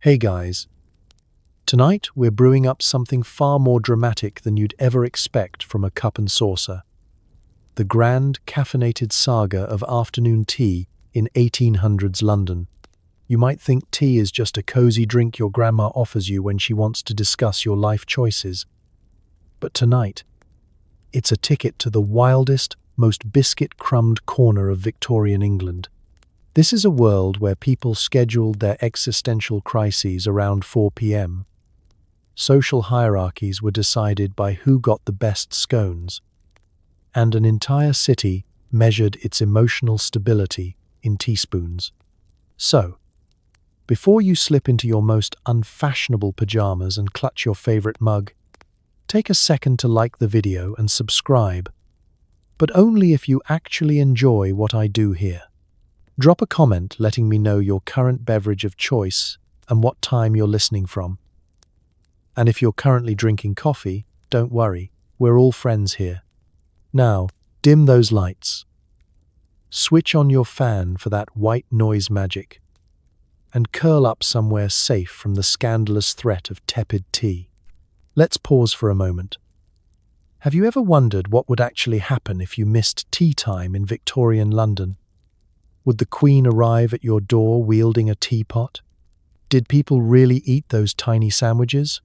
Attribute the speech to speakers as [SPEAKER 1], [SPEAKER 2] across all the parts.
[SPEAKER 1] Hey guys, tonight we're brewing up something far more dramatic than you'd ever expect from a cup and saucer. The grand caffeinated saga of afternoon tea in 1800s London. You might think tea is just a cozy drink your grandma offers you when she wants to discuss your life choices. But tonight, it's a ticket to the wildest, most biscuit-crumbed corner of Victorian England. This is a world where people scheduled their existential crises around 4 p.m. Social hierarchies were decided by who got the best scones, and an entire city measured its emotional stability in teaspoons. So, before you slip into your most unfashionable pajamas and clutch your favorite mug, take a second to like the video and subscribe, but only if you actually enjoy what I do here. Drop a comment letting me know your current beverage of choice and what time you're listening from. And if you're currently drinking coffee, don't worry, we're all friends here. Now, dim those lights. Switch on your fan for that white noise magic, and curl up somewhere safe from the scandalous threat of tepid tea. Let's pause for a moment. Have you ever wondered what would actually happen if you missed tea time in Victorian London? Would the Queen arrive at your door wielding a teapot? Did people really eat those tiny sandwiches?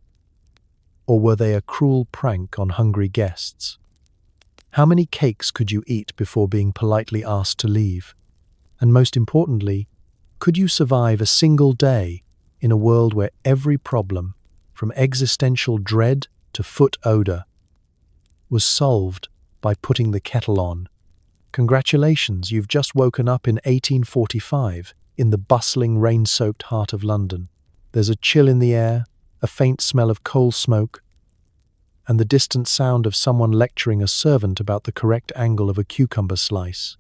[SPEAKER 1] Or were they a cruel prank on hungry guests? How many cakes could you eat before being politely asked to leave? And most importantly, could you survive a single day in a world where every problem, from existential dread to foot odor, was solved by putting the kettle on? Congratulations, you've just woken up in 1845 in the bustling, rain-soaked heart of London. There's a chill in the air, a faint smell of coal smoke, and the distant sound of someone lecturing a servant about the correct angle of a cucumber slice.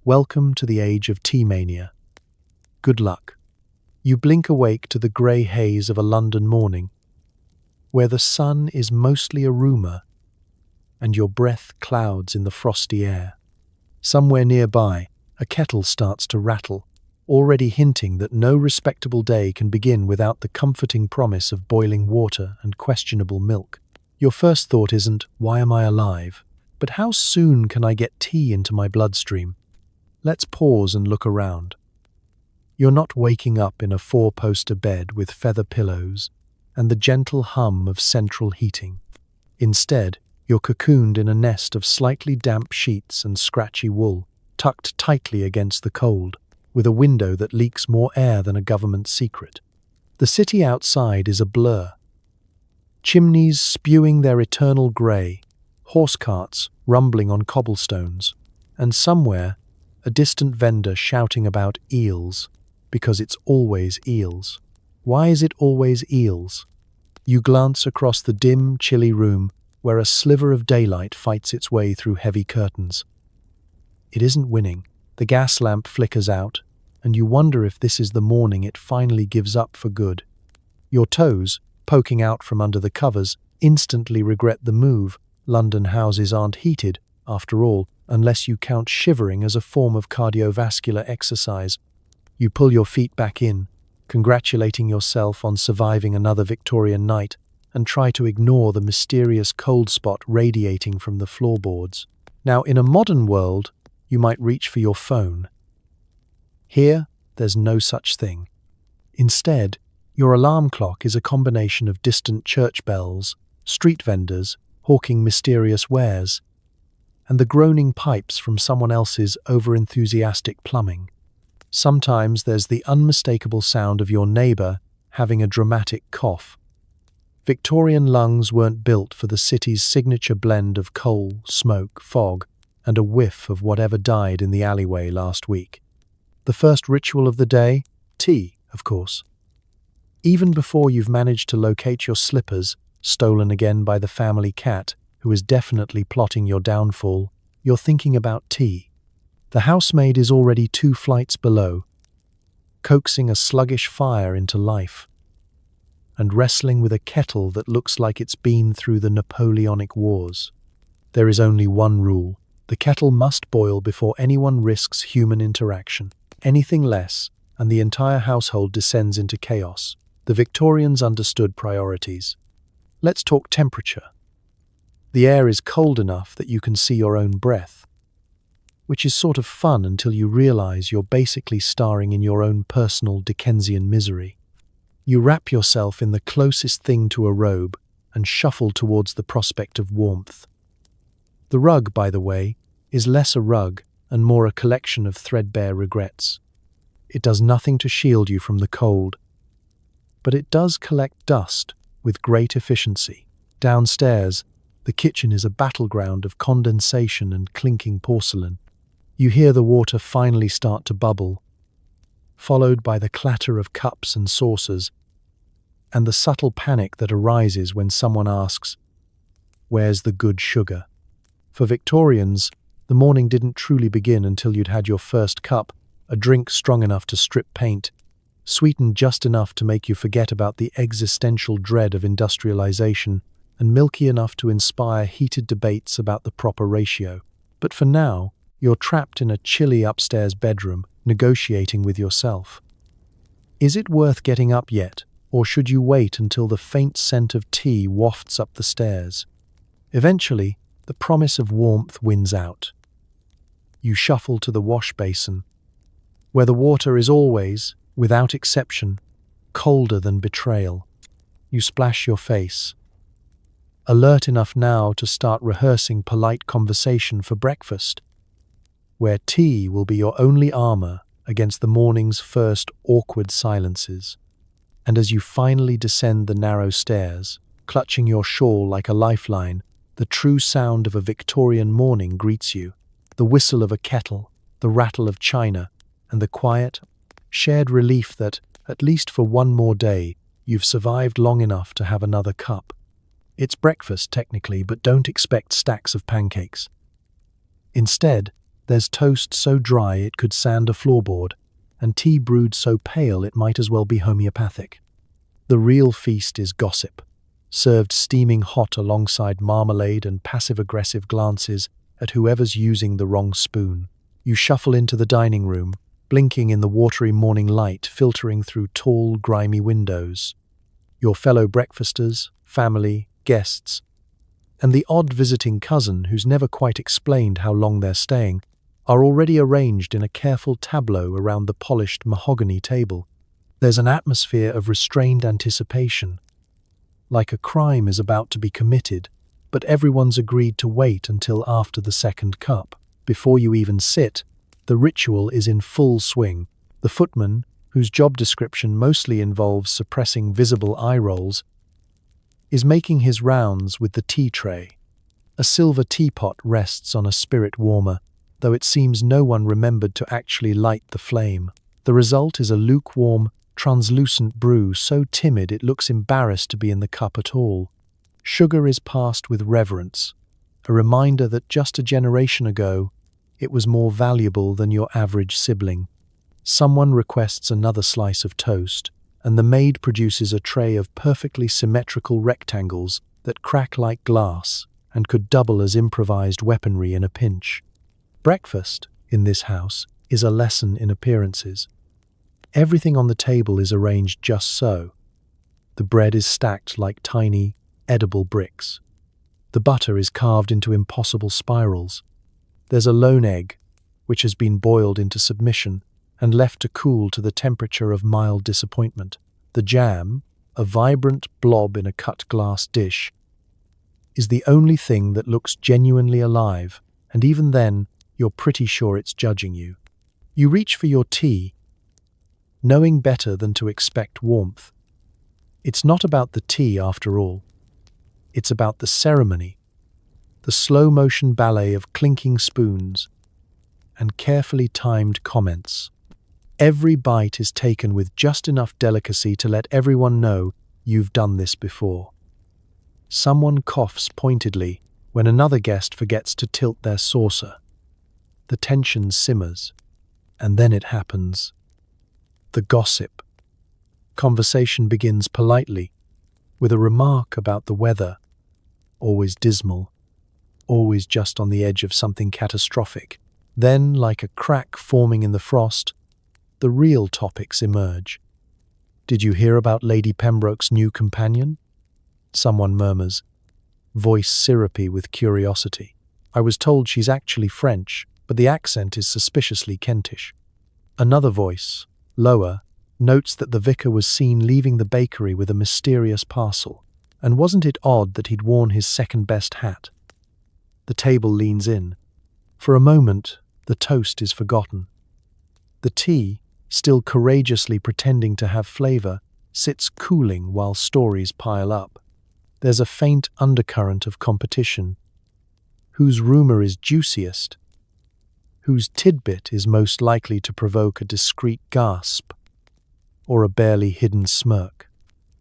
[SPEAKER 1] Welcome to the age of tea mania. Good luck. You blink awake to the grey haze of a London morning, where the sun is mostly a rumour, and your breath clouds in the frosty air. Somewhere nearby, a kettle starts to rattle, already hinting that no respectable day can begin without the comforting promise of boiling water and questionable milk. Your first thought isn't, why am I alive? But how soon can I get tea into my bloodstream? Let's pause and look around. You're not waking up in a four-poster bed with feather pillows and the gentle hum of central heating. Instead, you're cocooned in a nest of slightly damp sheets and scratchy wool, tucked tightly against the cold, with a window that leaks more air than a government secret. The city outside is a blur. Chimneys spewing their eternal grey, horse carts rumbling on cobblestones, and somewhere, a distant vendor shouting about eels, because it's always eels. Why is it always eels? You glance across the dim, chilly room, where a sliver of daylight fights its way through heavy curtains. It isn't winning. The gas lamp flickers out, and you wonder if this is the morning it finally gives up for good. Your toes, poking out from under the covers, instantly regret the move. London houses aren't heated, after all, unless you count shivering as a form of cardiovascular exercise. You pull your feet back in, congratulating yourself on surviving another Victorian night, and try to ignore the mysterious cold spot radiating from the floorboards. Now, in a modern world, you might reach for your phone. Here, there's no such thing. Instead, your alarm clock is a combination of distant church bells, street vendors hawking mysterious wares, and the groaning pipes from someone else's over-enthusiastic plumbing. Sometimes there's the unmistakable sound of your neighbour having a dramatic cough. Victorian lungs weren't built for the city's signature blend of coal, smoke, fog, and a whiff of whatever died in the alleyway last week. The first ritual of the day? Tea, of course. Even before you've managed to locate your slippers, stolen again by the family cat, who is definitely plotting your downfall, you're thinking about tea. The housemaid is already 2 flights below, coaxing a sluggish fire into life, and wrestling with a kettle that looks like it's been through the Napoleonic Wars. There is only one rule. The kettle must boil before anyone risks human interaction. Anything less, and the entire household descends into chaos. The Victorians understood priorities. Let's talk temperature. The air is cold enough that you can see your own breath, which is sort of fun until you realize you're basically starring in your own personal Dickensian misery. You wrap yourself in the closest thing to a robe and shuffle towards the prospect of warmth. The rug, by the way, is less a rug and more a collection of threadbare regrets. It does nothing to shield you from the cold, but it does collect dust with great efficiency. Downstairs, the kitchen is a battleground of condensation and clinking porcelain. You hear the water finally start to bubble, followed by the clatter of cups and saucers, and the subtle panic that arises when someone asks, "Where's the good sugar?" For Victorians, the morning didn't truly begin until you'd had your first cup, a drink strong enough to strip paint, sweetened just enough to make you forget about the existential dread of industrialization, and milky enough to inspire heated debates about the proper ratio. But for now, you're trapped in a chilly upstairs bedroom, negotiating with yourself. Is it worth getting up yet, or should you wait until the faint scent of tea wafts up the stairs? Eventually, the promise of warmth wins out. You shuffle to the wash basin, where the water is always, without exception, colder than betrayal. You splash your face, alert enough now to start rehearsing polite conversation for breakfast, where tea will be your only armor against the morning's first awkward silences. And as you finally descend the narrow stairs, clutching your shawl like a lifeline, the true sound of a Victorian morning greets you. The whistle of a kettle, the rattle of china, and the quiet, shared relief that, at least for one more day, you've survived long enough to have another cup. It's breakfast, technically, but don't expect stacks of pancakes. Instead, there's toast so dry it could sand a floorboard, and tea brewed so pale it might as well be homeopathic. The real feast is gossip, served steaming hot alongside marmalade and passive-aggressive glances at whoever's using the wrong spoon. You shuffle into the dining room, blinking in the watery morning light filtering through tall, grimy windows. Your fellow breakfasters, family, guests, and the odd visiting cousin who's never quite explained how long they're staying, are already arranged in a careful tableau around the polished mahogany table. There's an atmosphere of restrained anticipation, like a crime is about to be committed, but everyone's agreed to wait until after the second cup. Before you even sit, the ritual is in full swing. The footman, whose job description mostly involves suppressing visible eye rolls, is making his rounds with the tea tray. A silver teapot rests on a spirit warmer, though it seems no one remembered to actually light the flame. The result is a lukewarm, translucent brew so timid it looks embarrassed to be in the cup at all. Sugar is passed with reverence, a reminder that just a generation ago, it was more valuable than your average sibling. Someone requests another slice of toast, and the maid produces a tray of perfectly symmetrical rectangles that crack like glass and could double as improvised weaponry in a pinch. Breakfast, in this house, is a lesson in appearances. Everything on the table is arranged just so. The bread is stacked like tiny, edible bricks. The butter is carved into impossible spirals. There's a lone egg, which has been boiled into submission and left to cool to the temperature of mild disappointment. The jam, a vibrant blob in a cut glass dish, is the only thing that looks genuinely alive, and even then, you're pretty sure it's judging you. You reach for your tea, knowing better than to expect warmth. It's not about the tea, after all. It's about the ceremony, the slow-motion ballet of clinking spoons and carefully timed comments. Every bite is taken with just enough delicacy to let everyone know you've done this before. Someone coughs pointedly when another guest forgets to tilt their saucer. The tension simmers, and then it happens. The gossip. Conversation begins politely, with a remark about the weather, always dismal, always just on the edge of something catastrophic. Then, like a crack forming in the frost, the real topics emerge. "Did you hear about Lady Pembroke's new companion?" Someone murmurs, voice syrupy with curiosity. "I was told she's actually French, but the accent is suspiciously Kentish." Another voice, lower, notes that the vicar was seen leaving the bakery with a mysterious parcel. And wasn't it odd that he'd worn his second-best hat? The table leans in. For a moment, the toast is forgotten. The tea, still courageously pretending to have flavor, sits cooling while stories pile up. There's a faint undercurrent of competition. Whose rumor is juiciest? Whose tidbit is most likely to provoke a discreet gasp or a barely hidden smirk?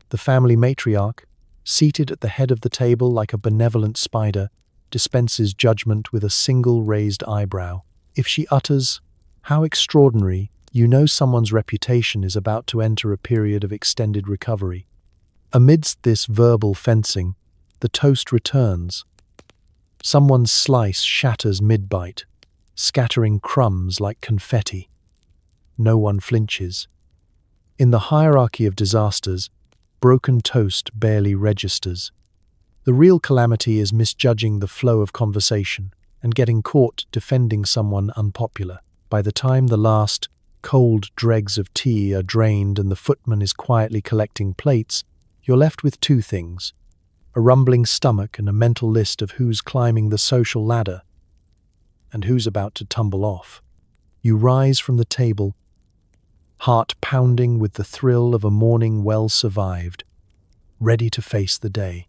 [SPEAKER 1] The family matriarch, seated at the head of the table like a benevolent spider, dispenses judgment with a single raised eyebrow. If she utters, "How extraordinary," you know someone's reputation is about to enter a period of extended recovery. Amidst this verbal fencing, the toast returns. Someone's slice shatters mid-bite, scattering crumbs like confetti. No one flinches. In the hierarchy of disasters, broken toast barely registers. The real calamity is misjudging the flow of conversation and getting caught defending someone unpopular. By the time the last cold dregs of tea are drained and the footman is quietly collecting plates, you're left with two things: a rumbling stomach and a mental list of who's climbing the social ladder and who's about to tumble off. You rise from the table, heart pounding with the thrill of a morning well survived, ready to face the day.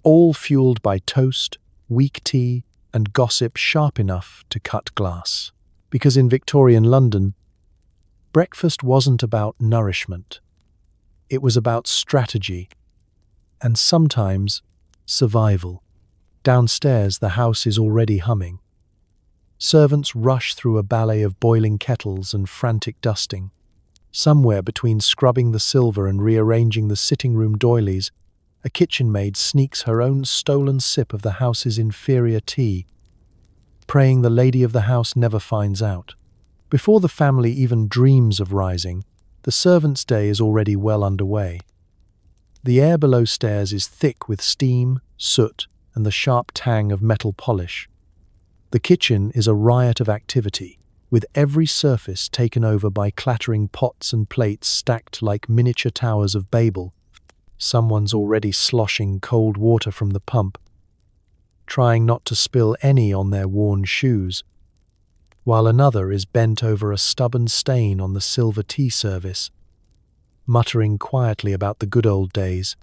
[SPEAKER 1] All fueled by toast, weak tea, and gossip sharp enough to cut glass. Because in Victorian London, breakfast wasn't about nourishment. It was about strategy, and sometimes survival. Downstairs, the house is already humming. Servants rush through a ballet of boiling kettles and frantic dusting. Somewhere between scrubbing the silver and rearranging the sitting room doilies, a kitchen maid sneaks her own stolen sip of the house's inferior tea, praying the lady of the house never finds out. Before the family even dreams of rising, the servants' day is already well underway. The air below stairs is thick with steam, soot, and the sharp tang of metal polish. The kitchen is a riot of activity, with every surface taken over by clattering pots and plates stacked like miniature towers of Babel. Someone's already sloshing cold water from the pump, trying not to spill any on their worn shoes, while another is bent over a stubborn stain on the silver tea service, muttering quietly about the good old days,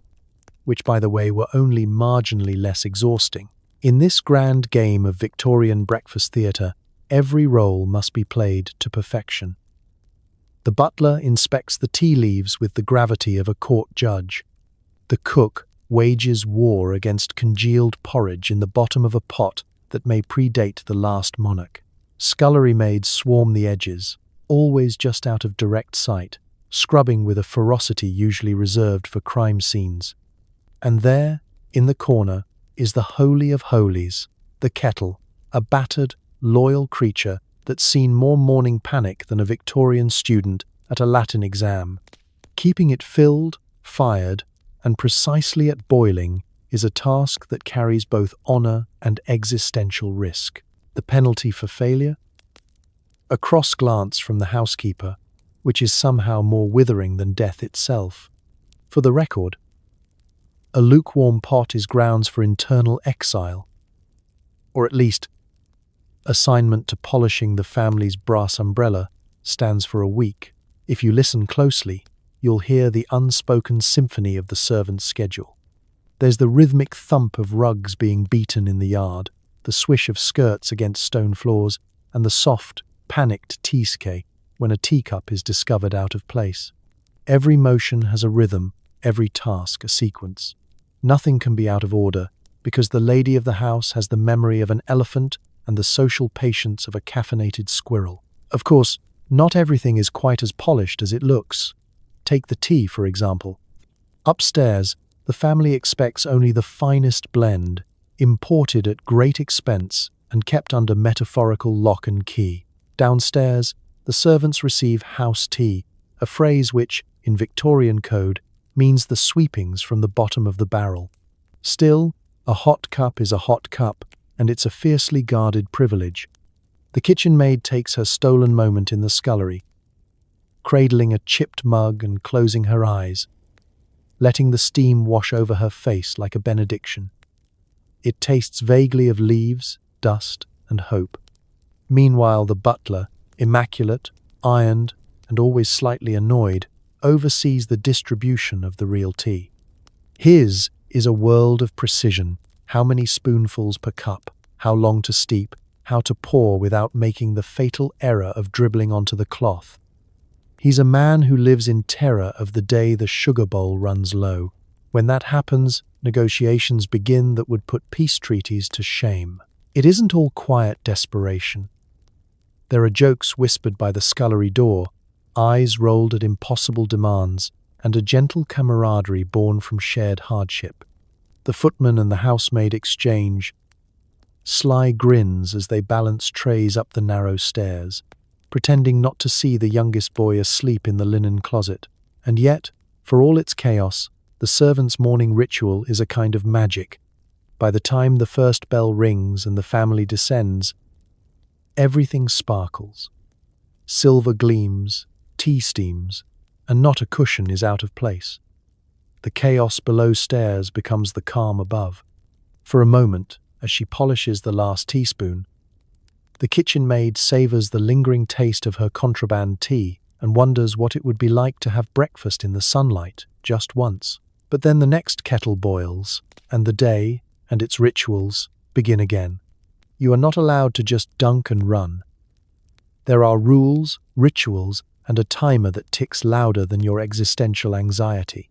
[SPEAKER 1] which, by the way, were only marginally less exhausting. In this grand game of Victorian breakfast theatre, every role must be played to perfection. The butler inspects the tea leaves with the gravity of a court judge. The cook wages war against congealed porridge in the bottom of a pot that may predate the last monarch. Scullery maids swarm the edges, always just out of direct sight, scrubbing with a ferocity usually reserved for crime scenes. And there, in the corner, is the holy of holies, the kettle, a battered, loyal creature that's seen more morning panic than a Victorian student at a Latin exam. Keeping it filled, fired, and precisely at boiling is a task that carries both honor and existential risk. The penalty for failure? A cross glance from the housekeeper, which is somehow more withering than death itself. For the record, a lukewarm pot is grounds for internal exile, or at least assignment to polishing the family's brass umbrella stands for a week. If you listen closely, you'll hear the unspoken symphony of the servant's schedule. There's the rhythmic thump of rugs being beaten in the yard, the swish of skirts against stone floors, and the soft, panicked tea-skay when a teacup is discovered out of place. Every motion has a rhythm, every task a sequence. Nothing can be out of order, because the lady of the house has the memory of an elephant and the social patience of a caffeinated squirrel. Of course, not everything is quite as polished as it looks. Take the tea, for example. Upstairs, the family expects only the finest blend, imported at great expense and kept under metaphorical lock and key. Downstairs, the servants receive house tea, a phrase which, in Victorian code, means the sweepings from the bottom of the barrel. Still, a hot cup is a hot cup, and it's a fiercely guarded privilege. The kitchen maid takes her stolen moment in the scullery, cradling a chipped mug and closing her eyes, letting the steam wash over her face like a benediction. It tastes vaguely of leaves, dust, and hope. Meanwhile, the butler, immaculate, ironed, and always slightly annoyed, oversees the distribution of the real tea. His is a world of precision: how many spoonfuls per cup, how long to steep, how to pour without making the fatal error of dribbling onto the cloth. He's a man who lives in terror of the day the sugar bowl runs low. When that happens, negotiations begin that would put peace treaties to shame. It isn't all quiet desperation. There are jokes whispered by the scullery door, eyes rolled at impossible demands, and a gentle camaraderie born from shared hardship. The footman and the housemaid exchange sly grins as they balance trays up the narrow stairs, pretending not to see the youngest boy asleep in the linen closet. And yet, for all its chaos, the servants' morning ritual is a kind of magic. By the time the first bell rings and the family descends, everything sparkles. Silver gleams, tea steams, and not a cushion is out of place. The chaos below stairs becomes the calm above. For a moment, as she polishes the last teaspoon, the kitchen maid savors the lingering taste of her contraband tea and wonders what it would be like to have breakfast in the sunlight just once. But then the next kettle boils, and the day and its rituals begin again. You are not allowed to just dunk and run. There are rules, rituals, and a timer that ticks louder than your existential anxiety.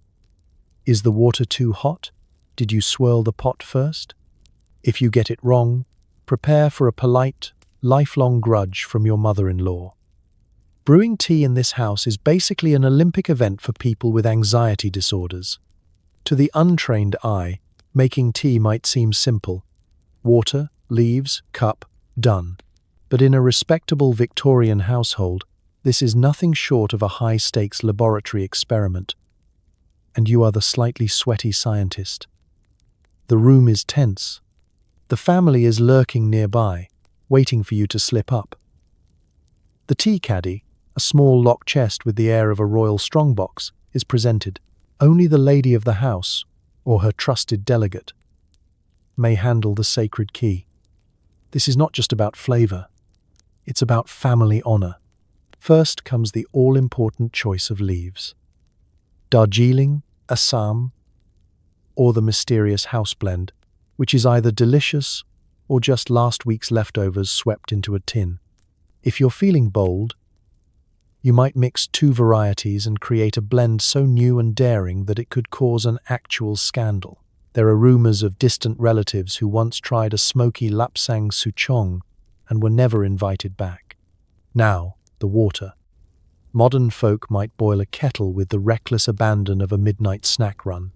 [SPEAKER 1] Is the water too hot? Did you swirl the pot first? If you get it wrong, prepare for a polite, lifelong grudge from your mother-in-law. Brewing tea in this house is basically an Olympic event for people with anxiety disorders. To the untrained eye, making tea might seem simple. Water, leaves, cup, done. But in a respectable Victorian household, this is nothing short of a high-stakes laboratory experiment. And you are the slightly sweaty scientist. The room is tense. The family is lurking nearby, waiting for you to slip up. The tea caddy, a small locked chest with the air of a royal strongbox, is presented. Only the lady of the house, or her trusted delegate, may handle the sacred key. This is not just about flavor. It's about family honor. First comes the all-important choice of leaves. Darjeeling, Assam, or the mysterious house blend, which is either delicious or just last week's leftovers swept into a tin. If you're feeling bold, you might mix two varieties and create a blend so new and daring that it could cause an actual scandal. There are rumors of distant relatives who once tried a smoky lapsang souchong and were never invited back. Now, the water. Modern folk might boil a kettle with the reckless abandon of a midnight snack run.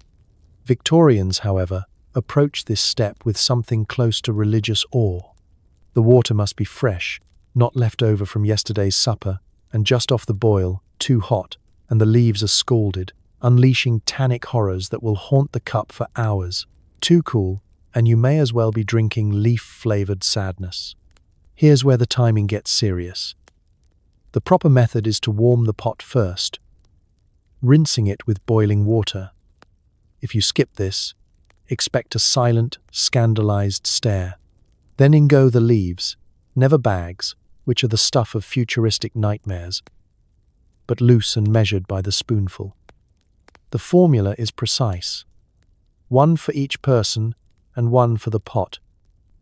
[SPEAKER 1] Victorians, however, approach this step with something close to religious awe. The water must be fresh, not left over from yesterday's supper, and just off the boil, too hot, and the leaves are scalded, unleashing tannic horrors that will haunt the cup for hours. Too cool, and you may as well be drinking leaf-flavored sadness. Here's where the timing gets serious. The proper method is to warm the pot first, rinsing it with boiling water. If you skip this, expect a silent, scandalized stare. Then in go the leaves, never bags, which are the stuff of futuristic nightmares, but loose and measured by the spoonful. The formula is precise. One for each person and one for the pot.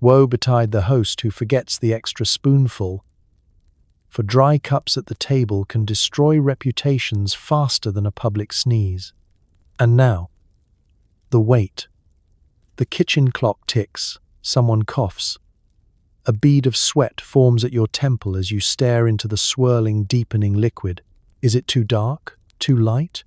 [SPEAKER 1] Woe betide the host who forgets the extra spoonful, for dry cups at the table can destroy reputations faster than a public sneeze. And now, the wait. The kitchen clock ticks, someone coughs. A bead of sweat forms at your temple as you stare into the swirling, deepening liquid. Is it too dark? Too light?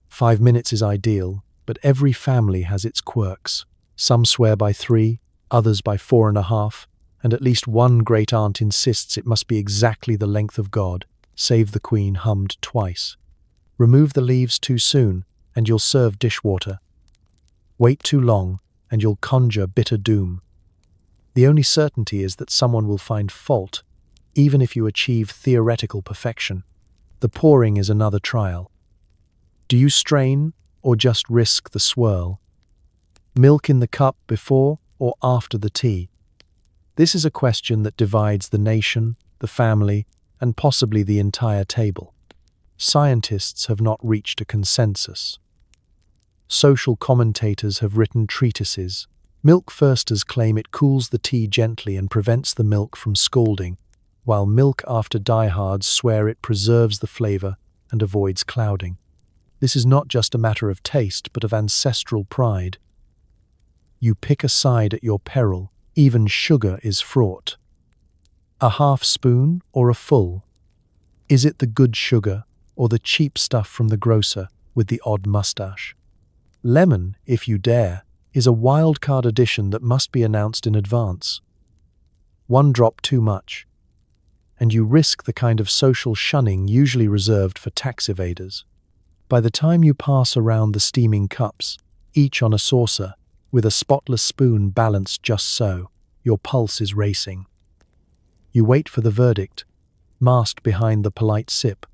[SPEAKER 1] 5 minutes is ideal, but every family has its quirks. Some swear by 3, others by 4.5, and at least one great aunt insists it must be exactly the length of God. Save the Queen hummed twice. Remove the leaves too soon, and you'll serve dishwater. Wait too long, and you'll conjure bitter doom. The only certainty is that someone will find fault, even if you achieve theoretical perfection. The pouring is another trial. Do you strain, or just risk the swirl? Milk in the cup before or after the tea? This is a question that divides the nation, the family, and possibly the entire table. Scientists have not reached a consensus. Social commentators have written treatises. Milk thirsters claim it cools the tea gently and prevents the milk from scalding, while milk after diehards swear it preserves the flavor and avoids clouding. This is not just a matter of taste, but of ancestral pride. You pick a side at your peril. Even sugar is fraught. A half spoon or a full? Is it the good sugar or the cheap stuff from the grocer with the odd mustache? Lemon, if you dare, is a wild card addition that must be announced in advance. One drop too much, and you risk the kind of social shunning usually reserved for tax evaders. By the time you pass around the steaming cups, each on a saucer, with a spotless spoon balanced just so, your pulse is racing. You wait for the verdict, masked behind the polite sip.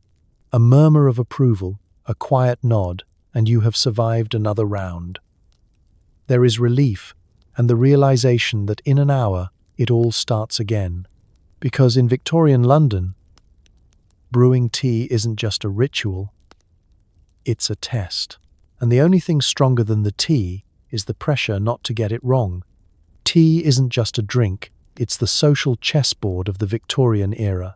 [SPEAKER 1] A murmur of approval, a quiet nod, and you have survived another round. There is relief, and the realization that in an hour it all starts again. Because in Victorian London, brewing tea isn't just a ritual, it's a test. And the only thing stronger than the tea is the pressure not to get it wrong. Tea isn't just a drink, it's the social chessboard of the Victorian era.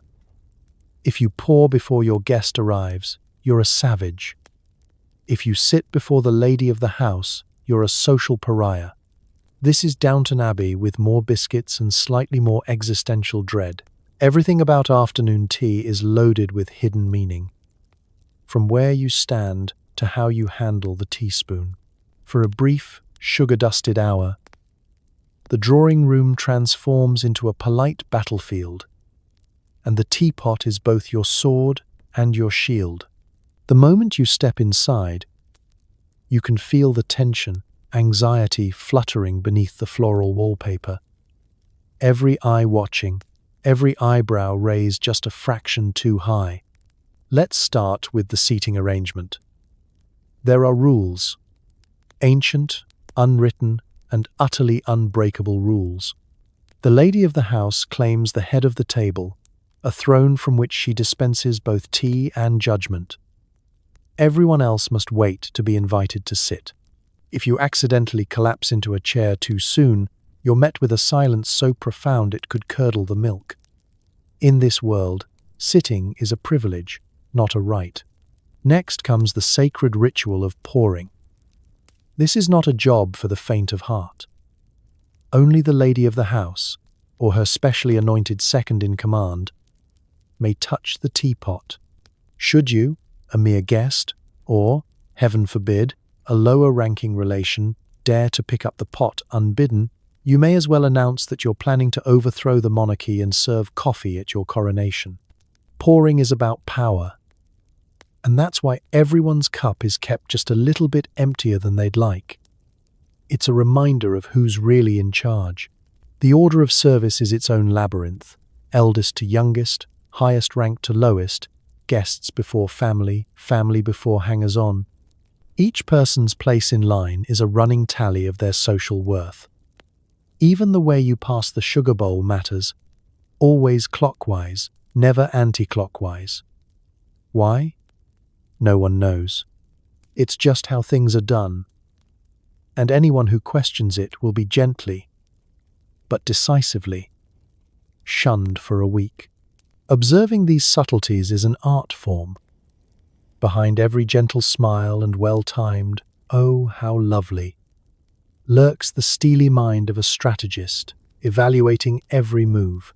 [SPEAKER 1] If you pour before your guest arrives, you're a savage. If you sit before the lady of the house, you're a social pariah. This is Downton Abbey with more biscuits and slightly more existential dread. Everything about afternoon tea is loaded with hidden meaning. From where you stand to how you handle the teaspoon. For a brief, sugar-dusted hour, the drawing room transforms into a polite battlefield, and the teapot is both your sword and your shield. The moment you step inside, you can feel the tension, anxiety fluttering beneath the floral wallpaper. Every eye watching, every eyebrow raised just a fraction too high. Let's start with the seating arrangement. There are rules. Ancient, unwritten, and utterly unbreakable rules. The lady of the house claims the head of the table, a throne from which she dispenses both tea and judgment. Everyone else must wait to be invited to sit. If you accidentally collapse into a chair too soon, you're met with a silence so profound it could curdle the milk. In this world, sitting is a privilege, not a right. Next comes the sacred ritual of pouring. This is not a job for the faint of heart. Only the lady of the house, or her specially anointed second-in-command, may touch the teapot. Should you, a mere guest, or, heaven forbid, a lower-ranking relation, dare to pick up the pot unbidden, you may as well announce that you're planning to overthrow the monarchy and serve coffee at your coronation. Pouring is about power, and that's why everyone's cup is kept just a little bit emptier than they'd like. It's a reminder of who's really in charge. The order of service is its own labyrinth, eldest to youngest, highest rank to lowest, guests before family, family before hangers-on. Each person's place in line is a running tally of their social worth. Even the way you pass the sugar bowl matters, always clockwise, never anti-clockwise. Why? No one knows. It's just how things are done. And anyone who questions it will be gently, but decisively, shunned for a week. Observing these subtleties is an art form. Behind every gentle smile and well-timed, "Oh, how lovely," lurks the steely mind of a strategist, evaluating every move.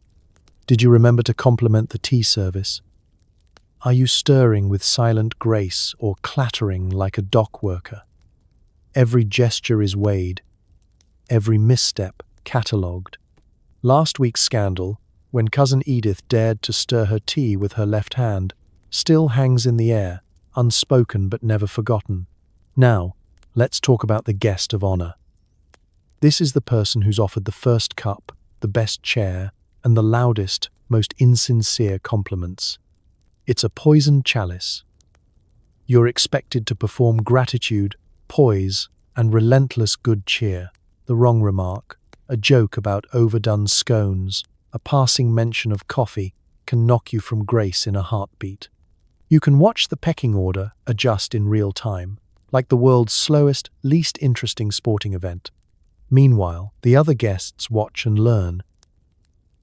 [SPEAKER 1] Did you remember to compliment the tea service? Are you stirring with silent grace or clattering like a dock worker? Every gesture is weighed, every misstep catalogued. Last week's scandal, when cousin Edith dared to stir her tea with her left hand, still hangs in the air, unspoken but never forgotten. Now, let's talk about the guest of honor. This is the person who's offered the first cup, the best chair, and the loudest, most insincere compliments. It's a poisoned chalice. You're expected to perform gratitude, poise, and relentless good cheer. The wrong remark, a joke about overdone scones, a passing mention of coffee can knock you from grace in a heartbeat. You can watch the pecking order adjust in real time, like the world's slowest, least interesting sporting event. Meanwhile, the other guests watch and learn,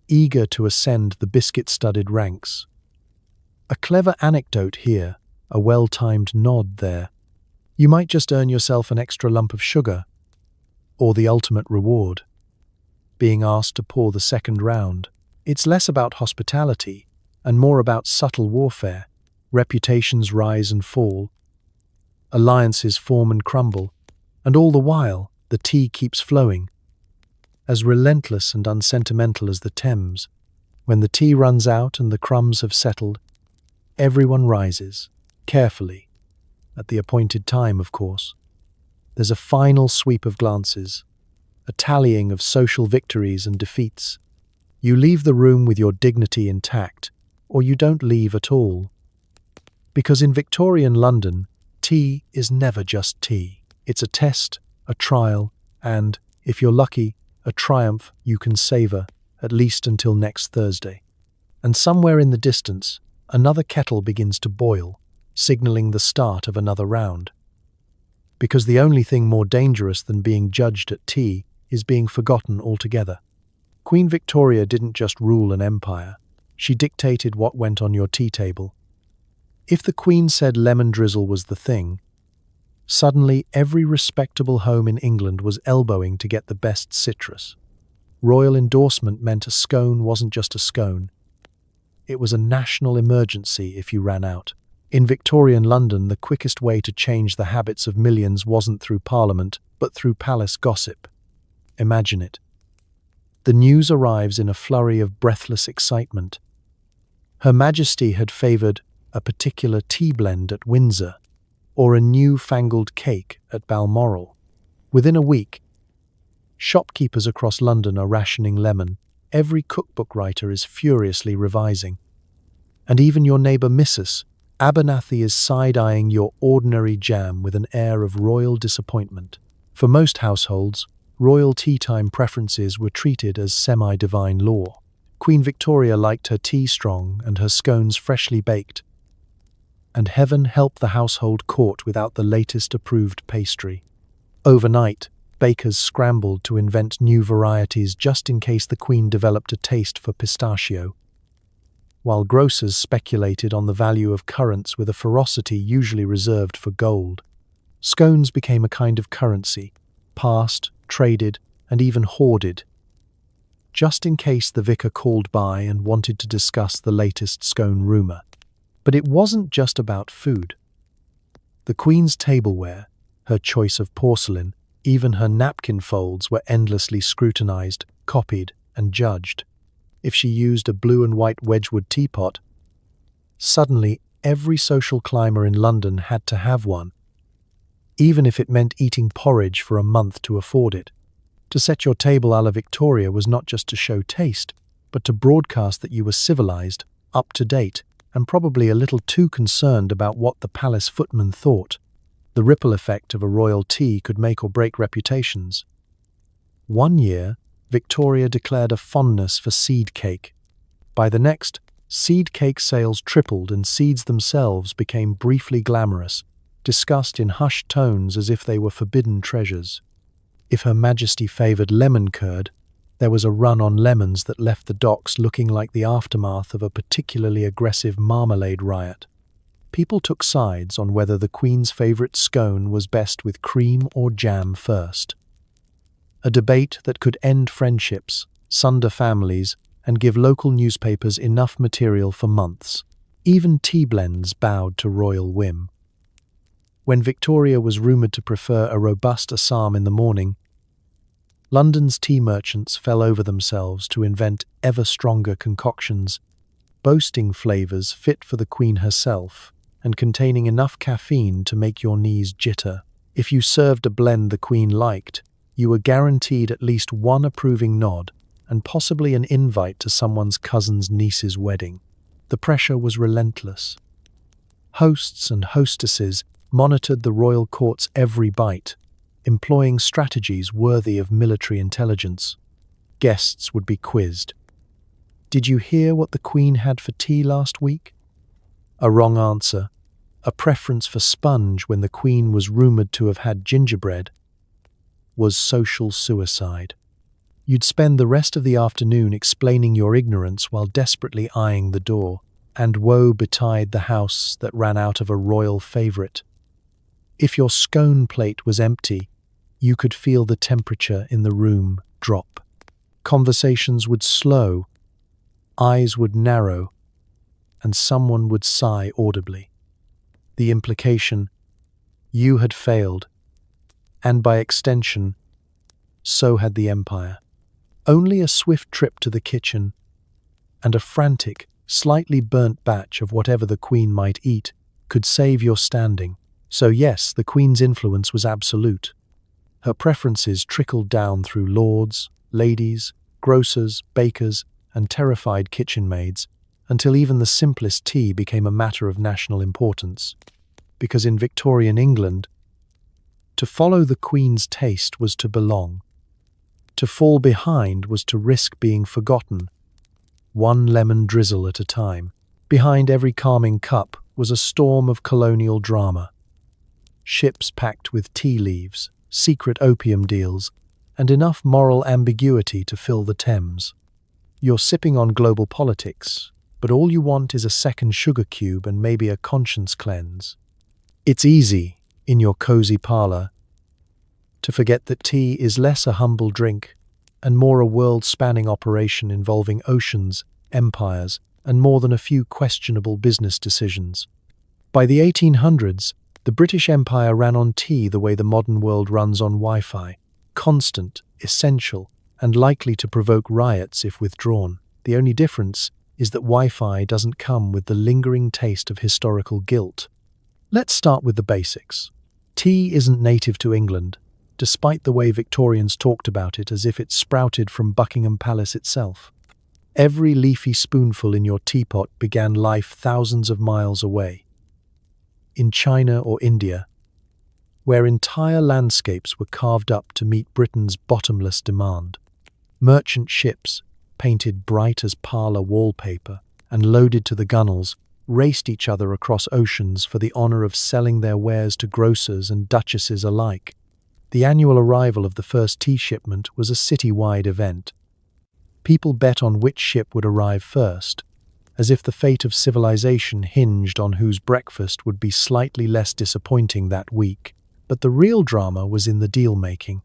[SPEAKER 1] eager to ascend the biscuit-studded ranks. A clever anecdote here, a well-timed nod there. You might just earn yourself an extra lump of sugar, or the ultimate reward, being asked to pour the second round. It's less about hospitality and more about subtle warfare. Reputations rise and fall, alliances form and crumble, and all the while, the tea keeps flowing. As relentless and unsentimental as the Thames, when the tea runs out and the crumbs have settled, everyone rises, carefully, at the appointed time, of course. There's a final sweep of glances, a tallying of social victories and defeats. You leave the room with your dignity intact, or you don't leave at all. Because in Victorian London, tea is never just tea. It's a test, a trial, and, if you're lucky, a triumph you can savor, at least until next Thursday. And somewhere in the distance, another kettle begins to boil, signaling the start of another round. Because the only thing more dangerous than being judged at tea is being forgotten altogether. Queen Victoria didn't just rule an empire, she dictated what went on your tea table. If the Queen said lemon drizzle was the thing, suddenly every respectable home in England was elbowing to get the best citrus. Royal endorsement meant a scone wasn't just a scone. It was a national emergency if you ran out. In Victorian London, the quickest way to change the habits of millions wasn't through Parliament, but through palace gossip. Imagine it. The news arrives in a flurry of breathless excitement. Her Majesty had favoured a particular tea blend at Windsor, or a new-fangled cake at Balmoral. Within a week, shopkeepers across London are rationing lemon, every cookbook writer is furiously revising. And even your neighbour Mrs. Abernathy is side-eyeing your ordinary jam with an air of royal disappointment. For most households, royal tea-time preferences were treated as semi-divine law. Queen Victoria liked her tea strong and her scones freshly baked, and heaven help the household caught without the latest approved pastry. Overnight, bakers scrambled to invent new varieties just in case the Queen developed a taste for pistachio, while grocers speculated on the value of currants with a ferocity usually reserved for gold. Scones became a kind of currency, passed, traded, and even hoarded, just in case the vicar called by and wanted to discuss the latest scone rumour. But it wasn't just about food. The Queen's tableware, her choice of porcelain, even her napkin folds were endlessly scrutinised, copied, and judged. If she used a blue and white Wedgwood teapot, suddenly every social climber in London had to have one, even if it meant eating porridge for a month to afford it. To set your table à la Victoria was not just to show taste, but to broadcast that you were civilised, up to date, and probably a little too concerned about what the palace footman thought. The ripple effect of a royal tea could make or break reputations. One year, Victoria declared a fondness for seed cake. By the next, seed cake sales tripled and seeds themselves became briefly glamorous, discussed in hushed tones as if they were forbidden treasures. If Her Majesty favoured lemon curd, there was a run on lemons that left the docks looking like the aftermath of a particularly aggressive marmalade riot. People took sides on whether the Queen's favourite scone was best with cream or jam first. A debate that could end friendships, sunder families, and give local newspapers enough material for months. Even tea blends bowed to royal whim. When Victoria was rumoured to prefer a robust Assam in the morning, London's tea merchants fell over themselves to invent ever-stronger concoctions, boasting flavours fit for the Queen herself and containing enough caffeine to make your knees jitter. If you served a blend the Queen liked, you were guaranteed at least one approving nod and possibly an invite to someone's cousin's niece's wedding. The pressure was relentless. Hosts and hostesses monitored the royal court's every bite, employing strategies worthy of military intelligence. Guests would be quizzed. Did you hear what the Queen had for tea last week? A wrong answer, a preference for sponge when the Queen was rumoured to have had gingerbread, was social suicide. You'd spend the rest of the afternoon explaining your ignorance while desperately eyeing the door, and woe betide the house that ran out of a royal favourite. If your scone plate was empty, you could feel the temperature in the room drop. Conversations would slow, eyes would narrow, and someone would sigh audibly. The implication, you had failed, and by extension, so had the empire. Only a swift trip to the kitchen and a frantic, slightly burnt batch of whatever the Queen might eat could save your standing. So yes, the Queen's influence was absolute. Her preferences trickled down through lords, ladies, grocers, bakers, and terrified kitchen maids, until even the simplest tea became a matter of national importance. Because in Victorian England, to follow the Queen's taste was to belong. To fall behind was to risk being forgotten, one lemon drizzle at a time. Behind every calming cup was a storm of colonial drama. Ships packed with tea leaves, secret opium deals, and enough moral ambiguity to fill the Thames. You're sipping on global politics, but all you want is a second sugar cube and maybe a conscience cleanse. It's easy, in your cozy parlour, to forget that tea is less a humble drink and more a world-spanning operation involving oceans, empires, and more than a few questionable business decisions. By the 1800s, the British Empire ran on tea the way the modern world runs on Wi-Fi, constant, essential, and likely to provoke riots if withdrawn. The only difference is that Wi-Fi doesn't come with the lingering taste of historical guilt. Let's start with the basics. Tea isn't native to England, despite the way Victorians talked about it as if it sprouted from Buckingham Palace itself. Every leafy spoonful in your teapot began life thousands of miles away. In China or India, where entire landscapes were carved up to meet Britain's bottomless demand. Merchant ships, painted bright as parlour wallpaper and loaded to the gunwales, raced each other across oceans for the honour of selling their wares to grocers and duchesses alike. The annual arrival of the first tea shipment was a city-wide event. People bet on which ship would arrive first, as if the fate of civilization hinged on whose breakfast would be slightly less disappointing that week. But the real drama was in the deal-making.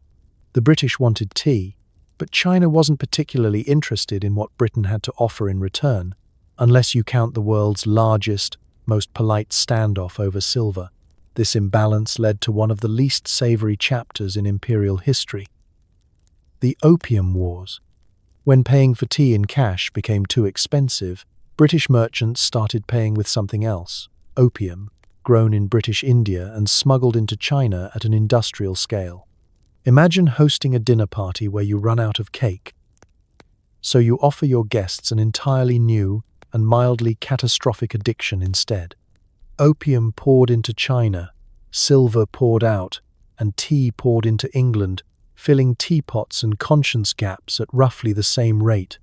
[SPEAKER 1] The British wanted tea, but China wasn't particularly interested in what Britain had to offer in return, unless you count the world's largest, most polite standoff over silver. This imbalance led to one of the least savoury chapters in imperial history. The Opium Wars. When paying for tea in cash became too expensive, British merchants started paying with something else, opium, grown in British India and smuggled into China at an industrial scale. Imagine hosting a dinner party where you run out of cake. So you offer your guests an entirely new and mildly catastrophic addiction instead. Opium poured into China, silver poured out, and tea poured into England, filling teapots and conscience gaps at roughly the same rate.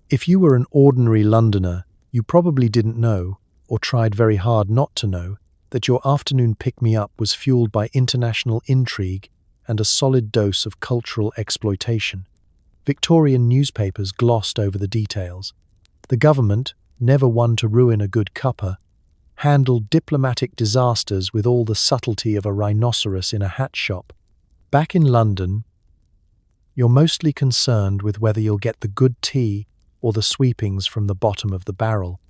[SPEAKER 1] If you were an ordinary Londoner, you probably didn't know, or tried very hard not to know, that your afternoon pick-me-up was fueled by international intrigue and a solid dose of cultural exploitation. Victorian newspapers glossed over the details. The government, never one to ruin a good cuppa, handled diplomatic disasters with all the subtlety of a rhinoceros in a hat shop. Back in London, you're mostly concerned with whether you'll get the good tea or the sweepings from the bottom of the barrel.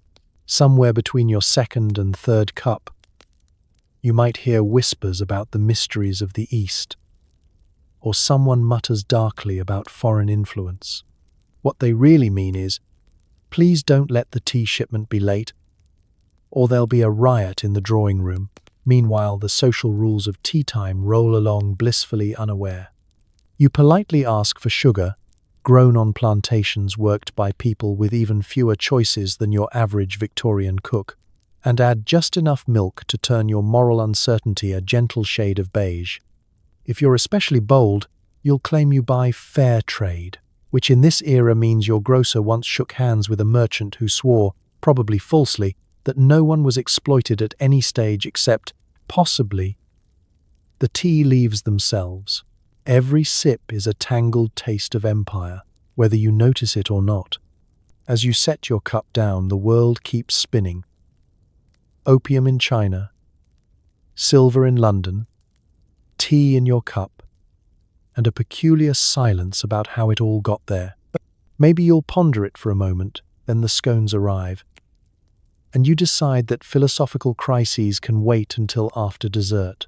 [SPEAKER 1] Somewhere between your second and third cup, you might hear whispers about the mysteries of the East. or someone mutters darkly about foreign influence. What they really mean is, please don't let the tea shipment be late, or there'll be a riot in the drawing room. Meanwhile, the social rules of tea time roll along blissfully unaware. You politely ask for sugar, grown on plantations worked by people with even fewer choices than your average Victorian cook, and add just enough milk to turn your moral uncertainty a gentle shade of beige. If you're especially bold, you'll claim you buy fair trade, which in this era means your grocer once shook hands with a merchant who swore, probably falsely, that no one was exploited at any stage except, possibly, the tea leaves themselves. Every sip is a tangled taste of empire, whether you notice it or not. As you set your cup down, the world keeps spinning. Opium in China, silver in London, tea in your cup, and a peculiar silence about how it all got there. Maybe you'll ponder it for a moment, then the scones arrive, and you decide that philosophical crises can wait until after dessert.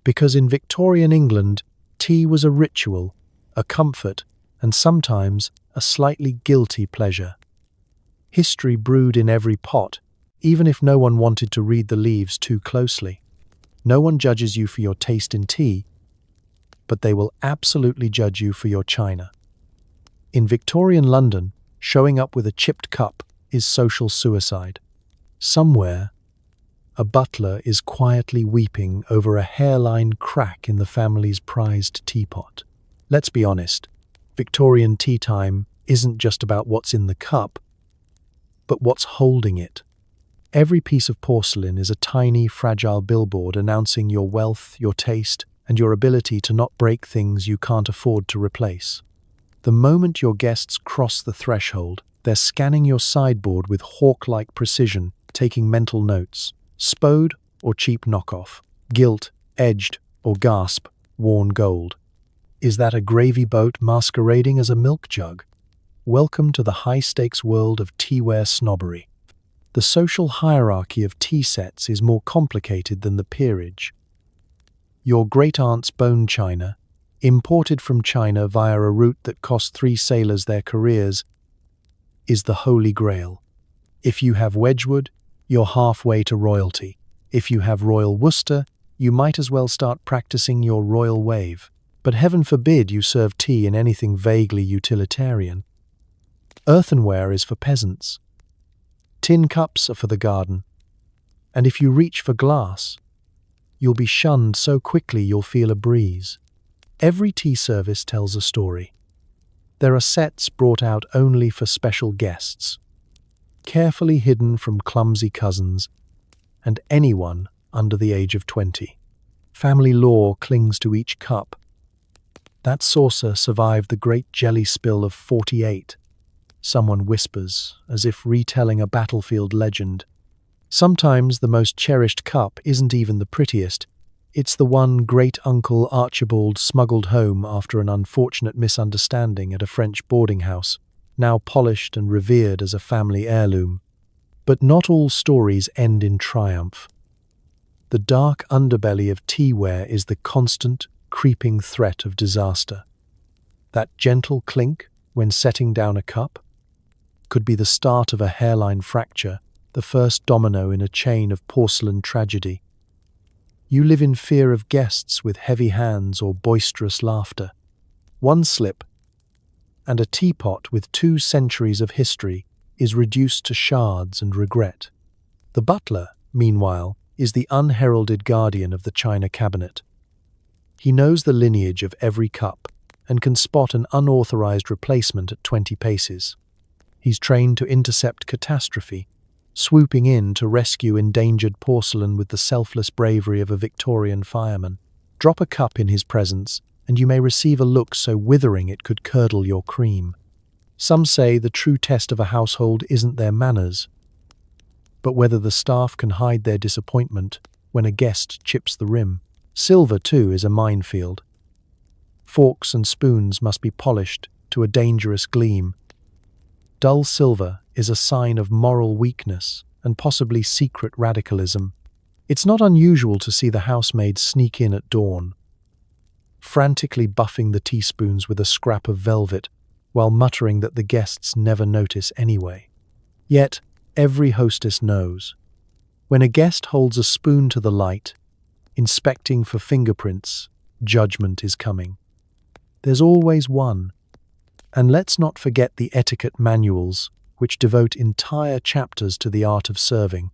[SPEAKER 1] Because in Victorian England, tea was a ritual, a comfort, and sometimes a slightly guilty pleasure. History brewed in every pot, even if no one wanted to read the leaves too closely. No one judges you for your taste in tea, but they will absolutely judge you for your china. In Victorian London, showing up with a chipped cup is social suicide. Somewhere, a butler is quietly weeping over a hairline crack in the family's prized teapot. Let's be honest, Victorian tea time isn't just about what's in the cup, but what's holding it. Every piece of porcelain is a tiny, fragile billboard announcing your wealth, your taste, and your ability to not break things you can't afford to replace. The moment your guests cross the threshold, they're scanning your sideboard with hawk-like precision, taking mental notes. Spode or cheap knockoff, gilt, edged, or gasp, worn gold. Is that a gravy boat masquerading as a milk jug? Welcome to the high-stakes world of teaware snobbery. The social hierarchy of tea sets is more complicated than the peerage. Your great-aunt's bone china, imported from China via a route that cost 3 sailors their careers, is the holy grail. If you have Wedgwood, you're halfway to royalty. If you have Royal Worcester, you might as well start practicing your royal wave. But heaven forbid you serve tea in anything vaguely utilitarian. Earthenware is for peasants. Tin cups are for the garden. And if you reach for glass, you'll be shunned so quickly you'll feel a breeze. Every tea service tells a story. There are sets brought out only for special guests, carefully hidden from clumsy cousins and anyone under the age of 20. Family lore clings to each cup. That saucer survived the great jelly spill of 48. Someone whispers, as if retelling a battlefield legend. Sometimes the most cherished cup isn't even the prettiest. It's the one great-uncle Archibald smuggled home after an unfortunate misunderstanding at a French boarding house, now polished and revered as a family heirloom. But not all stories end in triumph. The dark underbelly of teaware is the constant, creeping threat of disaster. That gentle clink when setting down a cup could be the start of a hairline fracture, the first domino in a chain of porcelain tragedy. You live in fear of guests with heavy hands or boisterous laughter. One slip, and a teapot with 2 centuries of history is reduced to shards and regret. The butler, meanwhile, is the unheralded guardian of the china cabinet. He knows the lineage of every cup and can spot an unauthorized replacement at 20 paces. He's trained to intercept catastrophe, swooping in to rescue endangered porcelain with the selfless bravery of a Victorian fireman. Drop a cup in his presence, and you may receive a look so withering it could curdle your cream. Some say the true test of a household isn't their manners, but whether the staff can hide their disappointment when a guest chips the rim. Silver, too, is a minefield. Forks and spoons must be polished to a dangerous gleam. Dull silver is a sign of moral weakness and possibly secret radicalism. It's not unusual to see the housemaids sneak in at dawn, frantically buffing the teaspoons with a scrap of velvet, while muttering that the guests never notice anyway. Yet, every hostess knows. When a guest holds a spoon to the light, inspecting for fingerprints, judgment is coming. There's always one. And let's not forget the etiquette manuals, which devote entire chapters to the art of serving.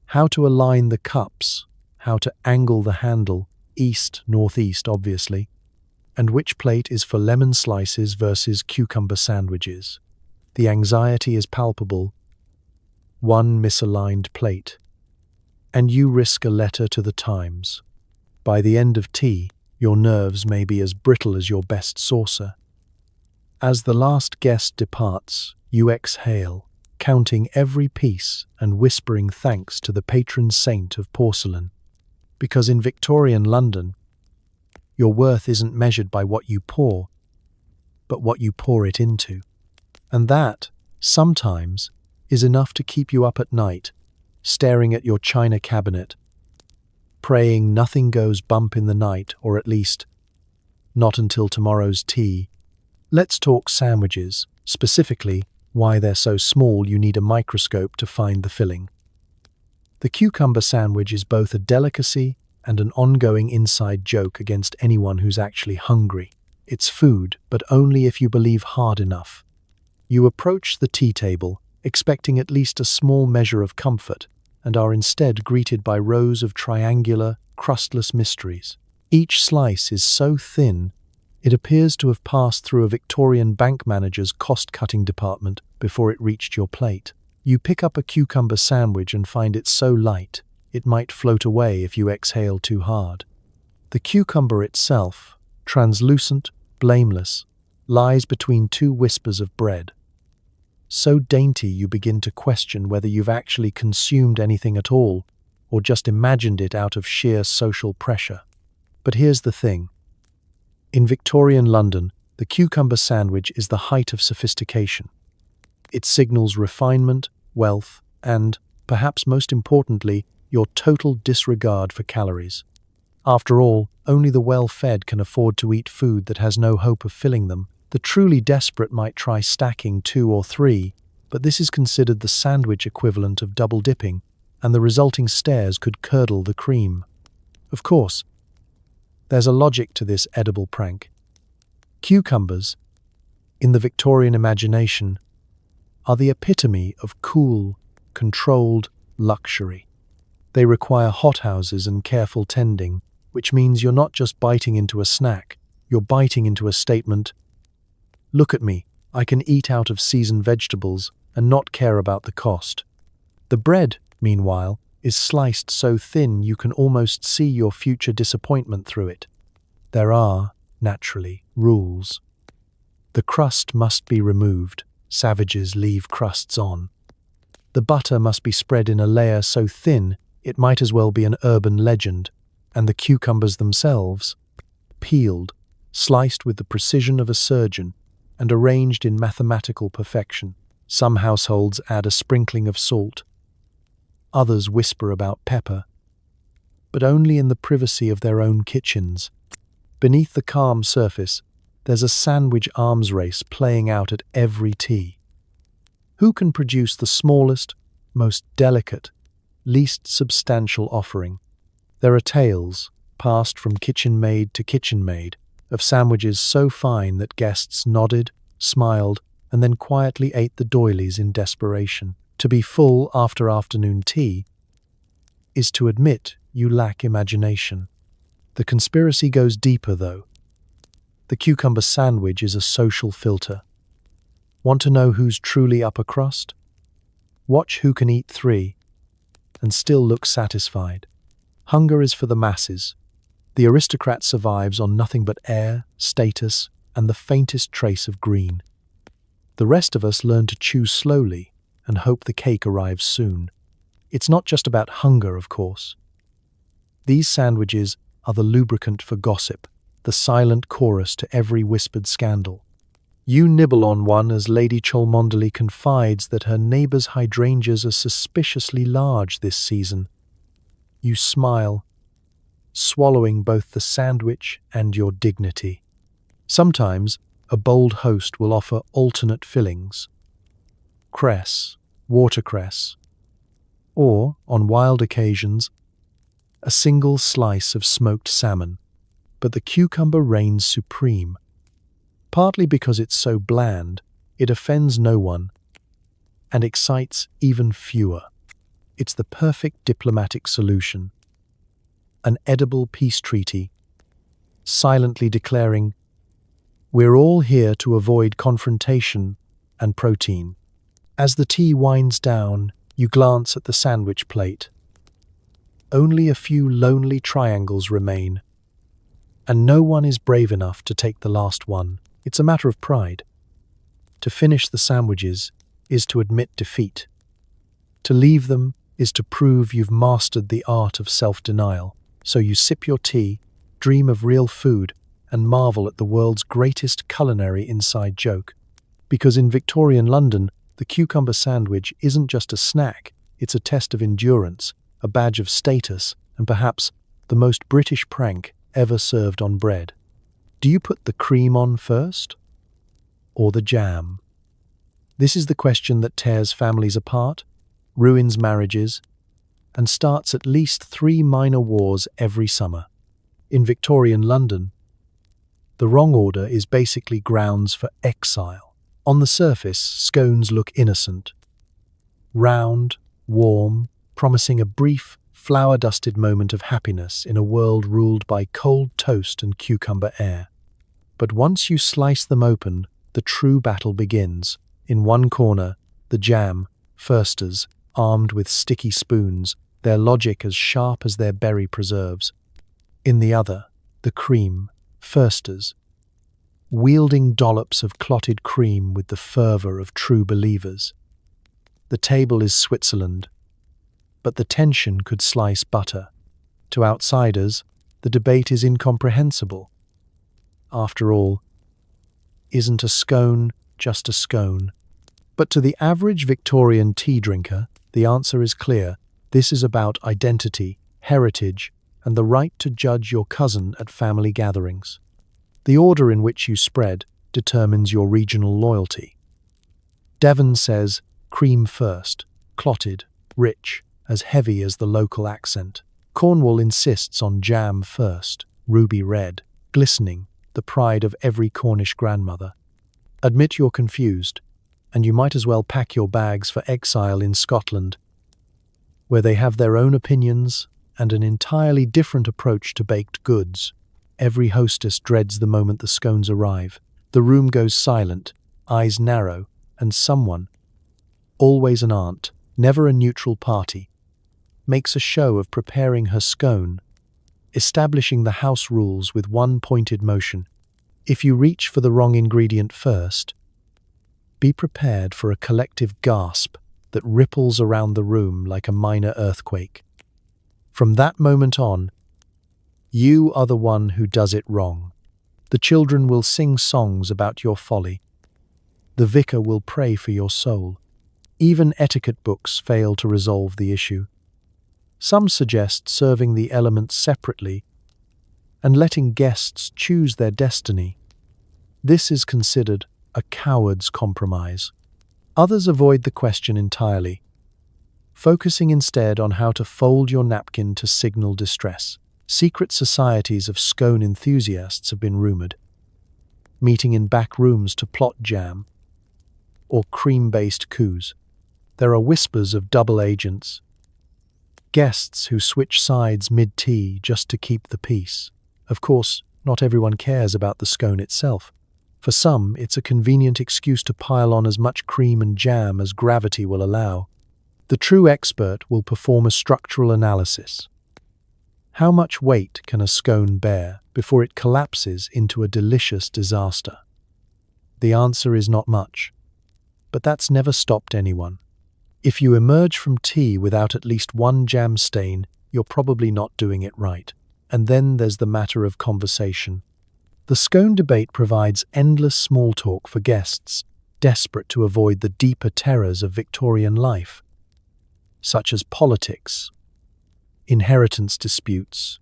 [SPEAKER 1] How to align the cups, how to angle the handle, east, northeast, obviously, and which plate is for lemon slices versus cucumber sandwiches. The anxiety is palpable. One misaligned plate, and you risk a letter to the Times. By the end of tea, your nerves may be as brittle as your best saucer. As the last guest departs, you exhale, counting every piece and whispering thanks to the patron saint of porcelain. Because in Victorian London, your worth isn't measured by what you pour, but what you pour it into. And that, sometimes, is enough to keep you up at night, staring at your china cabinet, praying nothing goes bump in the night, or at least, not until tomorrow's tea. Let's talk sandwiches, specifically why they're so small you need a microscope to find the filling. The cucumber sandwich is both a delicacy and an ongoing inside joke against anyone who's actually hungry. It's food, but only if you believe hard enough. You approach the tea table, expecting at least a small measure of comfort, and are instead greeted by rows of triangular, crustless mysteries. Each slice is so thin, it appears to have passed through a Victorian bank manager's cost-cutting department before it reached your plate. You pick up a cucumber sandwich and find it so light, it might float away if you exhale too hard. The cucumber itself, translucent, blameless, lies between two whispers of bread. So dainty you begin to question whether you've actually consumed anything at all, or just imagined it out of sheer social pressure. But here's the thing. In Victorian London, the cucumber sandwich is the height of sophistication. It signals refinement, wealth, and, perhaps most importantly, your total disregard for calories. After all, only the well-fed can afford to eat food that has no hope of filling them. The truly desperate might try stacking 2 or 3, but this is considered the sandwich equivalent of double dipping, and the resulting stares could curdle the cream. Of course, there's a logic to this edible prank. Cucumbers, in the Victorian imagination, are the epitome of cool, controlled luxury. They require hothouses and careful tending, which means you're not just biting into a snack, you're biting into a statement. Look at me, I can eat out of seasoned vegetables and not care about the cost. The bread, meanwhile, is sliced so thin you can almost see your future disappointment through it. There are, naturally, rules. The crust must be removed. Savages leave crusts on. The butter must be spread in a layer so thin it might as well be an urban legend, and the cucumbers themselves, peeled, sliced with the precision of a surgeon, and arranged in mathematical perfection. Some households add a sprinkling of salt. Others whisper about pepper, but only in the privacy of their own kitchens. Beneath the calm surface, there's a sandwich arms race playing out at every tea. Who can produce the smallest, most delicate, least substantial offering? There are tales, passed from kitchen maid to kitchen maid, of sandwiches so fine that guests nodded, smiled, and then quietly ate the doilies in desperation. To be full after afternoon tea is to admit you lack imagination. The conspiracy goes deeper, though. The cucumber sandwich is a social filter. Want to know who's truly upper crust? Watch who can eat 3 and still look satisfied. Hunger is for the masses. The aristocrat survives on nothing but air, status, and the faintest trace of green. The rest of us learn to chew slowly and hope the cake arrives soon. It's not just about hunger, of course. These sandwiches are the lubricant for gossip, the silent chorus to every whispered scandal. You nibble on one as Lady Cholmondeley confides that her neighbour's hydrangeas are suspiciously large this season. You smile, swallowing both the sandwich and your dignity. Sometimes, a bold host will offer alternate fillings: cress, watercress, or, on wild occasions, a single slice of smoked salmon. But the cucumber reigns supreme. Partly because it's so bland, it offends no one and excites even fewer. It's the perfect diplomatic solution. An edible peace treaty, silently declaring, "We're all here to avoid confrontation and protein." As the tea winds down, you glance at the sandwich plate. Only a few lonely triangles remain, and no one is brave enough to take the last one. It's a matter of pride. To finish the sandwiches is to admit defeat. To leave them is to prove you've mastered the art of self-denial. So you sip your tea, dream of real food, and marvel at the world's greatest culinary inside joke. Because in Victorian London, the cucumber sandwich isn't just a snack, it's a test of endurance, a badge of status, and perhaps the most British prank ever served on bread. Do you put the cream on first? Or the jam? This is the question that tears families apart, ruins marriages, and starts at least 3 minor wars every summer. In Victorian London, the wrong order is basically grounds for exile. On the surface, scones look innocent. Round, warm, promising a brief, flour-dusted moment of happiness in a world ruled by cold toast and cucumber air. But once you slice them open, the true battle begins. In one corner, the jam, firsters, armed with sticky spoons, their logic as sharp as their berry preserves. In the other, the cream, firsters, wielding dollops of clotted cream with the fervour of true believers. The table is Switzerland, but the tension could slice butter. To outsiders, the debate is incomprehensible. After all, isn't a scone just a scone? But to the average Victorian tea drinker, the answer is clear. This is about identity, heritage, and the right to judge your cousin at family gatherings. The order in which you spread determines your regional loyalty. Devon says, cream first, clotted, rich, as heavy as the local accent. Cornwall insists on jam first, ruby red, glistening, the pride of every Cornish grandmother. Admit you're confused, and you might as well pack your bags for exile in Scotland, where they have their own opinions and an entirely different approach to baked goods. Every hostess dreads the moment the scones arrive. The room goes silent, eyes narrow, and someone, always an aunt, never a neutral party, makes a show of preparing her scone, establishing the house rules with one pointed motion. If you reach for the wrong ingredient first, be prepared for a collective gasp that ripples around the room like a minor earthquake. From that moment on, you are the one who does it wrong. The children will sing songs about your folly. The vicar will pray for your soul. Even etiquette books fail to resolve the issue. Some suggest serving the elements separately and letting guests choose their destiny. This is considered a coward's compromise. Others avoid the question entirely, focusing instead on how to fold your napkin to signal distress. Secret societies of scone enthusiasts have been rumoured, meeting in back rooms to plot jam or cream-based coups. There are whispers of double agents, guests who switch sides mid-tea just to keep the peace. Of course, not everyone cares about the scone itself. For some, it's a convenient excuse to pile on as much cream and jam as gravity will allow. The true expert will perform a structural analysis. How much weight can a scone bear before it collapses into a delicious disaster? The answer is not much, but that's never stopped anyone. If you emerge from tea without at least one jam stain, you're probably not doing it right. And then there's the matter of conversation. The scone debate provides endless small talk for guests desperate to avoid the deeper terrors of Victorian life, such as politics, inheritance disputes,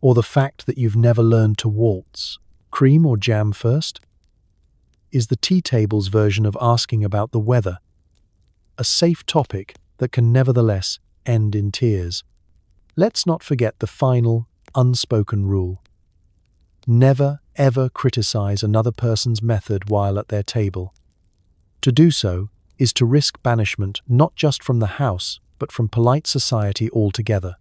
[SPEAKER 1] Or the fact that you've never learned to waltz? Cream or jam first? Is the tea table's version of asking about the weather. A safe topic that can nevertheless end in tears. Let's not forget the final, unspoken rule. Never, ever criticize another person's method while at their table. To do so is to risk banishment not just from the house, but from polite society altogether.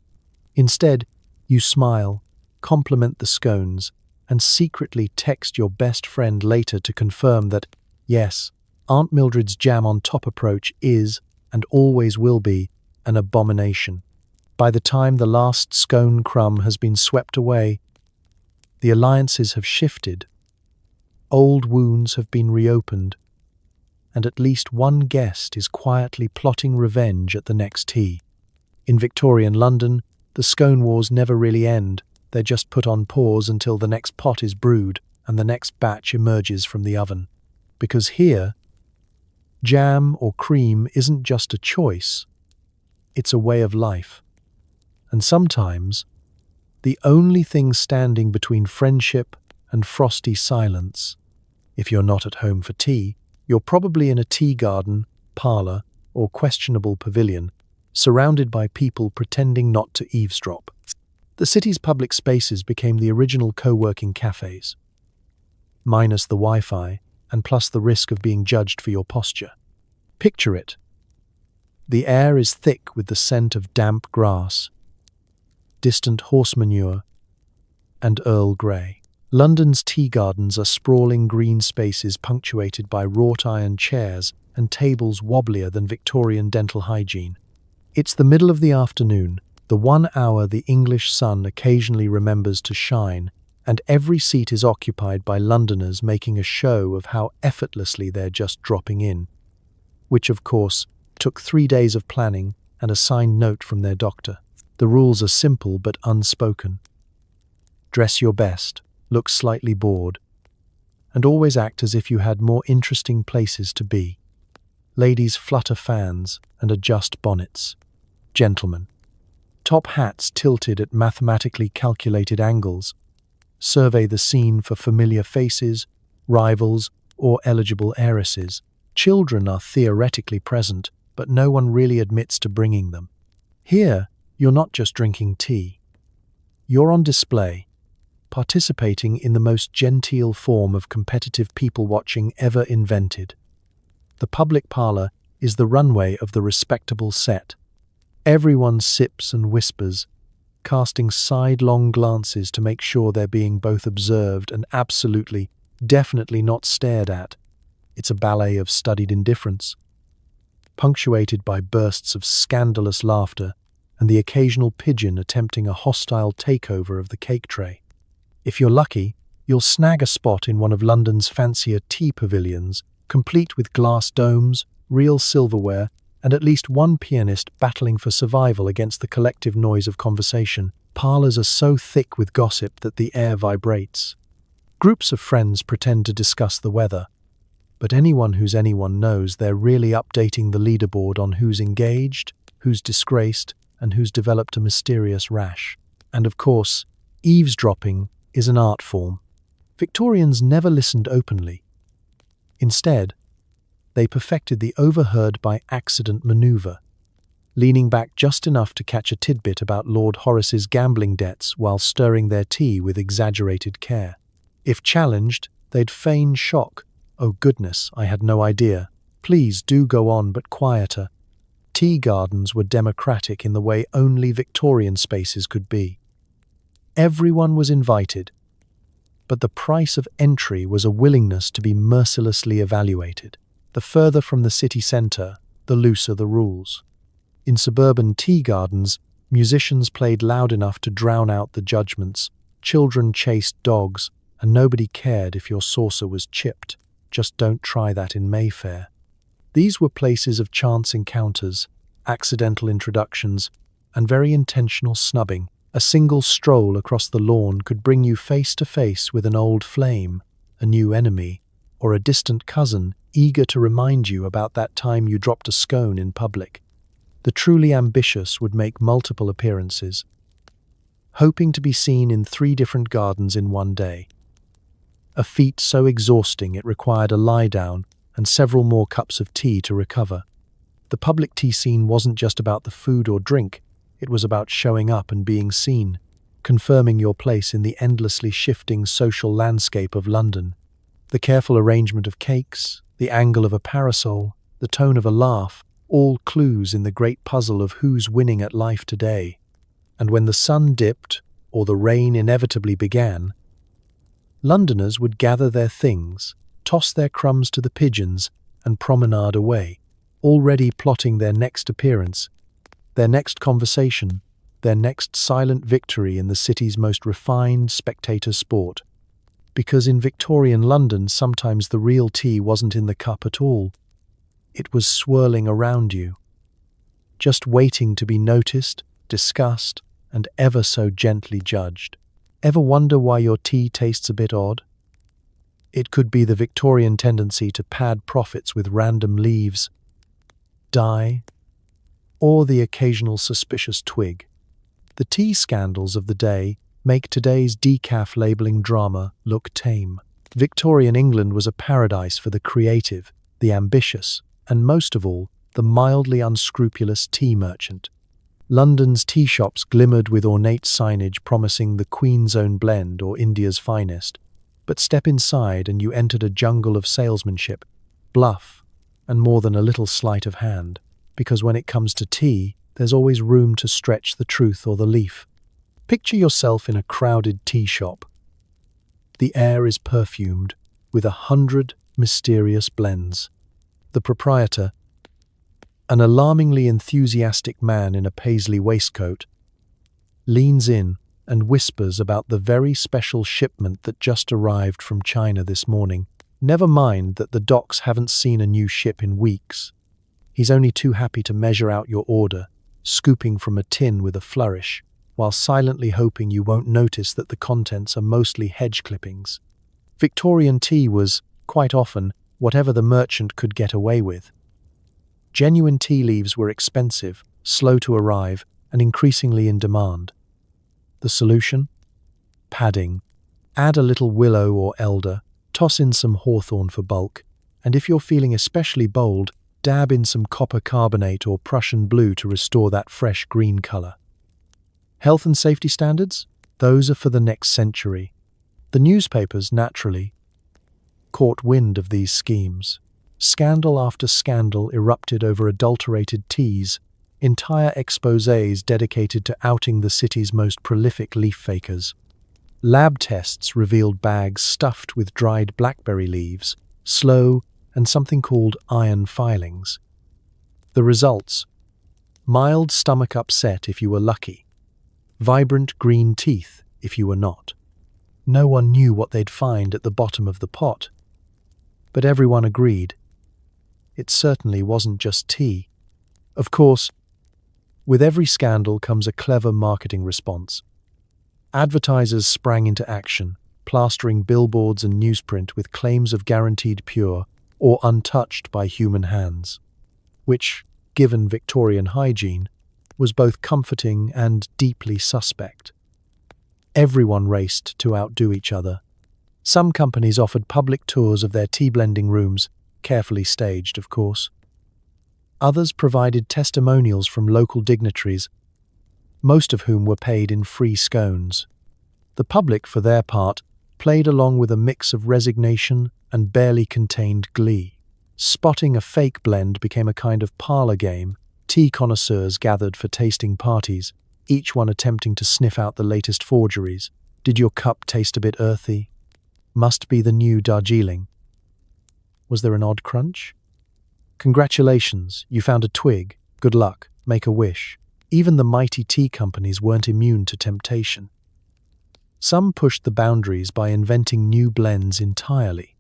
[SPEAKER 1] Instead, you smile, compliment the scones, and secretly text your best friend later to confirm that, yes, Aunt Mildred's jam on top approach is, and always will be, an abomination. By the time the last scone crumb has been swept away, the alliances have shifted, old wounds have been reopened, and at least one guest is quietly plotting revenge at the next tea. In Victorian London, the scone wars never really end. They're just put on pause until the next pot is brewed and the next batch emerges from the oven. Because here, jam or cream isn't just a choice, it's a way of life. And sometimes, the only thing standing between friendship and frosty silence, if you're not at home for tea, you're probably in a tea garden, parlor, or questionable pavilion, surrounded by people pretending not to eavesdrop. The city's public spaces became the original co-working cafes, minus the Wi-Fi and plus the risk of being judged for your posture. Picture it. The air is thick with the scent of damp grass, distant horse manure, and Earl Grey. London's tea gardens are sprawling green spaces punctuated by wrought iron chairs and tables wobblier than Victorian dental hygiene. It's the middle of the afternoon, the 1 hour the English sun occasionally remembers to shine, and every seat is occupied by Londoners making a show of how effortlessly they're just dropping in, which, of course, took 3 days of planning and a signed note from their doctor. The rules are simple but unspoken. Dress your best, look slightly bored, and always act as if you had more interesting places to be. Ladies flutter fans and adjust bonnets. Gentlemen, top hats tilted at mathematically calculated angles. Survey the scene for familiar faces, rivals, or eligible heiresses. Children are theoretically present, but no one really admits to bringing them. Here, you're not just drinking tea. You're on display, participating in the most genteel form of competitive people-watching ever invented. The public parlor is the runway of the respectable set. Everyone sips and whispers, casting sidelong glances to make sure they're being both observed and absolutely, definitely not stared at. It's a ballet of studied indifference, punctuated by bursts of scandalous laughter and the occasional pigeon attempting a hostile takeover of the cake tray. If you're lucky, you'll snag a spot in one of London's fancier tea pavilions, complete with glass domes, real silverware, and at least one pianist battling for survival against the collective noise of conversation. Parlors are so thick with gossip that the air vibrates. Groups of friends pretend to discuss the weather, but anyone who's anyone knows they're really updating the leaderboard on who's engaged, who's disgraced, and who's developed a mysterious rash. And of course, eavesdropping is an art form. Victorians never listened openly. Instead, they perfected the overheard by accident maneuver, leaning back just enough to catch a tidbit about Lord Horace's gambling debts while stirring their tea with exaggerated care. If challenged, they'd feign shock. "Oh goodness, I had no idea. Please do go on, but quieter." Tea gardens were democratic in the way only Victorian spaces could be. Everyone was invited, but the price of entry was a willingness to be mercilessly evaluated. The further from the city centre, the looser the rules. In suburban tea gardens, musicians played loud enough to drown out the judgments, children chased dogs, and nobody cared if your saucer was chipped. Just don't try that in Mayfair. These were places of chance encounters, accidental introductions, and very intentional snubbing. A single stroll across the lawn could bring you face to face with an old flame, a new enemy, or a distant cousin eager to remind you about that time you dropped a scone in public. The truly ambitious would make multiple appearances, hoping to be seen in 3 different gardens in one day. A feat so exhausting it required a lie-down and several more cups of tea to recover. The public tea scene wasn't just about the food or drink, it was about showing up and being seen, confirming your place in the endlessly shifting social landscape of London. The careful arrangement of cakes, the angle of a parasol, the tone of a laugh, all clues in the great puzzle of who's winning at life today. And when the sun dipped, or the rain inevitably began, Londoners would gather their things, toss their crumbs to the pigeons, and promenade away, already plotting their next appearance, their next conversation, their next silent victory in the city's most refined spectator sport. Because in Victorian London, sometimes the real tea wasn't in the cup at all. It was swirling around you, just waiting to be noticed, discussed, and ever so gently judged. Ever wonder why your tea tastes a bit odd? It could be the Victorian tendency to pad profits with random leaves, dye, or the occasional suspicious twig. The tea scandals of the day make today's decaf labelling drama look tame. Victorian England was a paradise for the creative, the ambitious, and most of all, the mildly unscrupulous tea merchant. London's tea shops glimmered with ornate signage promising the Queen's Own blend or India's finest. But step inside and you entered a jungle of salesmanship, bluff, and more than a little sleight of hand. Because when it comes to tea, there's always room to stretch the truth or the leaf. Picture yourself in a crowded tea shop. The air is perfumed with 100 mysterious blends. The proprietor, an alarmingly enthusiastic man in a paisley waistcoat, leans in and whispers about the very special shipment that just arrived from China this morning. Never mind that the docks haven't seen a new ship in weeks. He's only too happy to measure out your order, scooping from a tin with a flourish, while silently hoping you won't notice that the contents are mostly hedge clippings. Victorian tea was, quite often, whatever the merchant could get away with. Genuine tea leaves were expensive, slow to arrive, and increasingly in demand. The solution? Padding. Add a little willow or elder, toss in some hawthorn for bulk, and if you're feeling especially bold, dab in some copper carbonate or Prussian blue to restore that fresh green color. Health and safety standards? Those are for the next century. The newspapers, naturally, caught wind of these schemes. Scandal after scandal erupted over adulterated teas, entire exposés dedicated to outing the city's most prolific leaf fakers. Lab tests revealed bags stuffed with dried blackberry leaves, sloe, and something called iron filings. The results? Mild stomach upset if you were lucky. Vibrant green teeth if you were not. No one knew what they'd find at the bottom of the pot. But everyone agreed. It certainly wasn't just tea. Of course, with every scandal comes a clever marketing response. Advertisers sprang into action, plastering billboards and newsprint with claims of guaranteed pure or untouched by human hands, which, given Victorian hygiene, was both comforting and deeply suspect. Everyone raced to outdo each other. Some companies offered public tours of their tea blending rooms, carefully staged, of course. Others provided testimonials from local dignitaries, most of whom were paid in free scones. The public, for their part, played along with a mix of resignation and barely contained glee. Spotting a fake blend became a kind of parlor game. Tea connoisseurs gathered for tasting parties, each one attempting to sniff out the latest forgeries. Did your cup taste a bit earthy? Must be the new Darjeeling. Was there an odd crunch? Congratulations, you found a twig. Good luck, make a wish. Even the mighty tea companies weren't immune to temptation. Some pushed the boundaries by inventing new blends entirely.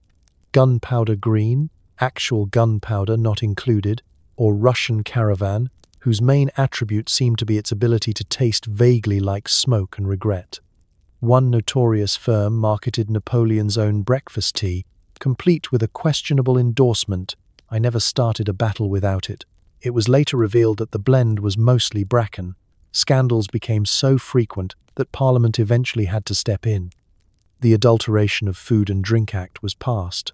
[SPEAKER 1] Gunpowder green, actual gunpowder not included, or Russian caravan, whose main attribute seemed to be its ability to taste vaguely like smoke and regret. One notorious firm marketed Napoleon's own breakfast tea, complete with a questionable endorsement, "I never started a battle without it." It was later revealed that the blend was mostly bracken. Scandals became so frequent that Parliament eventually had to step in. The Adulteration of Food and Drink Act was passed,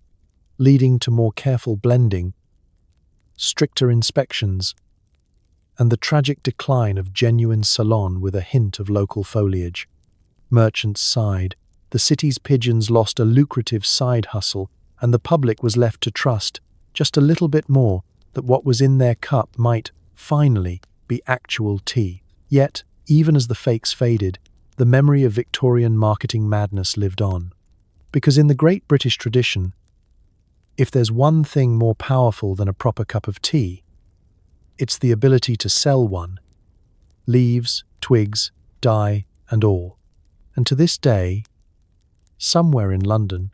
[SPEAKER 1] leading to more careful blending, stricter inspections, and the tragic decline of genuine Ceylon with a hint of local foliage. Merchants sighed. The city's pigeons lost a lucrative side hustle, and the public was left to trust, just a little bit more, that what was in their cup might, finally, be actual tea. Yet, even as the fakes faded, the memory of Victorian marketing madness lived on. Because in the great British tradition, if there's one thing more powerful than a proper cup of tea, it's the ability to sell one. Leaves, twigs, dye, and all. And to this day, somewhere in London,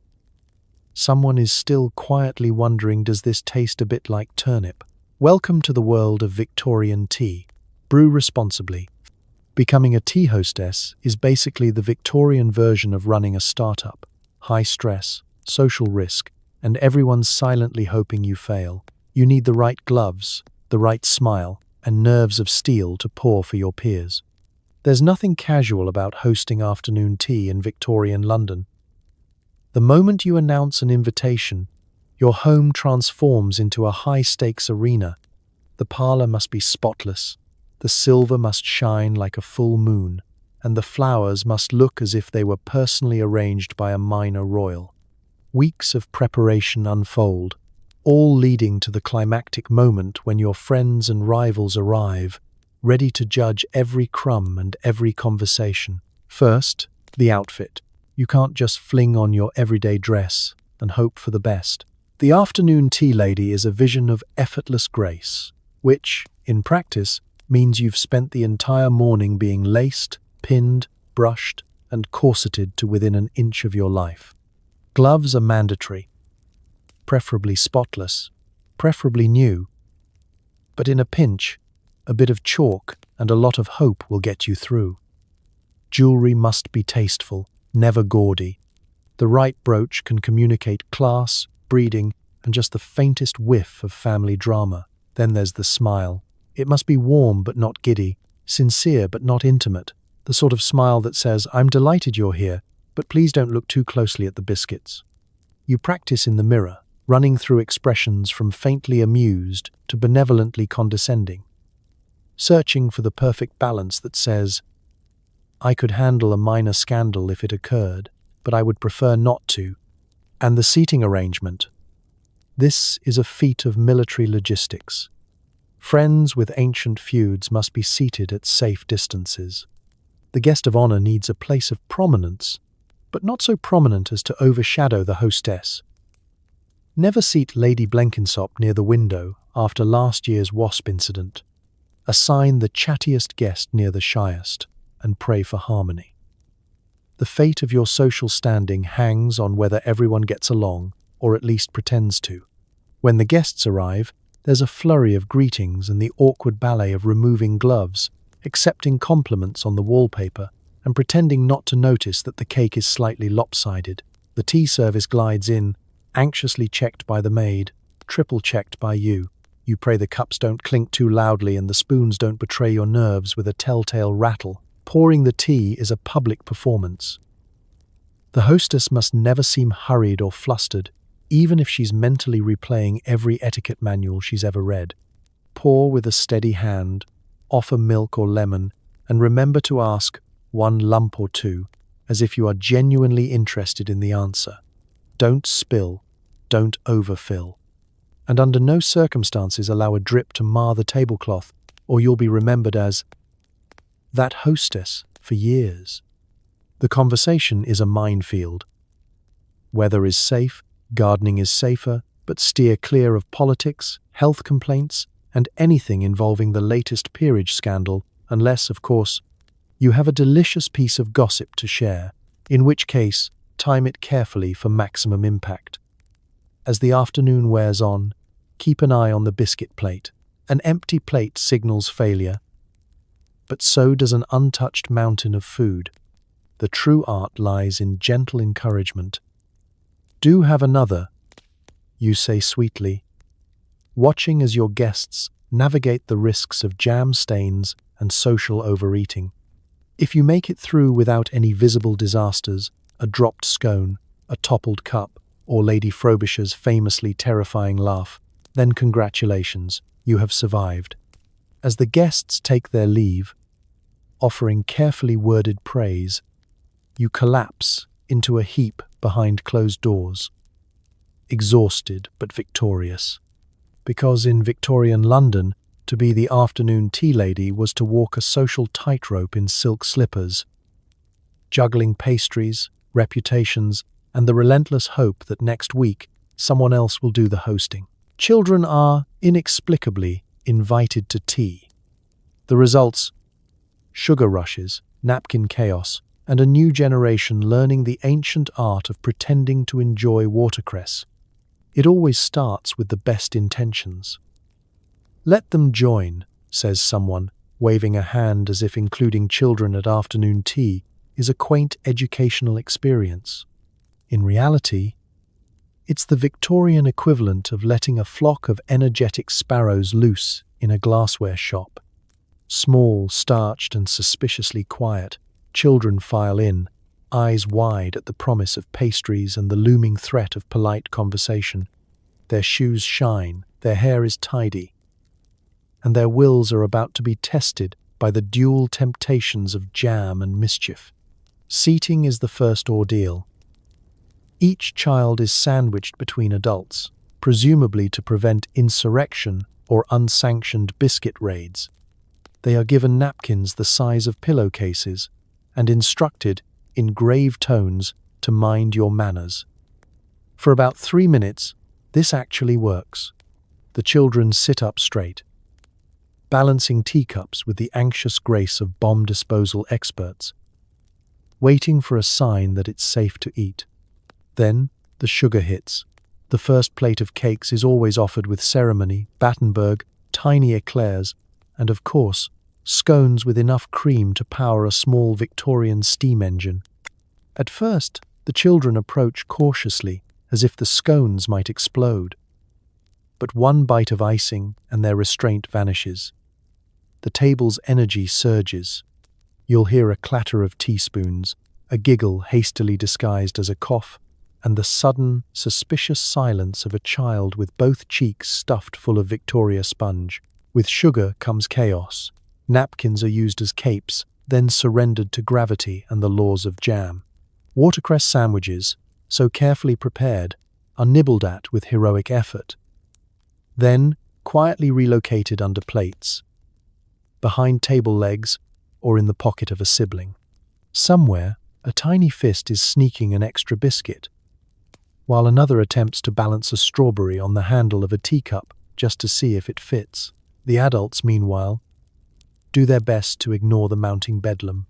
[SPEAKER 1] someone is still quietly wondering, does this taste a bit like turnip? Welcome to the world of Victorian tea. Brew responsibly. Becoming a tea hostess is basically the Victorian version of running a startup. High stress, social risk, and everyone's silently hoping you fail. You need the right gloves, the right smile, and nerves of steel to pour for your peers. There's nothing casual about hosting afternoon tea in Victorian London. The moment you announce an invitation, your home transforms into a high-stakes arena. The parlor must be spotless, the silver must shine like a full moon, and the flowers must look as if they were personally arranged by a minor royal. Weeks of preparation unfold, all leading to the climactic moment when your friends and rivals arrive, ready to judge every crumb and every conversation. First, the outfit. You can't just fling on your everyday dress and hope for the best. The afternoon tea lady is a vision of effortless grace, which, in practice, means you've spent the entire morning being laced, pinned, brushed, and corseted to within an inch of your life. Gloves are mandatory, preferably spotless, preferably new. But in a pinch, a bit of chalk and a lot of hope will get you through. Jewelry must be tasteful, never gaudy. The right brooch can communicate class, breeding, and just the faintest whiff of family drama. Then there's the smile. It must be warm but not giddy, sincere but not intimate, the sort of smile that says, "I'm delighted you're here, but please don't look too closely at the biscuits." You practice in the mirror, running through expressions from faintly amused to benevolently condescending, searching for the perfect balance that says, "I could handle a minor scandal if it occurred, but I would prefer not to." And the seating arrangement. This is a feat of military logistics. Friends with ancient feuds must be seated at safe distances. The guest of honor needs a place of prominence, but not so prominent as to overshadow the hostess. Never seat Lady Blenkinsop near the window after last year's wasp incident. Assign the chattiest guest near the shyest, and pray for harmony. The fate of your social standing hangs on whether everyone gets along, or at least pretends to. When the guests arrive, there's a flurry of greetings and the awkward ballet of removing gloves, accepting compliments on the wallpaper, and pretending not to notice that the cake is slightly lopsided. The tea service glides in, anxiously checked by the maid, triple-checked by you. You pray the cups don't clink too loudly and the spoons don't betray your nerves with a telltale rattle. Pouring the tea is a public performance. The hostess must never seem hurried or flustered, even if she's mentally replaying every etiquette manual she's ever read. Pour with a steady hand, offer milk or lemon, and remember to ask one lump or two, as if you are genuinely interested in the answer. Don't spill, don't overfill. And under no circumstances allow a drip to mar the tablecloth, or you'll be remembered as that hostess for years. The conversation is a minefield. Weather is safe, gardening is safer, but steer clear of politics, health complaints, and anything involving the latest peerage scandal, unless, of course, you have a delicious piece of gossip to share, in which case, time it carefully for maximum impact. As the afternoon wears on, keep an eye on the biscuit plate. An empty plate signals failure, but so does an untouched mountain of food. The true art lies in gentle encouragement. "Do have another," you say sweetly, watching as your guests navigate the risks of jam stains and social overeating. If you make it through without any visible disasters, a dropped scone, a toppled cup, or Lady Frobisher's famously terrifying laugh, then congratulations, you have survived. As the guests take their leave, offering carefully worded praise, you collapse into a heap behind closed doors, exhausted but victorious. Because in Victorian London, to be the afternoon tea lady was to walk a social tightrope in silk slippers, juggling pastries, reputations, and the relentless hope that next week someone else will do the hosting. Children are, inexplicably, invited to tea. The results: sugar rushes, napkin chaos, and a new generation learning the ancient art of pretending to enjoy watercress. It always starts with the best intentions. "Let them join," says someone, waving a hand as if including children at afternoon tea is a quaint educational experience. In reality, it's the Victorian equivalent of letting a flock of energetic sparrows loose in a glassware shop. Small, starched, and suspiciously quiet, children file in, eyes wide at the promise of pastries and the looming threat of polite conversation. Their shoes shine, their hair is tidy, and their wills are about to be tested by the dual temptations of jam and mischief. Seating is the first ordeal. Each child is sandwiched between adults, presumably to prevent insurrection or unsanctioned biscuit raids. They are given napkins the size of pillowcases and instructed, in grave tones, to mind your manners. For about 3 minutes, this actually works. The children sit up straight, balancing teacups with the anxious grace of bomb disposal experts, waiting for a sign that it's safe to eat. Then, the sugar hits. The first plate of cakes is always offered with ceremony, Battenberg, tiny eclairs, and of course, scones with enough cream to power a small Victorian steam engine. At first, the children approach cautiously, as if the scones might explode. But one bite of icing and their restraint vanishes. The table's energy surges. You'll hear a clatter of teaspoons, a giggle hastily disguised as a cough, and the sudden, suspicious silence of a child with both cheeks stuffed full of Victoria sponge. With sugar comes chaos. Napkins are used as capes, then surrendered to gravity and the laws of jam. Watercress sandwiches, so carefully prepared, are nibbled at with heroic effort. Then, quietly relocated under plates, behind table legs, or in the pocket of a sibling. Somewhere, a tiny fist is sneaking an extra biscuit, while another attempts to balance a strawberry on the handle of a teacup just to see if it fits. The adults, meanwhile, do their best to ignore the mounting bedlam.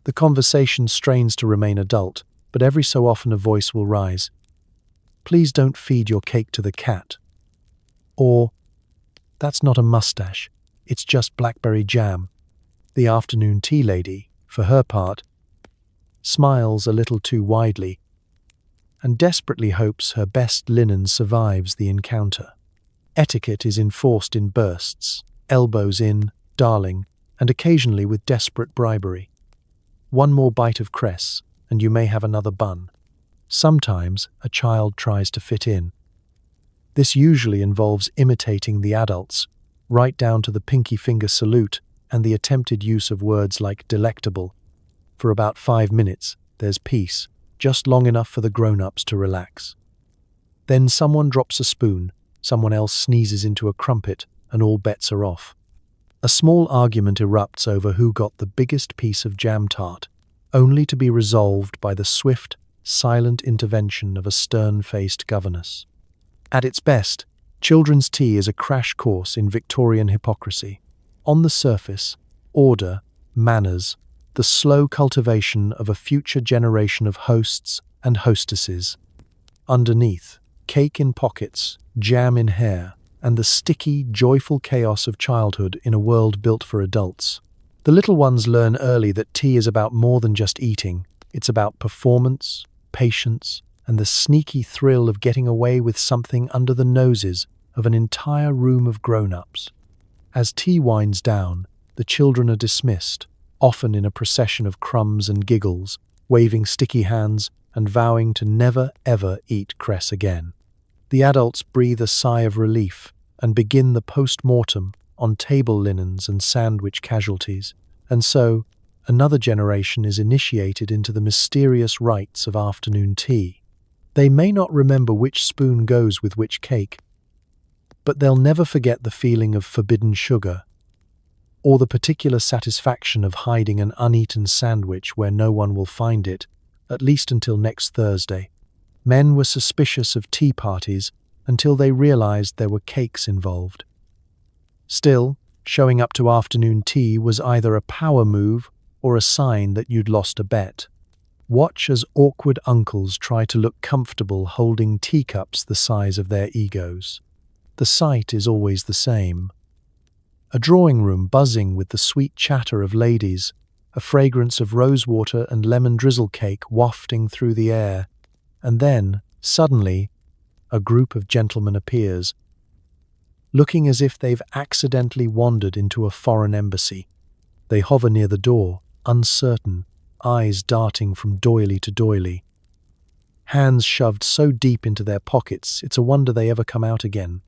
[SPEAKER 1] The conversation strains to remain adult, but every so often a voice will rise. "Please don't feed your cake to the cat." Or, "That's not a mustache, it's just blackberry jam." The afternoon tea lady, for her part, smiles a little too widely and desperately hopes her best linen survives the encounter. Etiquette is enforced in bursts, elbows in, darling, and occasionally with desperate bribery. One more bite of cress, and you may have another bun. Sometimes a child tries to fit in. This usually involves imitating the adults, right down to the pinky finger salute and the attempted use of words like delectable. For about 5 minutes, there's peace, just long enough for the grown-ups to relax. Then someone drops a spoon, someone else sneezes into a crumpet, and all bets are off. A small argument erupts over who got the biggest piece of jam tart, only to be resolved by the swift, silent intervention of a stern-faced governess. At its best, children's tea is a crash course in Victorian hypocrisy. On the surface, order, manners, the slow cultivation of a future generation of hosts and hostesses. Underneath, cake in pockets, jam in hair, and the sticky, joyful chaos of childhood in a world built for adults. The little ones learn early that tea is about more than just eating. It's about performance, patience, and the sneaky thrill of getting away with something under the noses of an entire room of grown-ups. As tea winds down, the children are dismissed, often in a procession of crumbs and giggles, waving sticky hands and vowing to never ever eat cress again. The adults breathe a sigh of relief and begin the post-mortem on table linens and sandwich casualties, and so another generation is initiated into the mysterious rites of afternoon tea. They may not remember which spoon goes with which cake, but they'll never forget the feeling of forbidden sugar, or the particular satisfaction of hiding an uneaten sandwich where no one will find it, at least until next Thursday. Men were suspicious of tea parties until they realized there were cakes involved. Still, showing up to afternoon tea was either a power move or a sign that you'd lost a bet. Watch as awkward uncles try to look comfortable holding teacups the size of their egos. The sight is always the same. A drawing room buzzing with the sweet chatter of ladies, a fragrance of rosewater and lemon drizzle cake wafting through the air, and then, suddenly, a group of gentlemen appears, looking as if they've accidentally wandered into a foreign embassy. They hover near the door, uncertain, eyes darting from doily to doily. Hands shoved so deep into their pockets, it's a wonder they ever come out again.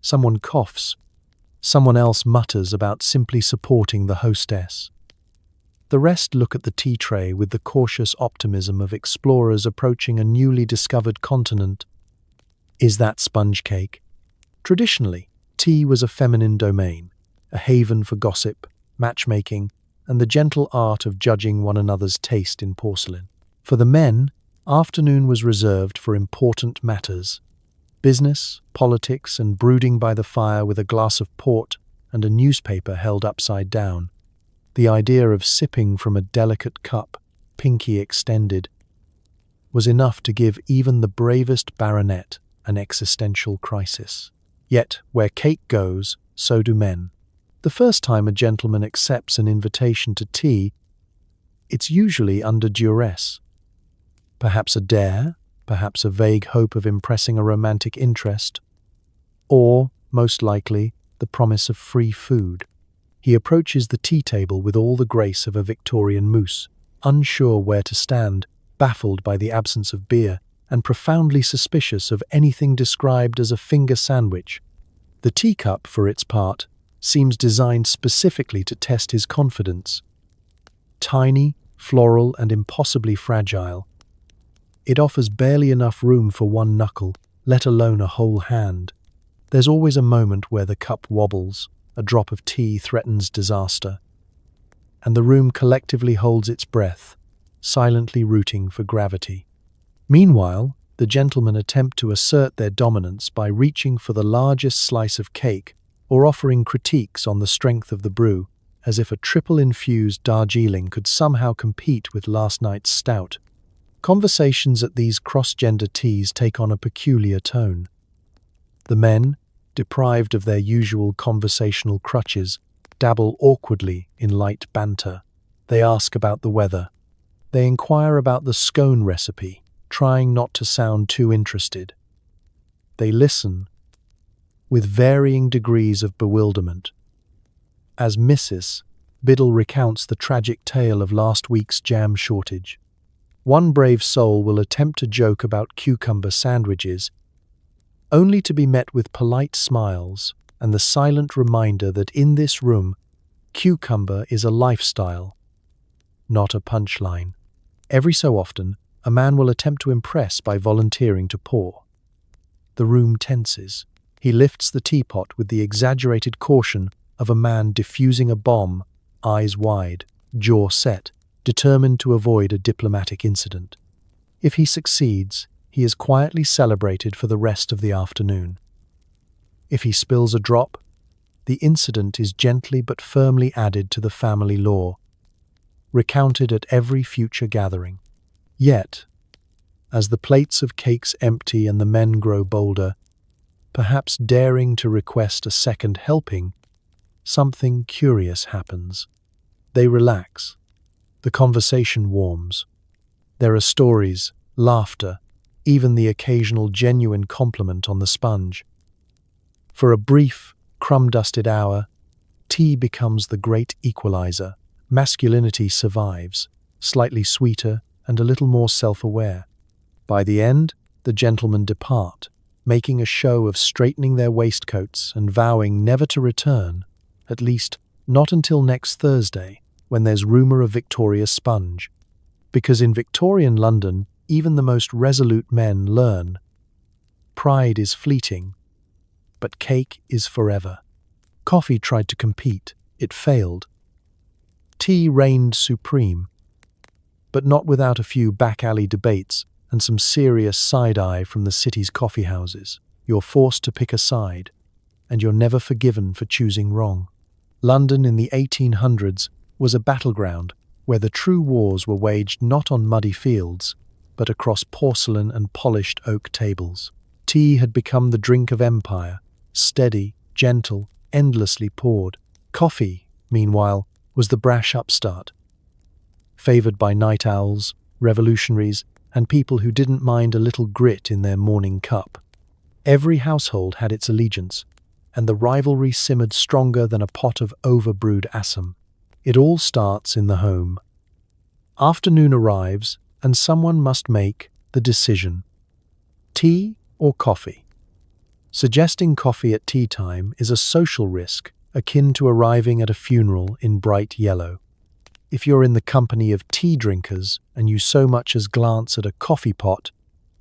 [SPEAKER 1] Someone coughs. Someone else mutters about simply supporting the hostess. The rest look at the tea tray with the cautious optimism of explorers approaching a newly discovered continent. Is that sponge cake? Traditionally, tea was a feminine domain, a haven for gossip, matchmaking, and the gentle art of judging one another's taste in porcelain. For the men, afternoon was reserved for important matters. Business, politics, and brooding by the fire with a glass of port and a newspaper held upside down. The idea of sipping from a delicate cup, pinky extended, was enough to give even the bravest baronet an existential crisis. Yet, where cake goes, so do men. The first time a gentleman accepts an invitation to tea, it's usually under duress. Perhaps a dare, perhaps a vague hope of impressing a romantic interest, or, most likely, the promise of free food. He approaches the tea table with all the grace of a Victorian moose, unsure where to stand, baffled by the absence of beer, and profoundly suspicious of anything described as a finger sandwich. The teacup, for its part, seems designed specifically to test his confidence. Tiny, floral, and impossibly fragile, it offers barely enough room for one knuckle, let alone a whole hand. There's always a moment where the cup wobbles, a drop of tea threatens disaster, and the room collectively holds its breath, silently rooting for gravity. Meanwhile, the gentlemen attempt to assert their dominance by reaching for the largest slice of cake or offering critiques on the strength of the brew, as if a triple-infused Darjeeling could somehow compete with last night's stout. Conversations at these cross-gender teas take on a peculiar tone. The men, deprived of their usual conversational crutches, dabble awkwardly in light banter. They ask about the weather. They inquire about the scone recipe, trying not to sound too interested. They listen, with varying degrees of bewilderment. As Mrs. Biddle recounts the tragic tale of last week's jam shortage. One brave soul will attempt to joke about cucumber sandwiches, only to be met with polite smiles and the silent reminder that in this room, cucumber is a lifestyle, not a punchline. Every so often, a man will attempt to impress by volunteering to pour. The room tenses. He lifts the teapot with the exaggerated caution of a man defusing a bomb, eyes wide, jaw set, determined to avoid a diplomatic incident. If he succeeds, he is quietly celebrated for the rest of the afternoon. If he spills a drop, the incident is gently but firmly added to the family lore, recounted at every future gathering. Yet, as the plates of cakes empty and the men grow bolder, perhaps daring to request a second helping, something curious happens. They relax. The conversation warms. There are stories, laughter, even the occasional genuine compliment on the sponge. For a brief, crumb-dusted hour, tea becomes the great equalizer, masculinity survives, slightly sweeter and a little more self-aware. By the end, the gentlemen depart, making a show of straightening their waistcoats and vowing never to return, at least not until next Thursday, when there's rumour of Victoria's sponge. Because in Victorian London, even the most resolute men learn. Pride is fleeting, but cake is forever. Coffee tried to compete. It failed. Tea reigned supreme, but not without a few back-alley debates and some serious side-eye from the city's coffee houses. You're forced to pick a side, and you're never forgiven for choosing wrong. London in the 1800s was a battleground where the true wars were waged not on muddy fields, but across porcelain and polished oak tables. Tea had become the drink of empire, steady, gentle, endlessly poured. Coffee, meanwhile, was the brash upstart, favoured by night owls, revolutionaries, and people who didn't mind a little grit in their morning cup. Every household had its allegiance, and the rivalry simmered stronger than a pot of overbrewed assam. It all starts in the home. Afternoon arrives, and someone must make the decision. Tea or coffee? Suggesting coffee at tea time is a social risk akin to arriving at a funeral in bright yellow. If you're in the company of tea drinkers and you so much as glance at a coffee pot,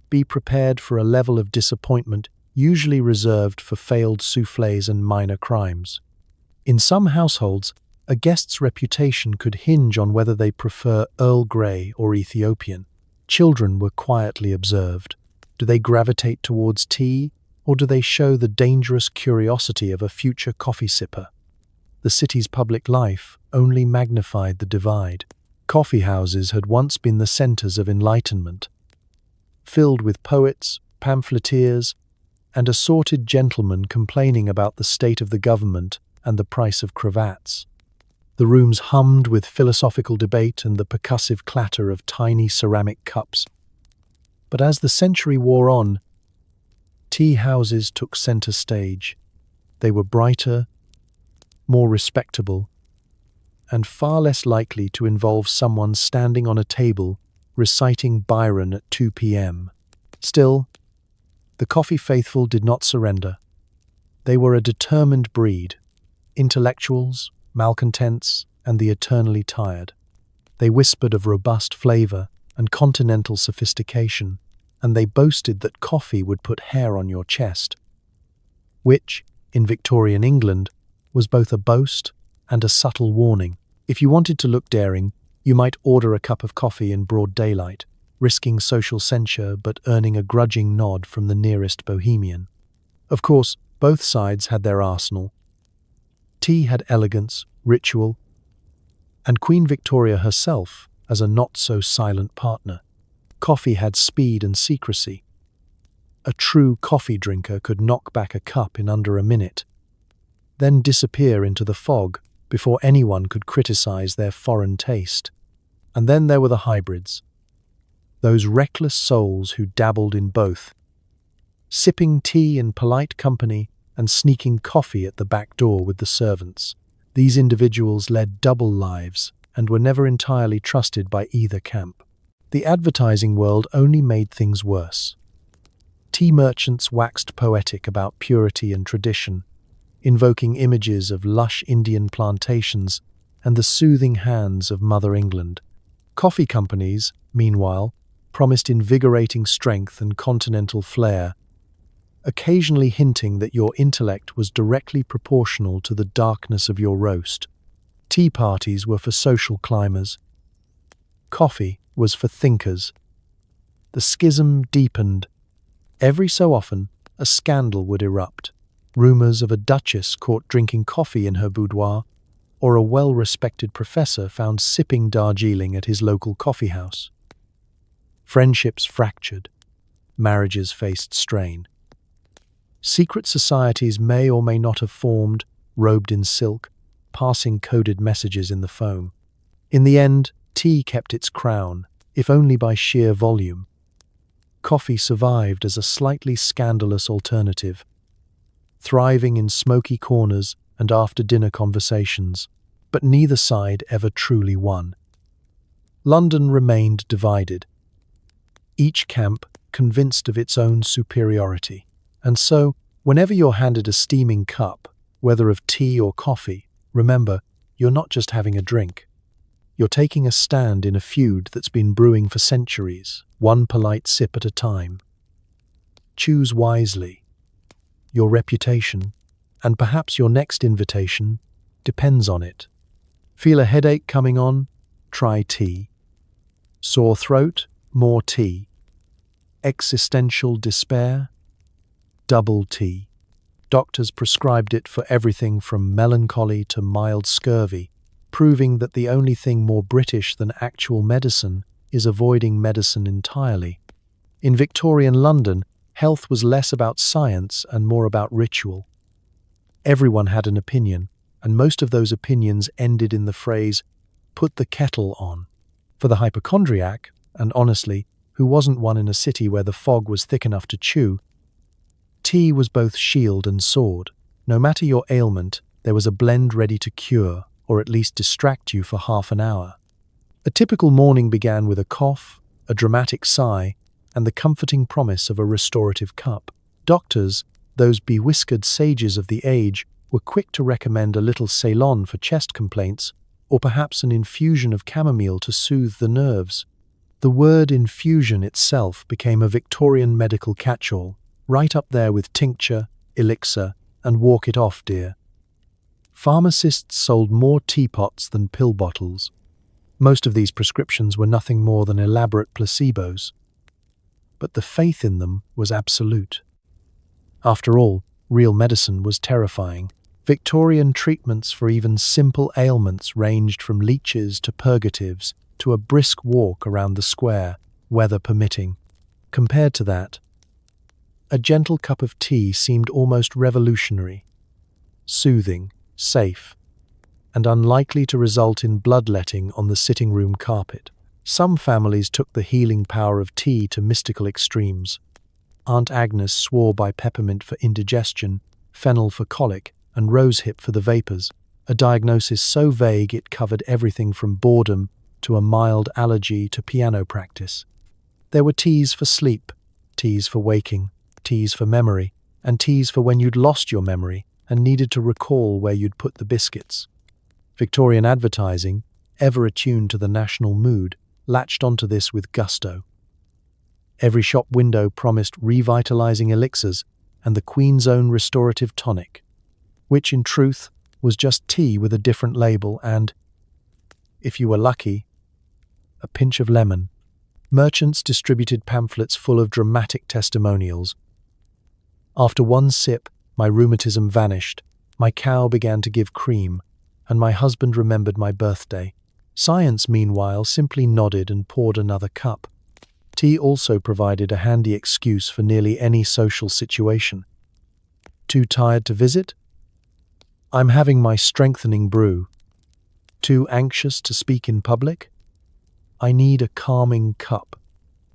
[SPEAKER 1] be prepared for a level of disappointment usually reserved for failed soufflés and minor crimes. In some households, a guest's reputation could hinge on whether they prefer Earl Grey or Ethiopian. Children were quietly observed. Do they gravitate towards tea, or do they show the dangerous curiosity of a future coffee sipper? The city's public life only magnified the divide. Coffee houses had once been the centres of enlightenment, filled with poets, pamphleteers, and assorted gentlemen complaining about the state of the government and the price of cravats. The rooms hummed with philosophical debate and the percussive clatter of tiny ceramic cups. But as the century wore on, tea houses took centre stage. They were brighter, more respectable, and far less likely to involve someone standing on a table reciting Byron at 2 p.m. Still, the coffee faithful did not surrender. They were a determined breed, intellectuals, malcontents, and the eternally tired. They whispered of robust flavour and continental sophistication, and they boasted that coffee would put hair on your chest, which, in Victorian England, was both a boast and a subtle warning. If you wanted to look daring, you might order a cup of coffee in broad daylight, risking social censure but earning a grudging nod from the nearest bohemian. Of course, both sides had their arsenal. Tea had elegance, ritual, and Queen Victoria herself as a not-so-silent partner. Coffee had speed and secrecy. A true coffee drinker could knock back a cup in under a minute, then disappear into the fog before anyone could criticize their foreign taste. And then there were the hybrids, those reckless souls who dabbled in both, sipping tea in polite company and sneaking coffee at the back door with the servants. These individuals led double lives and were never entirely trusted by either camp. The advertising world only made things worse. Tea merchants waxed poetic about purity and tradition, invoking images of lush Indian plantations and the soothing hands of Mother England. Coffee companies, meanwhile, promised invigorating strength and continental flair, occasionally hinting that your intellect was directly proportional to the darkness of your roast. Tea parties were for social climbers. Coffee was for thinkers. The schism deepened. Every so often, a scandal would erupt. Rumours of a duchess caught drinking coffee in her boudoir, or a well-respected professor found sipping Darjeeling at his local coffee house. Friendships fractured. Marriages faced strain. Secret societies may or may not have formed, robed in silk, passing coded messages in the foam. In the end, tea kept its crown, if only by sheer volume. Coffee survived as a slightly scandalous alternative, thriving in smoky corners and after-dinner conversations. but neither side ever truly won. London remained divided, each camp convinced of its own superiority. And so, whenever you're handed a steaming cup, whether of tea or coffee, remember, you're not just having a drink. You're taking a stand in a feud that's been brewing for centuries, one polite sip at a time. Choose wisely. Your reputation, and perhaps your next invitation, depends on it. Feel a headache coming on? Try tea. Sore throat? More tea. Existential despair? Double tea. Doctors prescribed it for everything from melancholy to mild scurvy, proving that the only thing more British than actual medicine is avoiding medicine entirely. In Victorian London, health was less about science and more about ritual. Everyone had an opinion, and most of those opinions ended in the phrase, "put the kettle on." For the hypochondriac, and honestly, who wasn't one in a city where the fog was thick enough to chew, tea was both shield and sword. No matter your ailment, there was a blend ready to cure, or at least distract you for half an hour. A typical morning began with a cough, a dramatic sigh, and the comforting promise of a restorative cup. Doctors, those bewhiskered sages of the age, were quick to recommend a little Ceylon for chest complaints, or perhaps an infusion of chamomile to soothe the nerves. The word infusion itself became a Victorian medical catch-all, right up there with tincture, elixir, and walk it off, dear. Pharmacists sold more teapots than pill bottles. Most of these prescriptions were nothing more than elaborate placebos. But the faith in them was absolute. After all, real medicine was terrifying. Victorian treatments for even simple ailments ranged from leeches to purgatives to a brisk walk around the square, weather permitting. Compared to that, a gentle cup of tea seemed almost revolutionary, soothing, safe, and unlikely to result in bloodletting on the sitting room carpet. Some families took the healing power of tea to mystical extremes. Aunt Agnes swore by peppermint for indigestion, fennel for colic, and rosehip for the vapors, a diagnosis so vague it covered everything from boredom to a mild allergy to piano practice. There were teas for sleep, teas for waking, teas for memory, and teas for when you'd lost your memory and needed to recall where you'd put the biscuits. Victorian advertising, ever attuned to the national mood, latched onto this with gusto. Every shop window promised revitalizing elixirs and the Queen's own restorative tonic, which in truth was just tea with a different label and, if you were lucky, a pinch of lemon. Merchants distributed pamphlets full of dramatic testimonials. After one sip, my rheumatism vanished, my cow began to give cream, and my husband remembered my birthday. Science, meanwhile, simply nodded and poured another cup. Tea also provided a handy excuse for nearly any social situation. Too tired to visit? I'm having my strengthening brew. Too anxious to speak in public? I need a calming cup.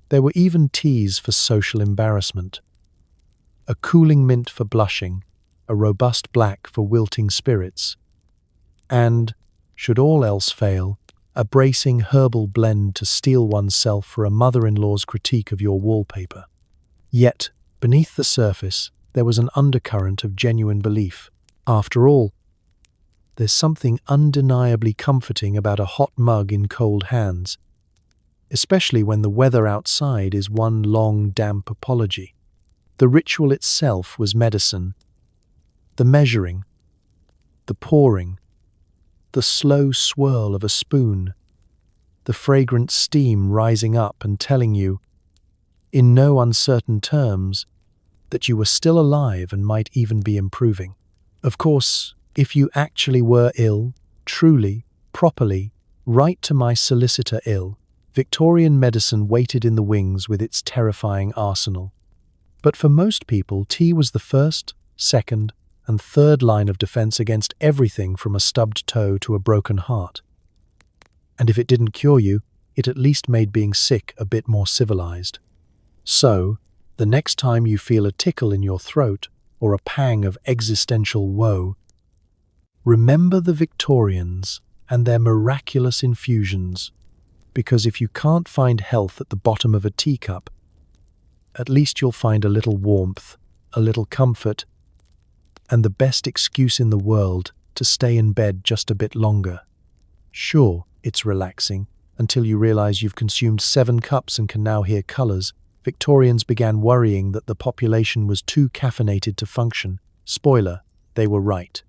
[SPEAKER 1] There were even teas for social embarrassment. A cooling mint for blushing, a robust black for wilting spirits, and, should all else fail, a bracing herbal blend to steel oneself for a mother-in-law's critique of your wallpaper. Yet, beneath the surface, there was an undercurrent of genuine belief. After all, there's something undeniably comforting about a hot mug in cold hands, especially when the weather outside is one long, damp apology. The ritual itself was medicine. The measuring, the pouring, the slow swirl of a spoon, the fragrant steam rising up and telling you, in no uncertain terms, that you were still alive and might even be improving. Of course, if you actually were ill, truly, properly, write to my solicitor ill, Victorian medicine waited in the wings with its terrifying arsenal. But for most people, tea was the first, second, and third line of defense against everything from a stubbed toe to a broken heart. And if it didn't cure you, it at least made being sick a bit more civilized. So, the next time you feel a tickle in your throat or a pang of existential woe, remember the Victorians. and their miraculous infusions. Because if you can't find health at the bottom of a teacup, at least you'll find a little warmth, a little comfort, and the best excuse in the world to stay in bed just a bit longer. Sure, it's relaxing, until you realize you've consumed 7 cups and can now hear colors. Victorians began worrying that the population was too caffeinated to function. Spoiler, they were right.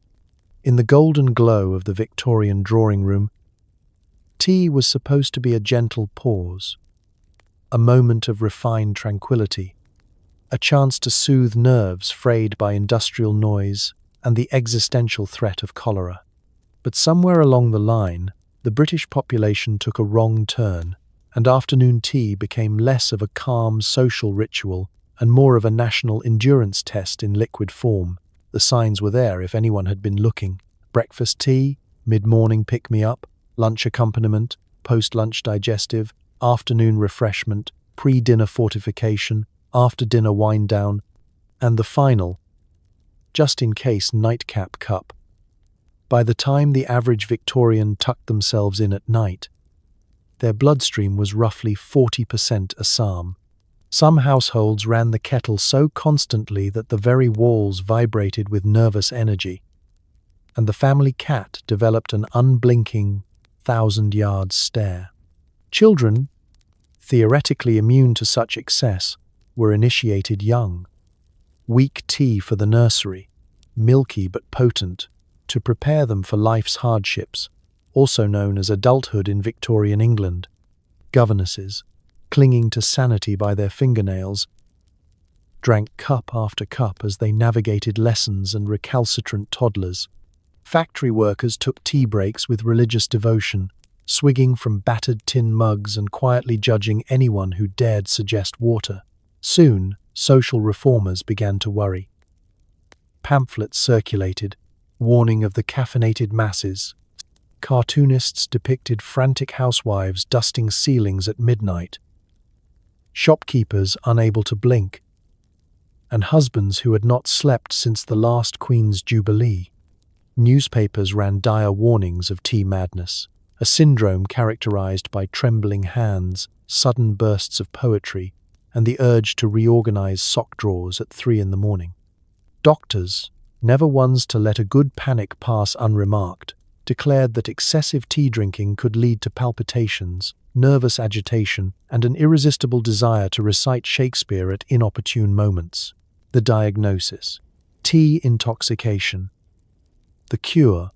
[SPEAKER 1] In the golden glow of the Victorian drawing room, tea was supposed to be a gentle pause, a moment of refined tranquility, a chance to soothe nerves frayed by industrial noise and the existential threat of cholera. But somewhere along the line, the British population took a wrong turn, and afternoon tea became less of a calm social ritual and more of a national endurance test in liquid form. The signs were there if anyone had been looking. Breakfast tea, mid-morning pick-me-up, lunch accompaniment, post-lunch digestive, afternoon refreshment, pre-dinner fortification, after-dinner wind-down, and the final, just-in-case nightcap cup. By the time the average Victorian tucked themselves in at night, their bloodstream was roughly 40% Assam. Some households ran the kettle so constantly that the very walls vibrated with nervous energy, and the family cat developed an unblinking, 1,000-yard stare. Children, theoretically immune to such excess, were initiated young. Weak tea for the nursery, milky but potent, to prepare them for life's hardships, also known as adulthood in Victorian England. Governesses, clinging to sanity by their fingernails, drank cup after cup as they navigated lessons and recalcitrant toddlers. Factory workers took tea breaks with religious devotion, swigging from battered tin mugs and quietly judging anyone who dared suggest water. Soon, social reformers began to worry. Pamphlets circulated, warning of the caffeinated masses. Cartoonists depicted frantic housewives dusting ceilings at midnight, shopkeepers unable to blink, and husbands who had not slept since the last Queen's Jubilee. Newspapers ran dire warnings of tea madness, a syndrome characterized by trembling hands, sudden bursts of poetry, and the urge to reorganize sock drawers at 3 a.m. Doctors, never ones to let a good panic pass unremarked, declared that excessive tea drinking could lead to palpitations, nervous agitation, and an irresistible desire to recite Shakespeare at inopportune moments. The diagnosis: tea intoxication. The cure: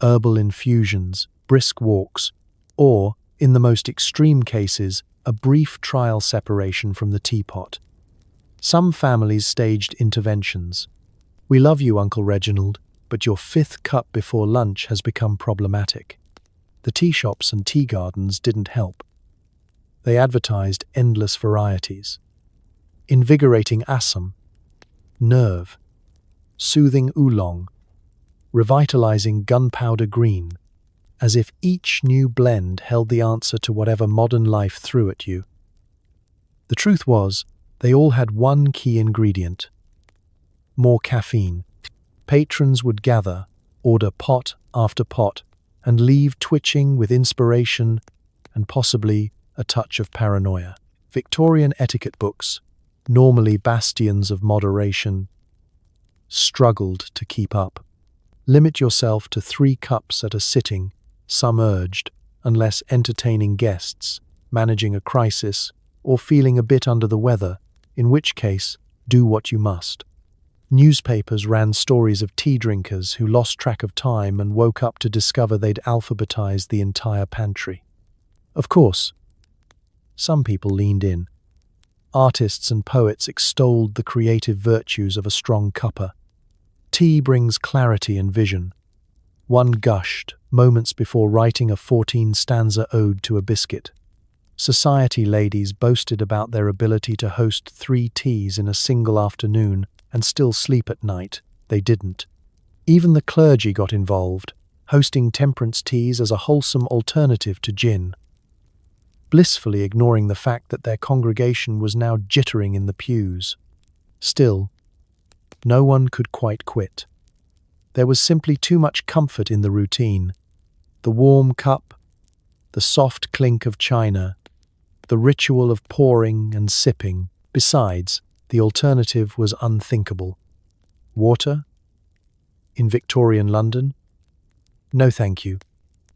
[SPEAKER 1] herbal infusions, brisk walks, or, in the most extreme cases, a brief trial separation from the teapot. Some families staged interventions. "We love you, Uncle Reginald, but your 5th cup before lunch has become problematic." The tea shops and tea gardens didn't help. They advertised endless varieties: invigorating Assam, nerve, soothing oolong, revitalizing gunpowder green, as if each new blend held the answer to whatever modern life threw at you. The truth was, they all had one key ingredient: more caffeine. Patrons would gather, order pot after pot, and leave twitching with inspiration and possibly a touch of paranoia. Victorian etiquette books, normally bastions of moderation, struggled to keep up. Limit yourself to 3 cups at a sitting, some urged, unless entertaining guests, managing a crisis, or feeling a bit under the weather, in which case, do what you must. Newspapers ran stories of tea drinkers who lost track of time and woke up to discover they'd alphabetized the entire pantry. Of course, some people leaned in. Artists and poets extolled the creative virtues of a strong cuppa. Tea brings clarity and vision. One gushed, moments before writing a 14-stanza ode to a biscuit. Society ladies boasted about their ability to host 3 teas in a single afternoon and still sleep at night. They didn't. Even the clergy got involved, hosting temperance teas as a wholesome alternative to gin, blissfully ignoring the fact that their congregation was now jittering in the pews. Still, no one could quite quit. There was simply too much comfort in the routine. The warm cup, the soft clink of china, the ritual of pouring and sipping. Besides, the alternative was unthinkable. Water? In Victorian London? No thank you.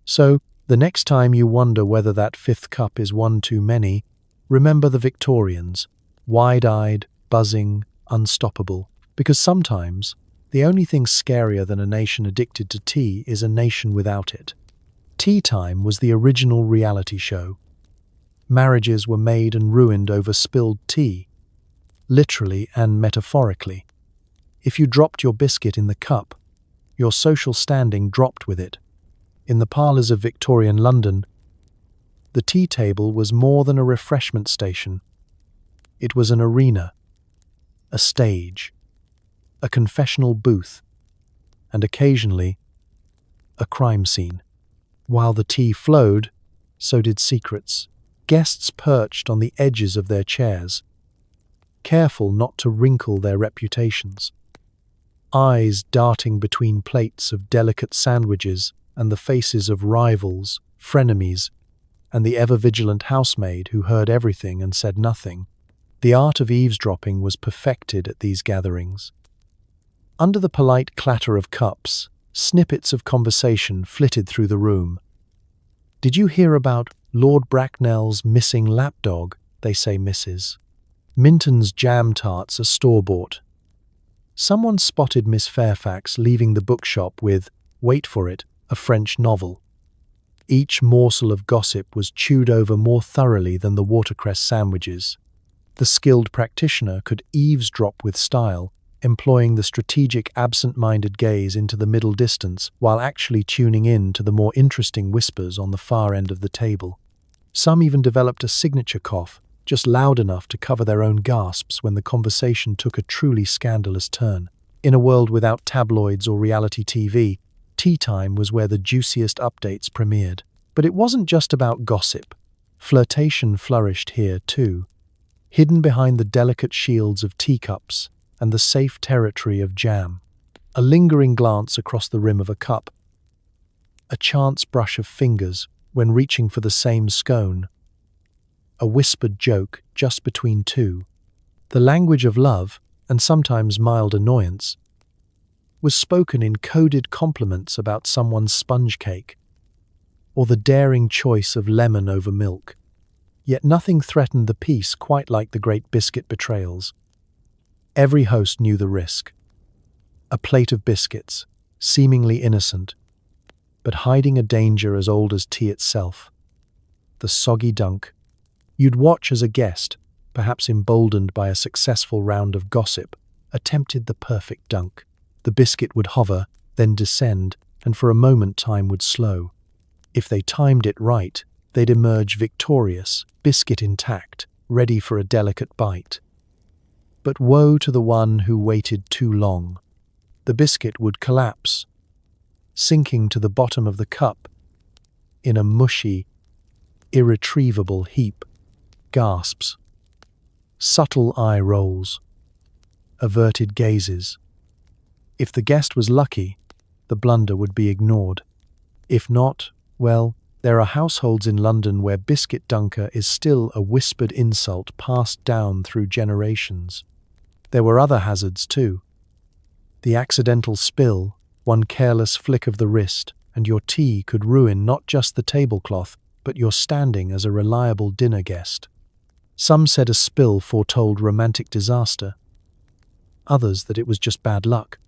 [SPEAKER 1] So, the next time you wonder whether that fifth cup is one too many, remember the Victorians, wide-eyed, buzzing, unstoppable. Because sometimes, the only thing scarier than a nation addicted to tea is a nation without it. Tea Time was the original reality show. Marriages were made and ruined over spilled tea, literally and metaphorically. If you dropped your biscuit in the cup, your social standing dropped with it. In the parlours of Victorian London, the tea table was more than a refreshment station. It was an arena, a stage, a confessional booth, and occasionally, a crime scene. While the tea flowed, so did secrets. Guests perched on the edges of their chairs, careful not to wrinkle their reputations. Eyes darting between plates of delicate sandwiches and the faces of rivals, frenemies, and the ever-vigilant housemaid who heard everything and said nothing. The art of eavesdropping was perfected at these gatherings. Under the polite clatter of cups, snippets of conversation flitted through the room. Did you hear about Lord Bracknell's missing lapdog? They say Mrs. Minton's jam tarts are store-bought. Someone spotted Miss Fairfax leaving the bookshop with, wait for it, a French novel. Each morsel of gossip was chewed over more thoroughly than the watercress sandwiches. The skilled practitioner could eavesdrop with style, employing the strategic absent-minded gaze into the middle distance while actually tuning in to the more interesting whispers on the far end of the table. Some even developed a signature cough, just loud enough to cover their own gasps when the conversation took a truly scandalous turn. In a world without tabloids or reality TV, tea time was where the juiciest updates premiered. But it wasn't just about gossip. Flirtation flourished here too, hidden behind the delicate shields of teacups and the safe territory of jam. A lingering glance across the rim of a cup, a chance brush of fingers when reaching for the same scone, a whispered joke just between two. The language of love, and sometimes mild annoyance, was spoken in coded compliments about someone's sponge cake, or the daring choice of lemon over milk. Yet nothing threatened the peace quite like the great Biscuit betrayals. Every host knew the risk. A plate of biscuits, seemingly innocent, but hiding a danger as old as tea itself. The soggy dunk. You'd watch as a guest, perhaps emboldened by a successful round of gossip, attempted the perfect dunk. The biscuit would hover, then descend, and for a moment time would slow. If they timed it right, they'd emerge victorious, biscuit intact, ready for a delicate bite. But woe to the one who waited too long. The biscuit would collapse, sinking to the bottom of the cup in a mushy, irretrievable heap. Gasps, subtle eye rolls, averted gazes. If the guest was lucky, the blunder would be ignored. If not, well, there are households in London where biscuit dunker is still a whispered insult passed down through generations. There were other hazards too. The accidental spill, one careless flick of the wrist, and your tea could ruin not just the tablecloth, but your standing as a reliable dinner guest. Some said a spill foretold romantic disaster, others that it was just bad luck.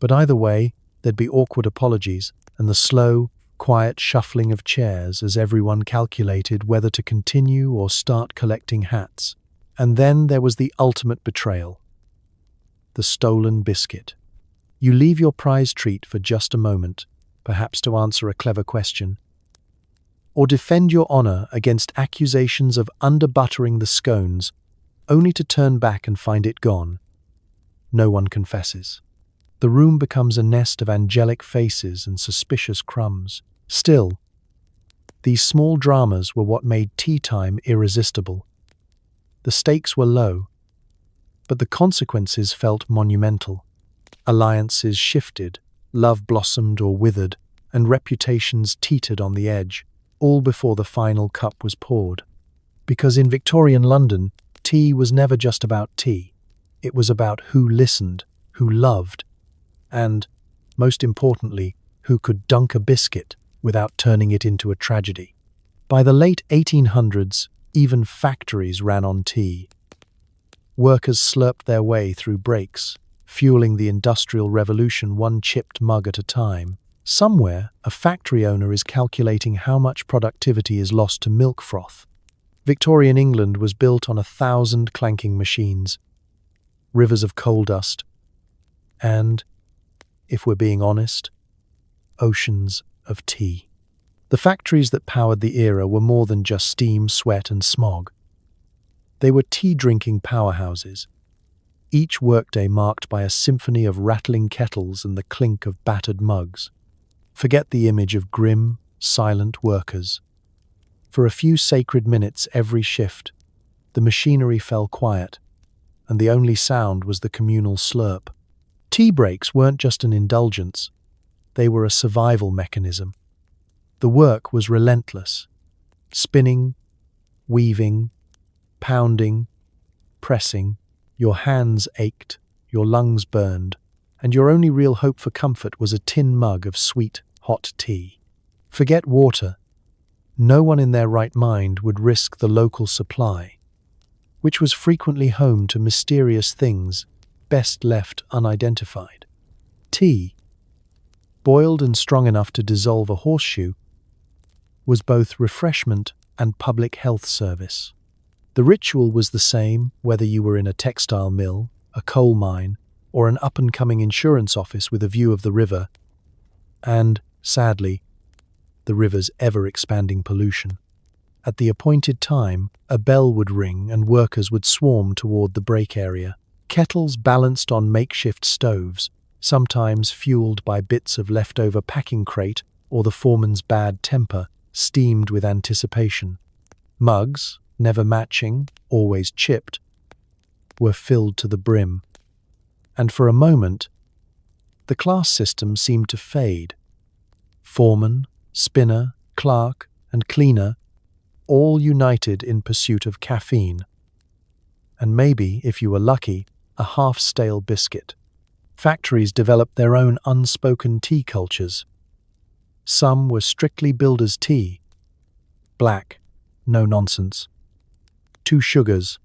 [SPEAKER 1] But either way, there'd be awkward apologies and the slow, quiet shuffling of chairs as everyone calculated whether to continue or start collecting hats. And then there was the ultimate betrayal. The stolen biscuit. You leave your prize treat for just a moment, perhaps to answer a clever question, or defend your honor against accusations of under-buttering the scones, only to turn back and find it gone. No one confesses. The room becomes a nest of angelic faces and suspicious crumbs. Still, these small dramas were what made tea time irresistible. The stakes were low, but the consequences felt monumental. Alliances shifted, love blossomed or withered, and reputations teetered on the edge, all before the final cup was poured. Because in Victorian London, tea was never just about tea. It was about who listened, who loved, and, most importantly, who could dunk a biscuit without turning it into a tragedy. By the late 1800s, even factories ran on tea. Workers slurped their way through breaks, fueling the Industrial Revolution one chipped mug at a time. Somewhere, a factory owner is calculating how much productivity is lost to milk froth. Victorian England was built on 1,000 clanking machines, rivers of coal dust, and, if we're being honest, oceans of tea. The factories that powered the era were more than just steam, sweat, and smog. They were tea-drinking powerhouses, each workday marked by a symphony of rattling kettles and the clink of battered mugs. Forget the image of grim, silent workers. For a few sacred minutes every shift, the machinery fell quiet, and the only sound was the communal slurp. Tea breaks weren't just an indulgence, they were a survival mechanism. The work was relentless, spinning, weaving, pounding, pressing. Your hands ached, your lungs burned, and your only real hope for comfort was a tin mug of sweet, hot tea. Forget water. No one in their right mind would risk the local supply, which was frequently home to mysterious things best left unidentified. Tea, boiled and strong enough to dissolve a horseshoe, was both refreshment and public health service. The ritual was the same whether you were in a textile mill, a coal mine, or an up-and-coming insurance office with a view of the river, and, sadly, the river's ever-expanding pollution. At the appointed time, a bell would ring and workers would swarm toward the break area. Kettles balanced on makeshift stoves, sometimes fueled by bits of leftover packing crate or the foreman's bad temper, steamed with anticipation. Mugs, never matching, always chipped, were filled to the brim. And for a moment, the class system seemed to fade. Foreman, spinner, clerk, and cleaner, all united in pursuit of caffeine. And maybe, if you were lucky, a half-stale biscuit. Factories developed their own unspoken tea cultures. Some were strictly builder's tea. Black, no nonsense. 2 sugars,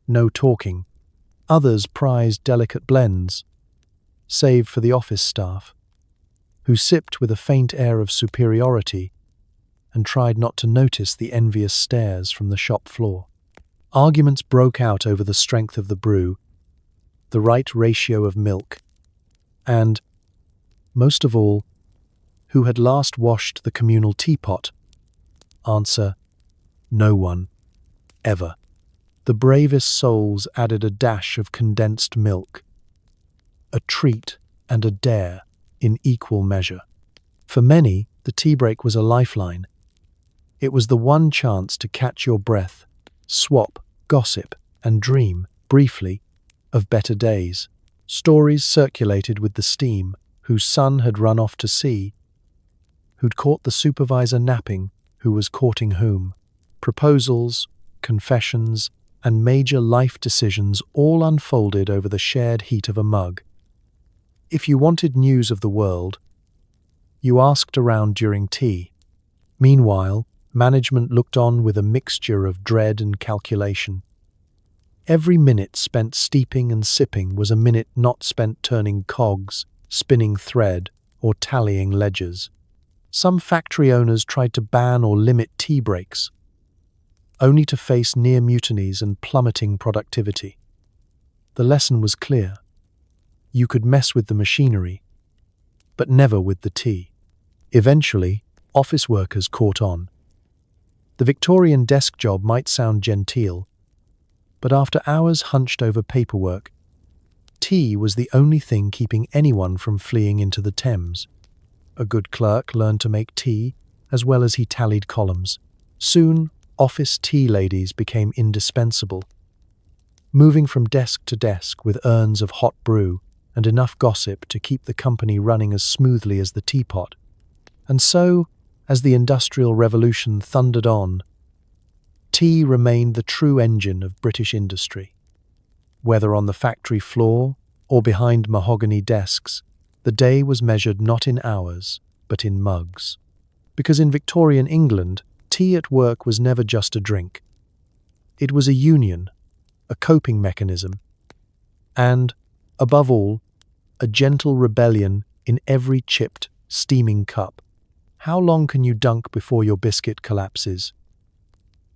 [SPEAKER 1] no talking. Others prized delicate blends, saved for the office staff, who sipped with a faint air of superiority and tried not to notice the envious stares from the shop floor. Arguments broke out over the strength of the brew, the right ratio of milk, and, most of all, who had last washed the communal teapot. Answer: no one. Ever. The bravest souls added a dash of condensed milk, a treat and a dare in equal measure. For many, the tea break was a lifeline. It was the one chance to catch your breath, swap, gossip, and dream, briefly, of better days. Stories circulated with the steam, whose son had run off to sea, who'd caught the supervisor napping, who was courting whom. Proposals, confessions, and major life decisions all unfolded over the shared heat of a mug. If you wanted news of the world, you asked around during tea. Meanwhile, management looked on with a mixture of dread and calculation. Every minute spent steeping and sipping was a minute not spent turning cogs, spinning thread, or tallying ledgers. Some factory owners tried to ban or limit tea breaks, only to face near mutinies and plummeting productivity. The lesson was clear. You could mess with the machinery, but never with the tea. Eventually, office workers caught on. The Victorian desk job might sound genteel, but after hours hunched over paperwork, tea was the only thing keeping anyone from fleeing into the Thames. A good clerk learned to make tea, as well as he tallied columns. Soon, office tea ladies became indispensable, moving from desk to desk with urns of hot brew and enough gossip to keep the company running as smoothly as the teapot. And so, as the Industrial Revolution thundered on, tea remained the true engine of British industry. Whether on the factory floor or behind mahogany desks, the day was measured not in hours, but in mugs. Because in Victorian England, tea at work was never just a drink. It was a union, a coping mechanism, and, above all, a gentle rebellion in every chipped, steaming cup. How long can you dunk before your biscuit collapses?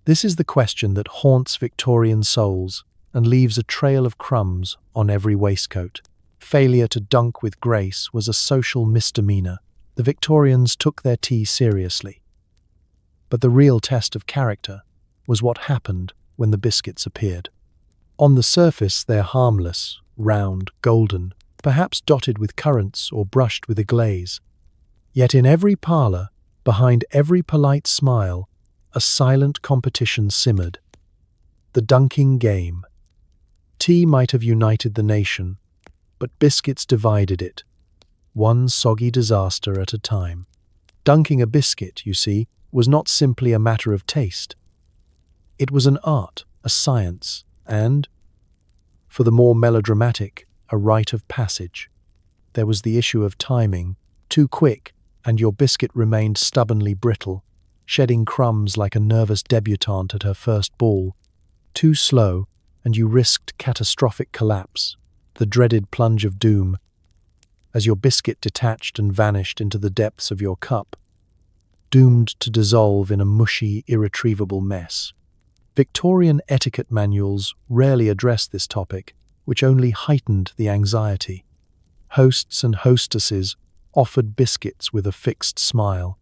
[SPEAKER 1] This is the question that haunts Victorian souls and leaves a trail of crumbs on every waistcoat. Failure to dunk with grace was a social misdemeanor. The Victorians took their tea seriously. But the real test of character was what happened when the biscuits appeared. On the surface, they're harmless, round, golden, perhaps dotted with currants or brushed with a glaze. Yet in every parlor, behind every polite smile, a silent competition simmered. The dunking game. Tea might have united the nation, but biscuits divided it, one soggy disaster at a time. Dunking a biscuit, you see, was not simply a matter of taste. It was an art, a science, and, for the more melodramatic, a rite of passage. There was the issue of timing. Too quick, and your biscuit remained stubbornly brittle, shedding crumbs like a nervous debutante at her first ball. Too slow, and you risked catastrophic collapse, the dreaded plunge of doom, as your biscuit detached and vanished into the depths of your cup, doomed to dissolve in a mushy, irretrievable mess. Victorian etiquette manuals rarely addressed this topic, which only heightened the anxiety. Hosts and hostesses offered biscuits with a fixed smile,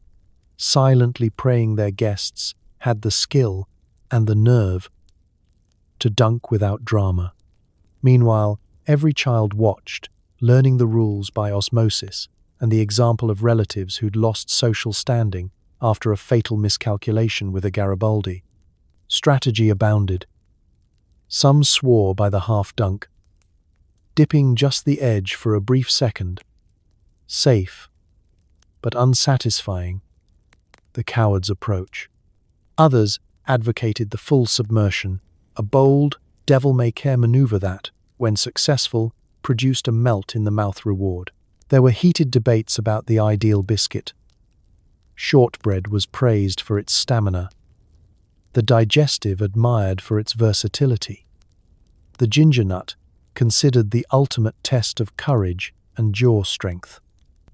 [SPEAKER 1] silently praying their guests had the skill and the nerve to dunk without drama. Meanwhile, every child watched, learning the rules by osmosis and the example of relatives who'd lost social standing after a fatal miscalculation with a Garibaldi. Strategy abounded. Some swore by the half-dunk, dipping just the edge for a brief second. Safe, but unsatisfying, the coward's approach. Others advocated the full submersion, a bold, devil-may-care maneuver that, when successful, produced a melt-in-the-mouth reward. There were heated debates about the ideal biscuit. Shortbread was praised for its stamina, the digestive admired for its versatility. The ginger nut considered the ultimate test of courage and jaw strength.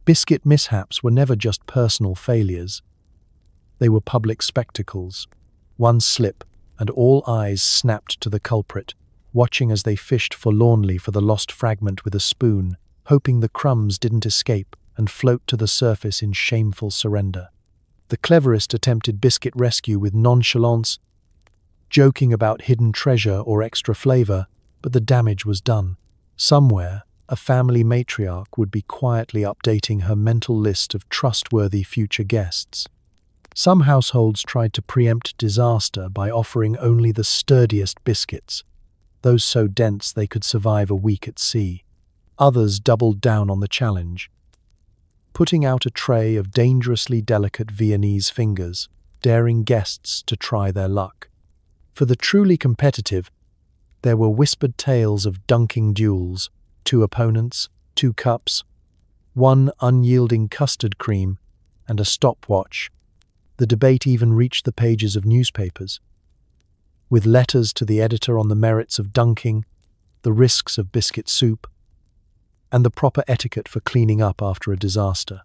[SPEAKER 1] Biscuit mishaps were never just personal failures. They were public spectacles. One slip, and all eyes snapped to the culprit, watching as they fished forlornly for the lost fragment with a spoon, hoping the crumbs didn't escape and float to the surface in shameful surrender. The cleverest attempted biscuit rescue with nonchalance, joking about hidden treasure or extra flavor, but the damage was done. Somewhere, a family matriarch would be quietly updating her mental list of trustworthy future guests. Some households tried to preempt disaster by offering only the sturdiest biscuits, those so dense they could survive a week at sea. Others doubled down on the challenge, putting out a tray of dangerously delicate Viennese fingers, daring guests to try their luck. For the truly competitive, there were whispered tales of dunking duels, 2 opponents, 2 cups, 1 unyielding custard cream, and a stopwatch. The debate even reached the pages of newspapers, with letters to the editor on the merits of dunking, the risks of biscuit soup, and the proper etiquette for cleaning up after a disaster.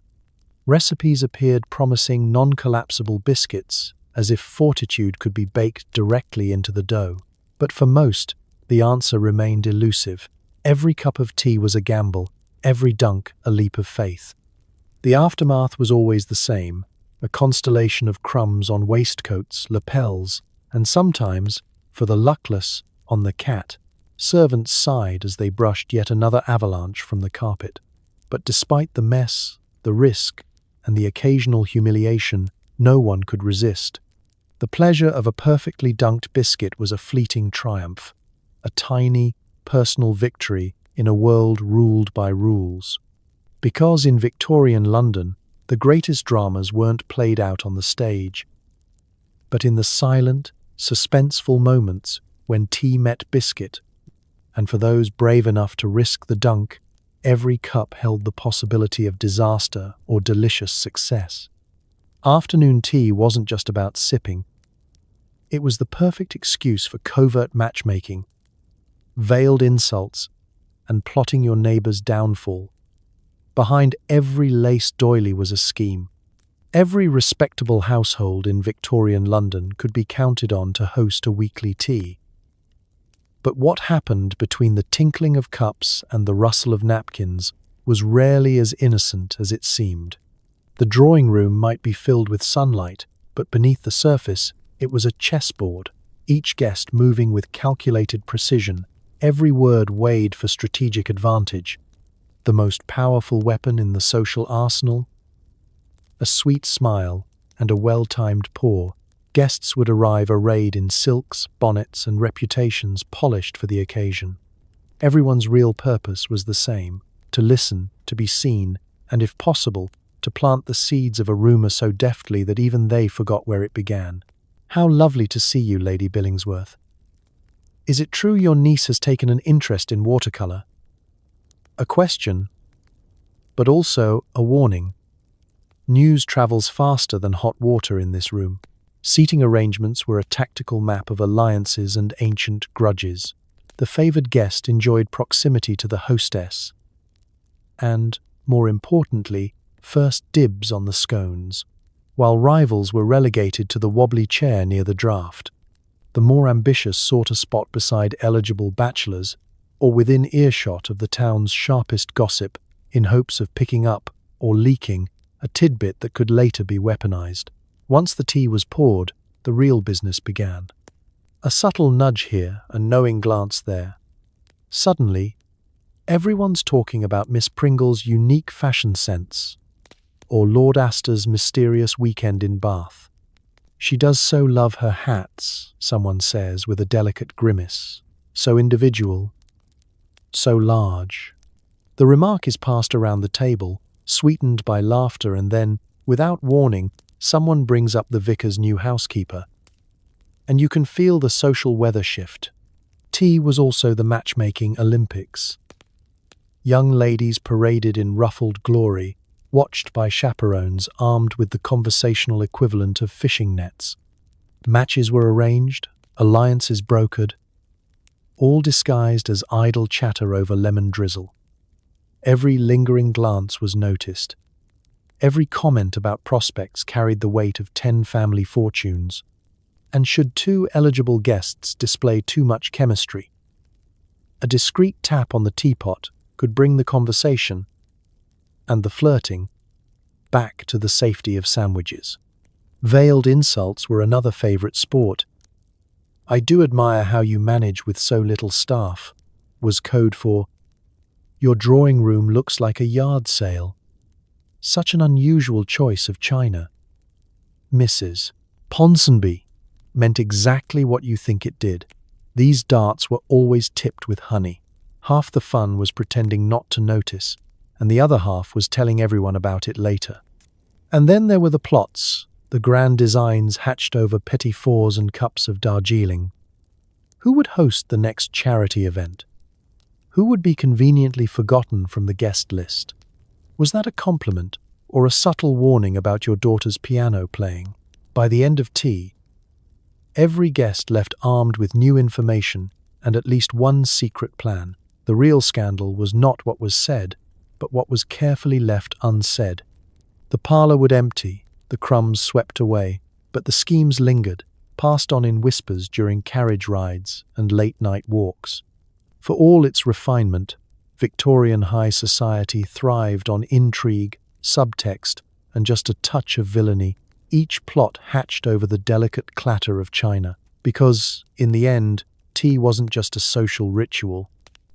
[SPEAKER 1] Recipes appeared promising non-collapsible biscuits, as if fortitude could be baked directly into the dough. But for most, the answer remained elusive. Every cup of tea was a gamble, every dunk a leap of faith. The aftermath was always the same, a constellation of crumbs on waistcoats, lapels, and sometimes, for the luckless, on the cat. Servants sighed as they brushed yet another avalanche from the carpet. But despite the mess, the risk, and the occasional humiliation, no one could resist. The pleasure of a perfectly dunked biscuit was a fleeting triumph, a tiny, personal victory in a world ruled by rules. Because in Victorian London, The greatest dramas weren't played out on the stage, but in the silent, suspenseful moments when tea met biscuit, and for those brave enough to risk the dunk, every cup held the possibility of disaster or delicious success. Afternoon tea wasn't just about sipping. It was the perfect excuse for covert matchmaking, veiled insults, and plotting your neighbour's downfall. Behind every lace doily was a scheme. Every respectable household in Victorian London could be counted on to host a weekly tea. But what happened between the tinkling of cups and the rustle of napkins was rarely as innocent as it seemed. The drawing room might be filled with sunlight, but beneath the surface, it was a chessboard, each guest moving with calculated precision, every word weighed for strategic advantage. The most powerful weapon in the social arsenal? A sweet smile and a well-timed pour. Guests would arrive arrayed in silks, bonnets, and reputations polished for the occasion. Everyone's real purpose was the same: to listen, to be seen, and if possible, to plant the seeds of a rumour so deftly that even they forgot where it began. "How lovely to see you, Lady Billingsworth. Is it true your niece has taken an interest in watercolour?" A question, but also a warning. News travels faster than hot water in this room. Seating arrangements were a tactical map of alliances and ancient grudges. The favoured guest enjoyed proximity to the hostess, and, more importantly, first dibs on the scones, while rivals were relegated to the wobbly chair near the draught. The more ambitious sought a spot beside eligible bachelors, or within earshot of the town's sharpest gossip, in hopes of picking up, or leaking, a tidbit that could later be weaponized. Once the tea was poured, the real business began. A subtle nudge here, a knowing glance there. Suddenly, everyone's talking about Miss Pringle's unique fashion sense, or Lord Astor's mysterious weekend in Bath. "She does so love her hats," someone says with a delicate grimace. "So individual, so large." The remark is passed around the table, sweetened by laughter, and then, without warning, someone brings up the vicar's new housekeeper. And you can feel the social weather shift. Tea was also the matchmaking Olympics. Young ladies paraded in ruffled glory, watched by chaperones armed with the conversational equivalent of fishing nets. Matches were arranged, alliances brokered, all disguised as idle chatter over lemon drizzle. Every lingering glance was noticed. Every comment about prospects carried the weight of 10 family fortunes. And should two eligible guests display too much chemistry, a discreet tap on the teapot could bring the conversation, and the flirting, back to the safety of sandwiches. Veiled insults were another favourite sport. "I do admire how you manage with so little staff," was code for, "Your drawing room looks like a yard sale. Such an unusual choice of china." Mrs. Ponsonby meant exactly what you think it did. These darts were always tipped with honey. Half the fun was pretending not to notice, and the other half was telling everyone about it later. And then there were the plots, the grand designs hatched over petit fours and cups of Darjeeling. Who would host the next charity event? Who would be conveniently forgotten from the guest list? Was that a compliment or a subtle warning about your daughter's piano playing? By the end of tea, every guest left armed with new information and at least one secret plan. The real scandal was not what was said, but what was carefully left unsaid. The parlor would empty, the crumbs swept away, but the schemes lingered, passed on in whispers during carriage rides and late-night walks. For all its refinement, Victorian high society thrived on intrigue, subtext, and just a touch of villainy. Each plot hatched over the delicate clatter of china, because, in the end, tea wasn't just a social ritual.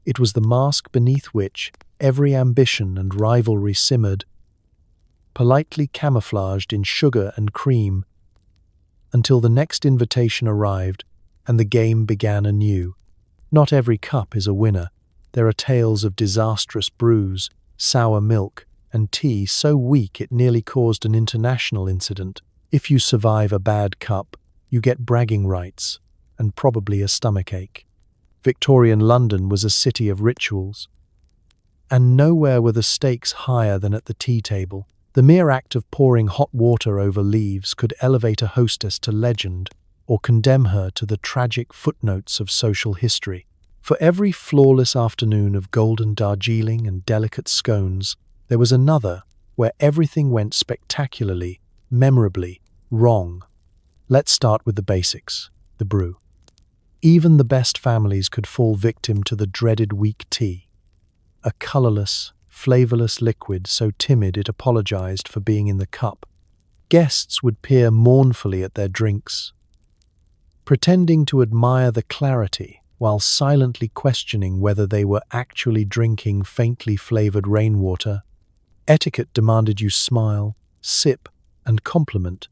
[SPEAKER 1] It was the mask beneath which every ambition and rivalry simmered, politely camouflaged in sugar and cream, until the next invitation arrived and the game began anew. Not every cup is a winner. There are tales of disastrous brews, sour milk, and tea so weak it nearly caused an international incident. If you survive a bad cup, you get bragging rights, and probably a stomachache. Victorian London was a city of rituals, and nowhere were the stakes higher than at the tea table. The mere act of pouring hot water over leaves could elevate a hostess to legend or condemn her to the tragic footnotes of social history. For every flawless afternoon of golden Darjeeling and delicate scones, there was another where everything went spectacularly, memorably wrong. Let's start with the basics, the brew. Even the best families could fall victim to the dreaded weak tea, a colorless, flavorless liquid so timid it apologized for being in the cup. Guests would peer mournfully at their drinks, pretending to admire the clarity while silently questioning whether they were actually drinking faintly flavored rainwater. Etiquette demanded you smile, sip, and compliment,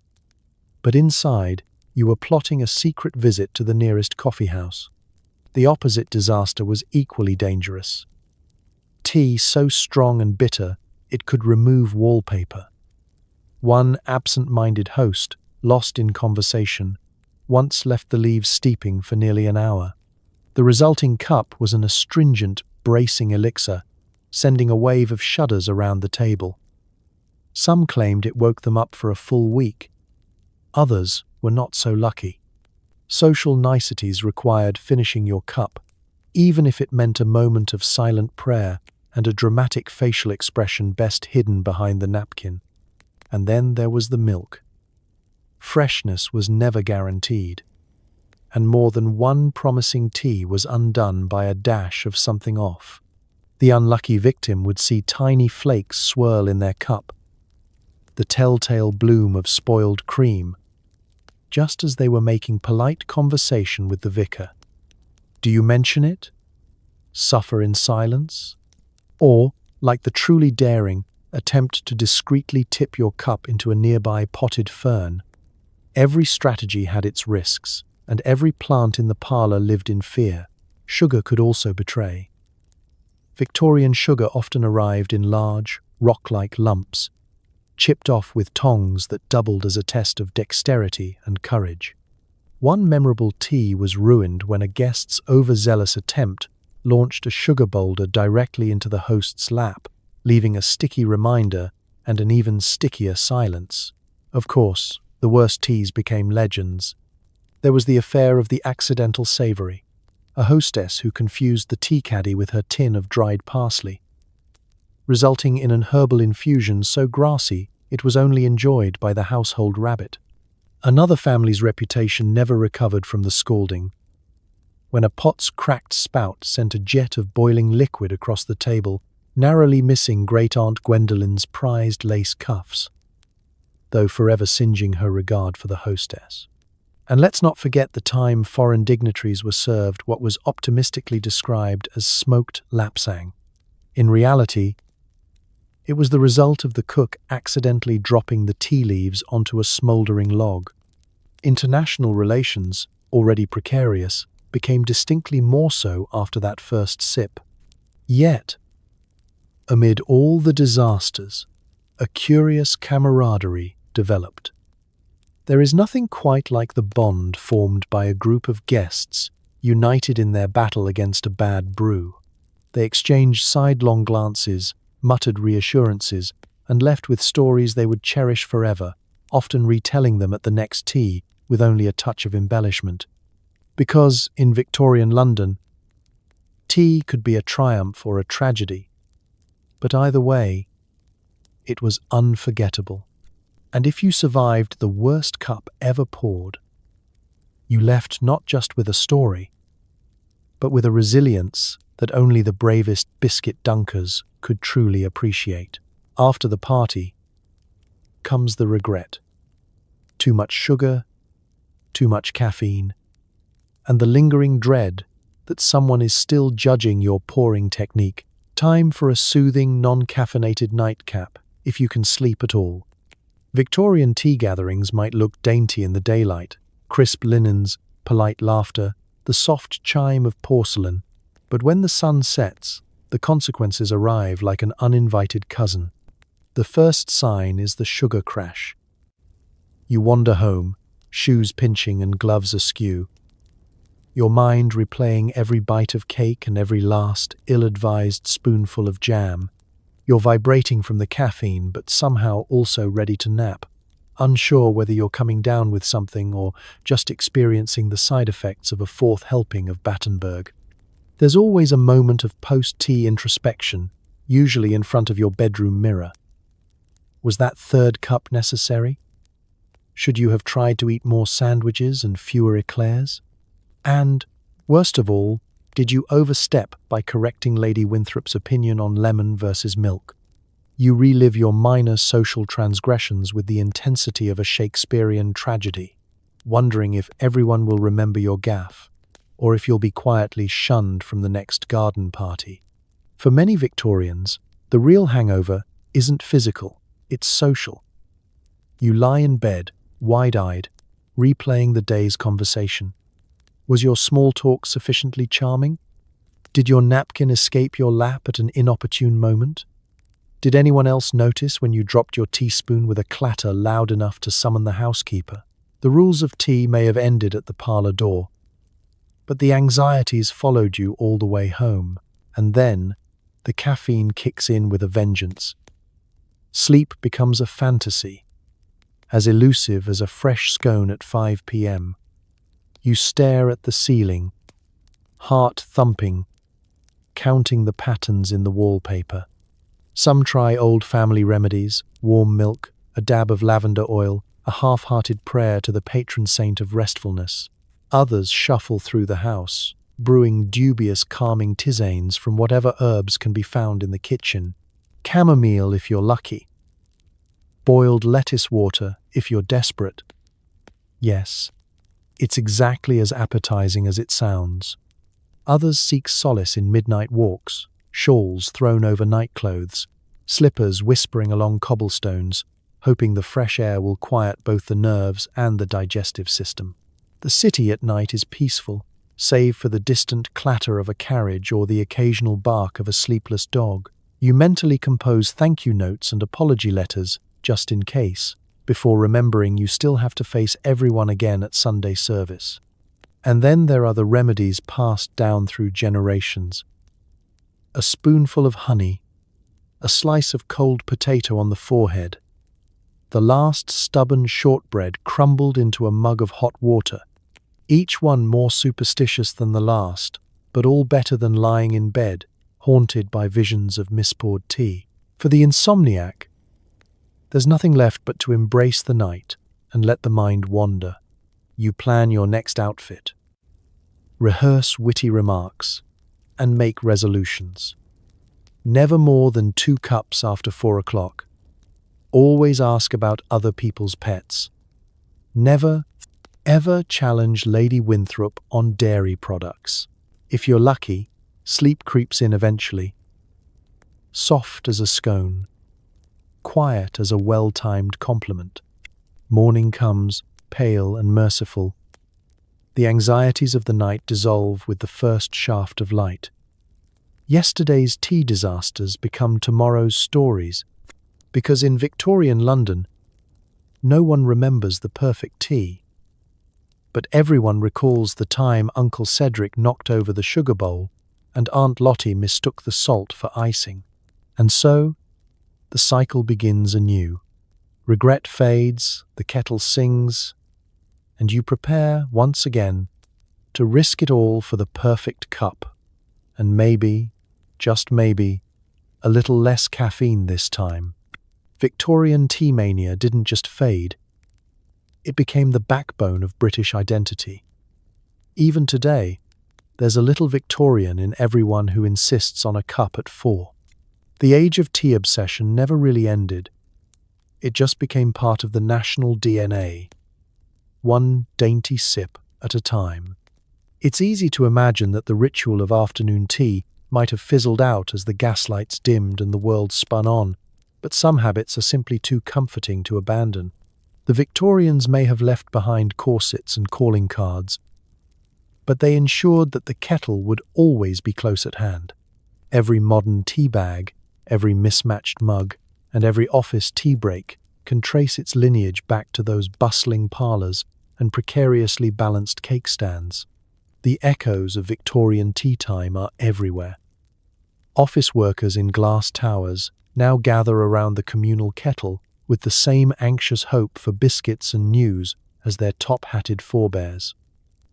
[SPEAKER 1] but inside, you were plotting a secret visit to the nearest coffee house. The opposite disaster was equally dangerous. Tea so strong and bitter it could remove wallpaper. One absent-minded host, lost in conversation, once left the leaves steeping for nearly an hour. The resulting cup was an astringent, bracing elixir, sending a wave of shudders around the table. Some claimed it woke them up for a full week. Others were not so lucky. Social niceties required finishing your cup, even if it meant a moment of silent prayer and a dramatic facial expression best hidden behind the napkin. And then there was the milk. Freshness was never guaranteed, and more than one promising tea was undone by a dash of something off. The unlucky victim would see tiny flakes swirl in their cup, the telltale bloom of spoiled cream, just as they were making polite conversation with the vicar. Do you mention it? Suffer in silence? Or, like the truly daring, attempt to discreetly tip your cup into a nearby potted fern? Every strategy had its risks, and every plant in the parlor lived in fear. Sugar could also betray. Victorian sugar often arrived in large, rock-like lumps, chipped off with tongs that doubled as a test of dexterity and courage. One memorable tea was ruined when a guest's overzealous attempt launched a sugar boulder directly into the host's lap, leaving a sticky reminder and an even stickier silence. Of course, the worst teas became legends. There was the affair of the accidental savory, a hostess who confused the tea caddy with her tin of dried parsley, resulting in an herbal infusion so grassy it was only enjoyed by the household rabbit. Another family's reputation never recovered from the scalding, when a pot's cracked spout sent a jet of boiling liquid across the table, narrowly missing Great-Aunt Gwendolyn's prized lace cuffs, though forever singeing her regard for the hostess. And let's not forget the time foreign dignitaries were served what was optimistically described as smoked lapsang. In reality, it was the result of the cook accidentally dropping the tea leaves onto a smouldering log. International relations, already precarious, became distinctly more so after that first sip. Yet, amid all the disasters, a curious camaraderie developed. There is nothing quite like the bond formed by a group of guests united in their battle against a bad brew. They exchanged sidelong glances, muttered reassurances, and left with stories they would cherish forever, often retelling them at the next tea with only a touch of embellishment. Because, in Victorian London, tea could be a triumph or a tragedy, but either way, it was unforgettable. And if you survived the worst cup ever poured, you left not just with a story, but with a resilience that only the bravest biscuit dunkers could truly appreciate. After the party comes the regret. Too much sugar, too much caffeine, and the lingering dread that someone is still judging your pouring technique. Time for a soothing, non-caffeinated nightcap, if you can sleep at all. Victorian tea gatherings might look dainty in the daylight, crisp linens, polite laughter, the soft chime of porcelain, but when the sun sets, the consequences arrive like an uninvited cousin. The first sign is the sugar crash. You wander home, shoes pinching and gloves askew, your mind replaying every bite of cake and every last, ill-advised spoonful of jam. You're vibrating from the caffeine, but somehow also ready to nap, unsure whether you're coming down with something or just experiencing the side effects of a fourth helping of Battenberg. There's always a moment of post-tea introspection, usually in front of your bedroom mirror. Was that third cup necessary? Should you have tried to eat more sandwiches and fewer eclairs? And, worst of all, did you overstep by correcting Lady Winthrop's opinion on lemon versus milk? You relive your minor social transgressions with the intensity of a Shakespearean tragedy, wondering if everyone will remember your gaffe, or if you'll be quietly shunned from the next garden party. For many Victorians, the real hangover isn't physical, it's social. You lie in bed, wide-eyed, replaying the day's conversation. Was your small talk sufficiently charming? Did your napkin escape your lap at an inopportune moment? Did anyone else notice when you dropped your teaspoon with a clatter loud enough to summon the housekeeper? The rules of tea may have ended at the parlor door, but the anxieties followed you all the way home, and then the caffeine kicks in with a vengeance. Sleep becomes a fantasy, as elusive as a fresh scone at 5 p.m. You stare at the ceiling, heart thumping, counting the patterns in the wallpaper. Some try old family remedies, warm milk, a dab of lavender oil, a half-hearted prayer to the patron saint of restfulness. Others shuffle through the house, brewing dubious calming tisanes from whatever herbs can be found in the kitchen. Chamomile if you're lucky. Boiled lettuce water if you're desperate. Yes, it's exactly as appetizing as it sounds. Others seek solace in midnight walks, shawls thrown over nightclothes, slippers whispering along cobblestones, hoping the fresh air will quiet both the nerves and the digestive system. The city at night is peaceful, save for the distant clatter of a carriage or the occasional bark of a sleepless dog. You mentally compose thank you notes and apology letters, just in case, before remembering you still have to face everyone again at Sunday service. And then there are the remedies passed down through generations. A spoonful of honey, a slice of cold potato on the forehead, the last stubborn shortbread crumbled into a mug of hot water, each one more superstitious than the last, but all better than lying in bed, haunted by visions of mispoured tea. For the insomniac, there's nothing left but to embrace the night and let the mind wander. You plan your next outfit, rehearse witty remarks, and make resolutions. Never more than 2 cups after 4 o'clock. Always ask about other people's pets. Never, ever challenge Lady Winthrop on dairy products. If you're lucky, sleep creeps in eventually. Soft as a scone. Quiet as a well-timed compliment. Morning comes, pale and merciful. The anxieties of the night dissolve with the first shaft of light. Yesterday's tea disasters become tomorrow's stories, because in Victorian London, no one remembers the perfect tea. But everyone recalls the time Uncle Cedric knocked over the sugar bowl and Aunt Lottie mistook the salt for icing. And so, the cycle begins anew. Regret fades, the kettle sings, and you prepare once again to risk it all for the perfect cup, and maybe, just maybe, a little less caffeine this time. Victorian tea mania didn't just fade, it became the backbone of British identity. Even today, there's a little Victorian in everyone who insists on a cup at 4. The age of tea obsession never really ended. It just became part of the national DNA, one dainty sip at a time. It's easy to imagine that the ritual of afternoon tea might have fizzled out as the gaslights dimmed and the world spun on, but some habits are simply too comforting to abandon. The Victorians may have left behind corsets and calling cards, but they ensured that the kettle would always be close at hand. Every modern tea bag, every mismatched mug, and every office tea break can trace its lineage back to those bustling parlors and precariously balanced cake stands. The echoes of Victorian tea time are everywhere. Office workers in glass towers now gather around the communal kettle with the same anxious hope for biscuits and news as their top-hatted forebears.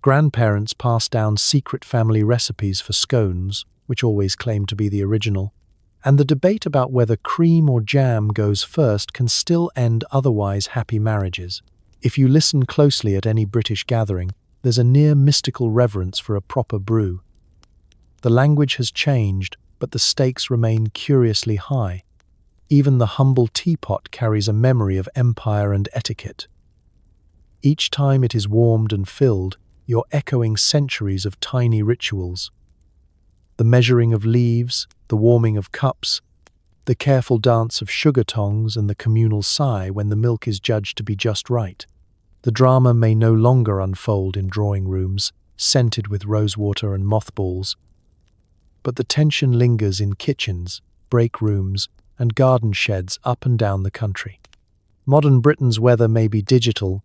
[SPEAKER 1] Grandparents pass down secret family recipes for scones, which always claim to be the original, and the debate about whether cream or jam goes first can still end otherwise happy marriages. If you listen closely at any British gathering, there's a near mystical reverence for a proper brew. The language has changed, but the stakes remain curiously high. Even the humble teapot carries a memory of empire and etiquette. Each time it is warmed and filled, you're echoing centuries of tiny rituals. The measuring of leaves, the warming of cups, the careful dance of sugar tongs, and the communal sigh when the milk is judged to be just right. The drama may no longer unfold in drawing rooms, scented with rosewater and mothballs, but the tension lingers in kitchens, break rooms, and garden sheds up and down the country. Modern Britain's weather may be digital,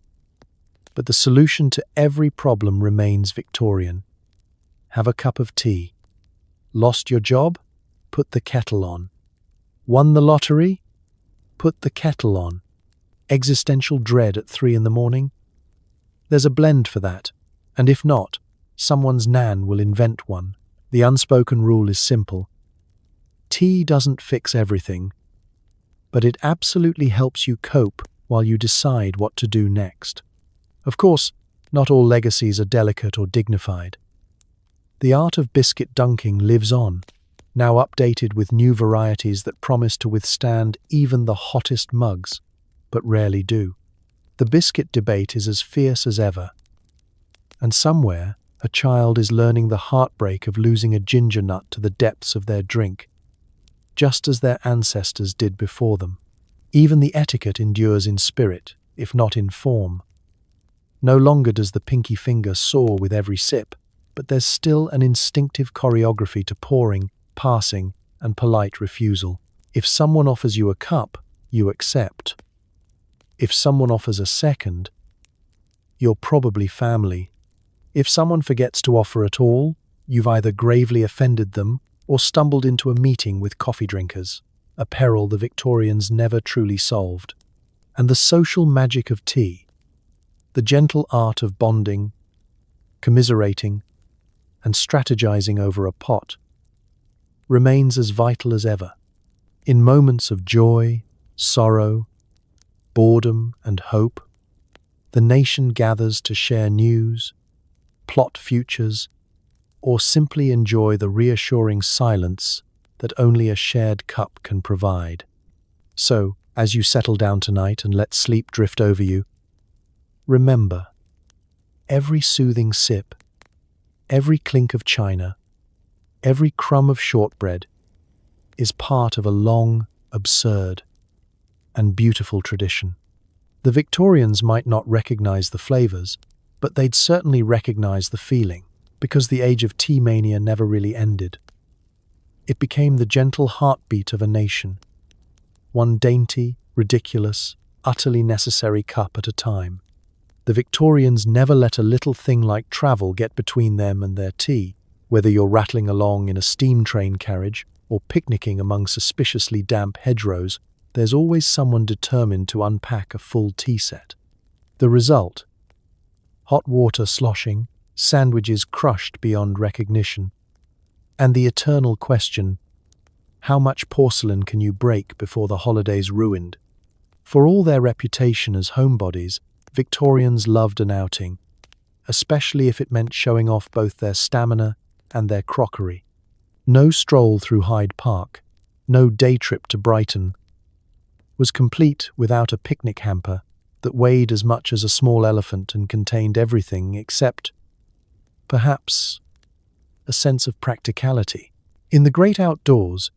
[SPEAKER 1] but the solution to every problem remains Victorian. Have a cup of tea. Lost your job? Put the kettle on. Won the lottery? Put the kettle on. Existential dread at 3 a.m? There's a blend for that, and if not, someone's nan will invent one. The unspoken rule is simple. Tea doesn't fix everything, but it absolutely helps you cope while you decide what to do next. Of course, not all legacies are delicate or dignified. The art of biscuit dunking lives on, now updated with new varieties that promise to withstand even the hottest mugs, but rarely do. The biscuit debate is as fierce as ever, and somewhere a child is learning the heartbreak of losing a ginger nut to the depths of their drink, just as their ancestors did before them. Even the etiquette endures in spirit, if not in form. No longer does the pinky finger soar with every sip, but there's still an instinctive choreography to pouring, passing, and polite refusal. If someone offers you a cup, you accept. If someone offers a second, you're probably family. If someone forgets to offer at all, you've either gravely offended them or stumbled into a meeting with coffee drinkers, a peril the Victorians never truly solved. And the social magic of tea, the gentle art of bonding, commiserating, and strategizing over a pot, remains as vital as ever. In moments of joy, sorrow, boredom, and hope, the nation gathers to share news, plot futures, or simply enjoy the reassuring silence that only a shared cup can provide. So, as you settle down tonight and let sleep drift over you, remember, every soothing sip, every clink of china, every crumb of shortbread is part of a long, absurd, and beautiful tradition. The Victorians might not recognize the flavors, but they'd certainly recognize the feeling, because the age of tea mania never really ended. It became the gentle heartbeat of a nation, one dainty, ridiculous, utterly necessary cup at a time. The Victorians never let a little thing like travel get between them and their tea, whether you're rattling along in a steam train carriage or picnicking among suspiciously damp hedgerows. There's always someone determined to unpack a full tea set. The result: hot water sloshing, sandwiches crushed beyond recognition, and the eternal question, how much porcelain can you break before the holiday's ruined? For all their reputation as homebodies, Victorians loved an outing, especially if it meant showing off both their stamina and their crockery. No stroll through Hyde Park, no day trip to Brighton, was complete without a picnic hamper that weighed as much as a small elephant and contained everything except, perhaps, a sense of practicality. In the great outdoors,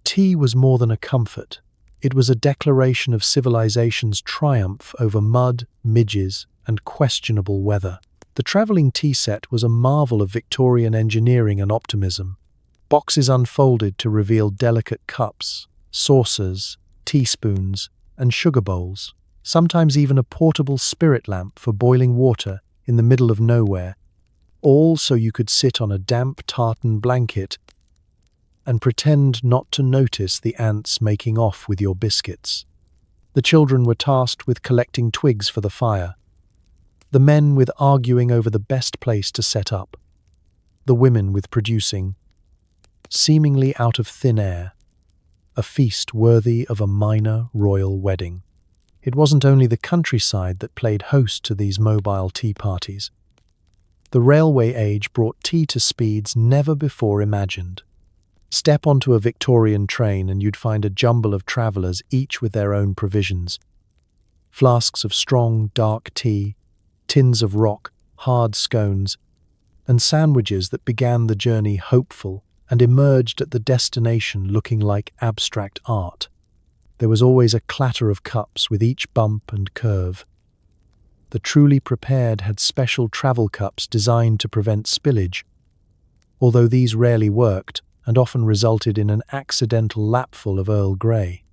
[SPEAKER 1] tea was more than a comfort. It was a declaration of civilization's triumph over mud, midges, and questionable weather. The travelling tea set was a marvel of Victorian engineering and optimism. Boxes unfolded to reveal delicate cups, saucers, teaspoons, and sugar bowls, sometimes even a portable spirit lamp for boiling water in the middle of nowhere, all so you could sit on a damp tartan blanket and pretend not to notice the ants making off with your biscuits. The children were tasked with collecting twigs for the fire, the men with arguing over the best place to set up, the women with producing, seemingly out of thin air, a feast worthy of a minor royal wedding. It wasn't only the countryside that played host to these mobile tea parties. The railway age brought tea to speeds never before imagined. Step onto a Victorian train and you'd find a jumble of travellers, each with their own provisions. Flasks of strong, dark tea, tins of rock, hard scones, and sandwiches that began the journey hopeful and emerged at the destination looking like abstract art. There was always a clatter of cups with each bump and curve. The truly prepared had special travel cups designed to prevent spillage, although these rarely worked and often resulted in an accidental lapful of Earl Grey.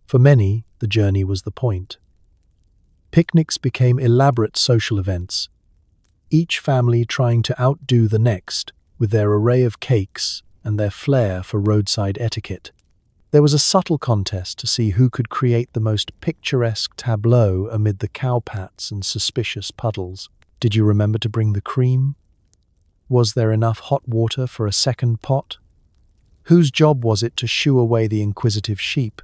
[SPEAKER 1] For many, the journey was the point. Picnics became elaborate social events, each family trying to outdo the next with their array of cakes and their flair for roadside etiquette. There was a subtle contest to see who could create the most picturesque tableau amid the cowpats and suspicious puddles. Did you remember to bring the cream? Was there enough hot water for a second pot? Whose job was it to shoo away the inquisitive sheep?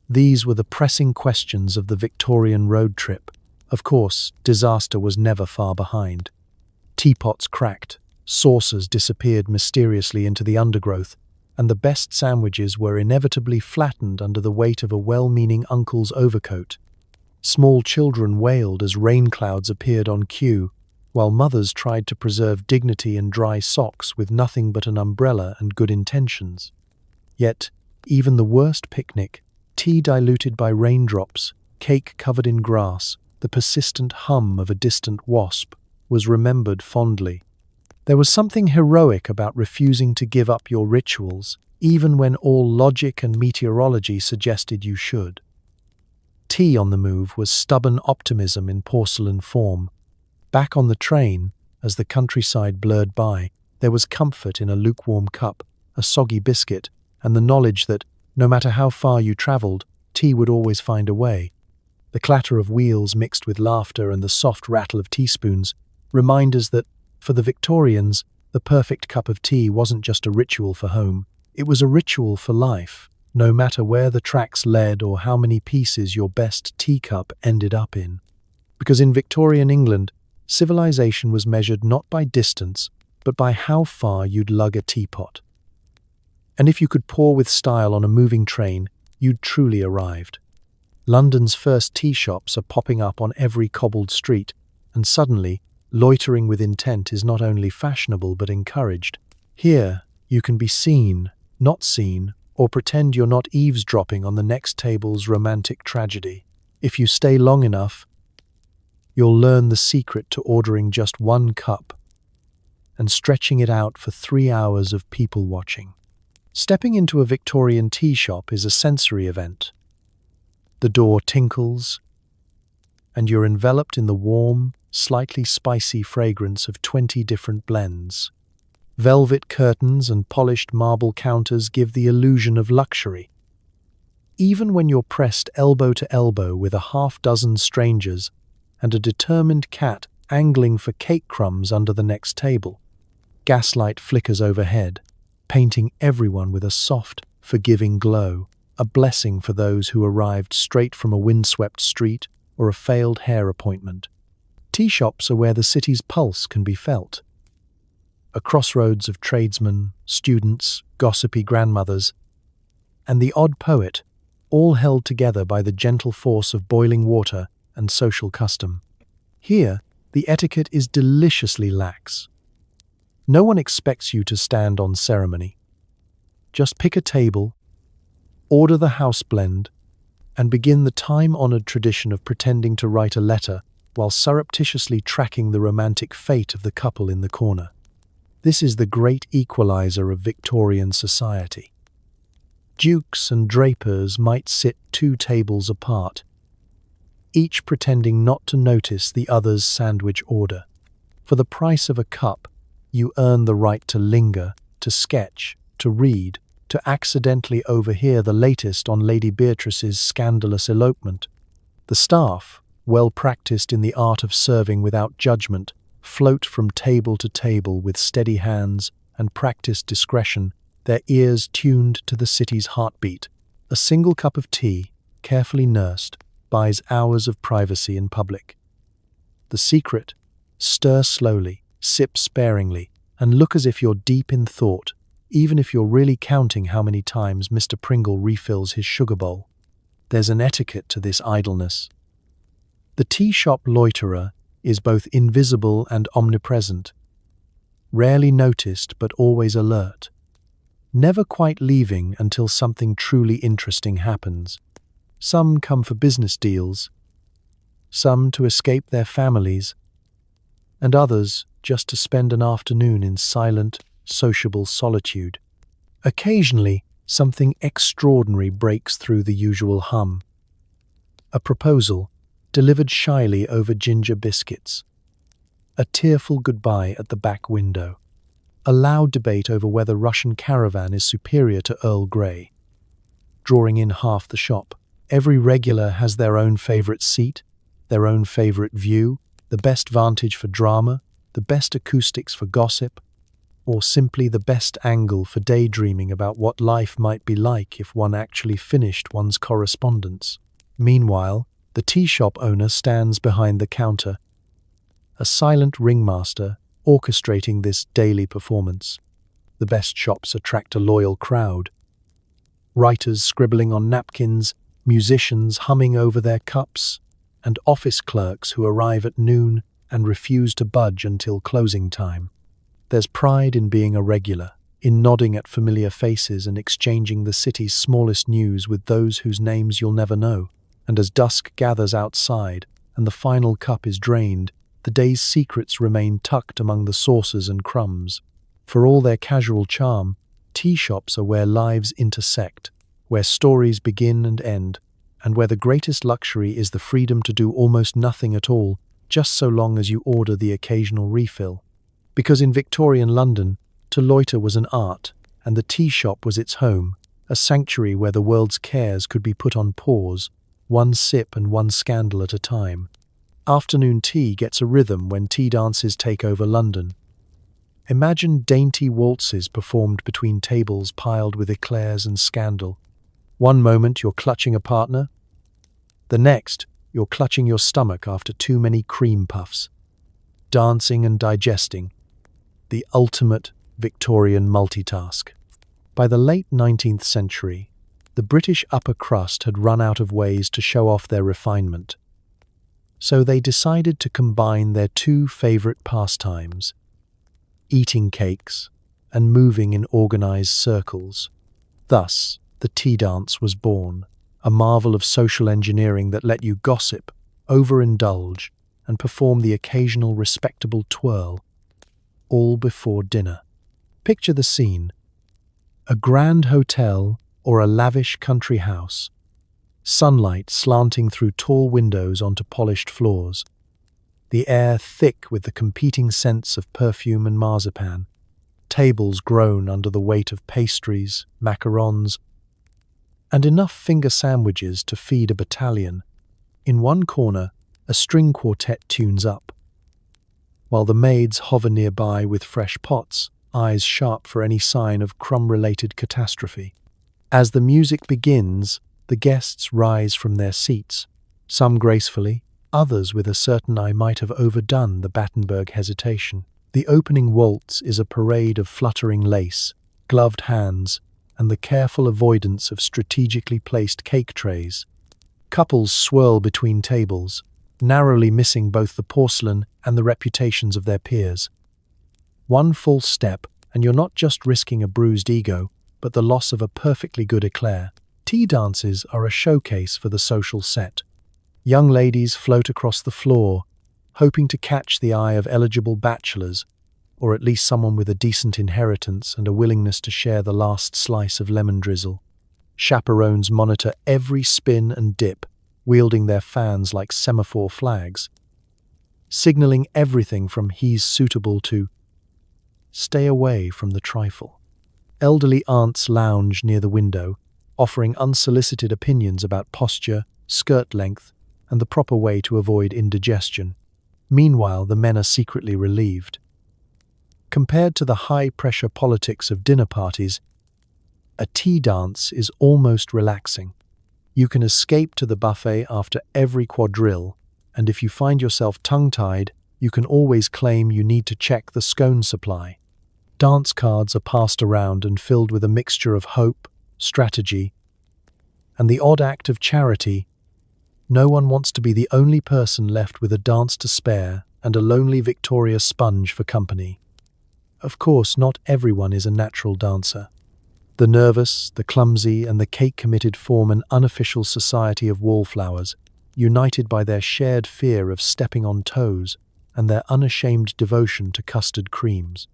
[SPEAKER 1] These were the pressing questions of the Victorian road trip. Of course, disaster was never far behind. Teapots cracked, saucers disappeared mysteriously into the undergrowth, and the best sandwiches were inevitably flattened under the weight of a well-meaning uncle's overcoat. Small children wailed as rain clouds appeared on cue, while mothers tried to preserve dignity and dry socks with nothing but an umbrella and good intentions. Yet, even the worst picnic, tea diluted by raindrops, cake covered in grass, the persistent hum of a distant wasp, was remembered fondly. There was something heroic about refusing to give up your rituals, even when all logic and meteorology suggested you should. Tea on the move was stubborn optimism in porcelain form. Back on the train, as the countryside blurred by, there was comfort in a lukewarm cup, a soggy biscuit, and the knowledge that, no matter how far you travelled, tea would always find a way. The clatter of wheels mixed with laughter and the soft rattle of teaspoons remind us that, for the Victorians, the perfect cup of tea wasn't just a ritual for home, it was a ritual for life, no matter where the tracks led or how many pieces your best teacup ended up in. Because in Victorian England, civilization was measured not by distance, but by how far you'd lug a teapot. And if you could pour with style on a moving train, you'd truly arrived. London's first tea shops are popping up on every cobbled street, and suddenly, loitering with intent is not only fashionable but encouraged. Here, you can be seen, not seen, or pretend you're not eavesdropping on the next table's romantic tragedy. If you stay long enough, you'll learn the secret to ordering just one cup and stretching it out for 3 hours of people watching. Stepping into a Victorian tea shop is a sensory event. The door tinkles, and you're enveloped in the warm, slightly spicy fragrance of 20 different blends. Velvet curtains and polished marble counters give the illusion of luxury. Even when you're pressed elbow to elbow with a half-dozen strangers and a determined cat angling for cake crumbs under the next table, gaslight flickers overhead, painting everyone with a soft, forgiving glow, a blessing for those who arrived straight from a windswept street or a failed hair appointment. Tea shops are where the city's pulse can be felt. A crossroads of tradesmen, students, gossipy grandmothers, and the odd poet, all held together by the gentle force of boiling water and social custom. Here, the etiquette is deliciously lax. No one expects you to stand on ceremony. Just pick a table, order the house blend, and begin the time-honored tradition of pretending to write a letter while surreptitiously tracking the romantic fate of the couple in the corner. This is the great equalizer of Victorian society. Dukes and drapers might sit 2 tables apart, each pretending not to notice the other's sandwich order. For the price of a cup, you earn the right to linger, to sketch, to read, to accidentally overhear the latest on Lady Beatrice's scandalous elopement. The staff, well practiced in the art of serving without judgment, float from table to table with steady hands and practiced discretion, their ears tuned to the city's heartbeat. A single cup of tea, carefully nursed, buys hours of privacy in public. The secret: stir slowly, sip sparingly, and look as if you're deep in thought, even if you're really counting how many times Mr. Pringle refills his sugar bowl. There's an etiquette to this idleness. The tea shop loiterer is both invisible and omnipresent, rarely noticed but always alert, never quite leaving until something truly interesting happens. Some come for business deals, some to escape their families, and others just to spend an afternoon in silent, sociable solitude. Occasionally, something extraordinary breaks through the usual hum. A proposal, delivered shyly over ginger biscuits. A tearful goodbye at the back window. A loud debate over whether Russian caravan is superior to Earl Grey. Drawing in half the shop. Every regular has their own favourite seat, their own favourite view, the best vantage for drama, the best acoustics for gossip, or simply the best angle for daydreaming about what life might be like if one actually finished one's correspondence. Meanwhile, the tea shop owner stands behind the counter, a silent ringmaster orchestrating this daily performance. The best shops attract a loyal crowd. Writers scribbling on napkins, musicians humming over their cups, and office clerks who arrive at noon and refuse to budge until closing time. There's pride in being a regular, in nodding at familiar faces and exchanging the city's smallest news with those whose names you'll never know. And as dusk gathers outside and the final cup is drained, the day's secrets remain tucked among the saucers and crumbs. For all their casual charm, tea shops are where lives intersect, where stories begin and end, and where the greatest luxury is the freedom to do almost nothing at all, just so long as you order the occasional refill. Because in Victorian London, to loiter was an art, and the tea shop was its home, a sanctuary where the world's cares could be put on pause, one sip and one scandal at a time. Afternoon tea gets a rhythm when tea dances take over London. Imagine dainty waltzes performed between tables piled with eclairs and scandal. One moment you're clutching a partner, the next you're clutching your stomach after too many cream puffs. Dancing and digesting, the ultimate Victorian multitask. By the late 19th century, the British upper crust had run out of ways to show off their refinement. So they decided to combine their 2 favourite pastimes, eating cakes and moving in organised circles. Thus, the tea dance was born, a marvel of social engineering that let you gossip, overindulge, and perform the occasional respectable twirl, all before dinner. Picture the scene: a grand hotel or a lavish country house, sunlight slanting through tall windows onto polished floors, the air thick with the competing scents of perfume and marzipan, tables groan under the weight of pastries, macarons, and enough finger sandwiches to feed a battalion. In one corner, a string quartet tunes up, while the maids hover nearby with fresh pots, eyes sharp for any sign of crumb-related catastrophe. As the music begins, the guests rise from their seats, some gracefully, others with a certain I might have overdone the Battenberg hesitation. The opening waltz is a parade of fluttering lace, gloved hands, and the careful avoidance of strategically placed cake trays. Couples swirl between tables, narrowly missing both the porcelain and the reputations of their peers. One false step, and you're not just risking a bruised ego, but the loss of a perfectly good eclair. Tea dances are a showcase for the social set. Young ladies float across the floor, hoping to catch the eye of eligible bachelors, or at least someone with a decent inheritance and a willingness to share the last slice of lemon drizzle. Chaperones monitor every spin and dip, wielding their fans like semaphore flags, signaling everything from "he's suitable" to "stay away from the trifle." Elderly aunts lounge near the window, offering unsolicited opinions about posture, skirt length, and the proper way to avoid indigestion. Meanwhile, the men are secretly relieved. Compared to the high-pressure politics of dinner parties, a tea dance is almost relaxing. You can escape to the buffet after every quadrille, and if you find yourself tongue-tied, you can always claim you need to check the scone supply. Dance cards are passed around and filled with a mixture of hope, strategy, and the odd act of charity. No one wants to be the only person left with a dance to spare and a lonely Victoria sponge for company. Of course, not everyone is a natural dancer. The nervous, the clumsy, and the cake-committed form an unofficial society of wallflowers, united by their shared fear of stepping on toes and their unashamed devotion to custard creams.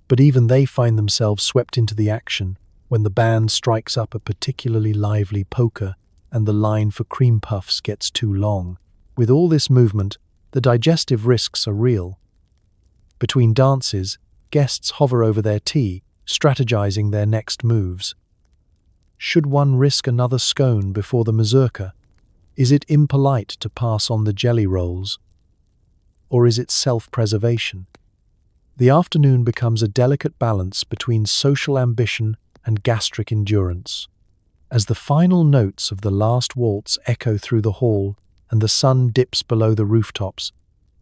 [SPEAKER 1] But even they find themselves swept into the action when the band strikes up a particularly lively polka and the line for cream puffs gets too long. With all this movement, the digestive risks are real. Between dances, guests hover over their tea, strategizing their next moves. Should one risk another scone before the mazurka? Is it impolite to pass on the jelly rolls? Or is it self-preservation? The afternoon becomes a delicate balance between social ambition and gastric endurance. As the final notes of the last waltz echo through the hall and the sun dips below the rooftops,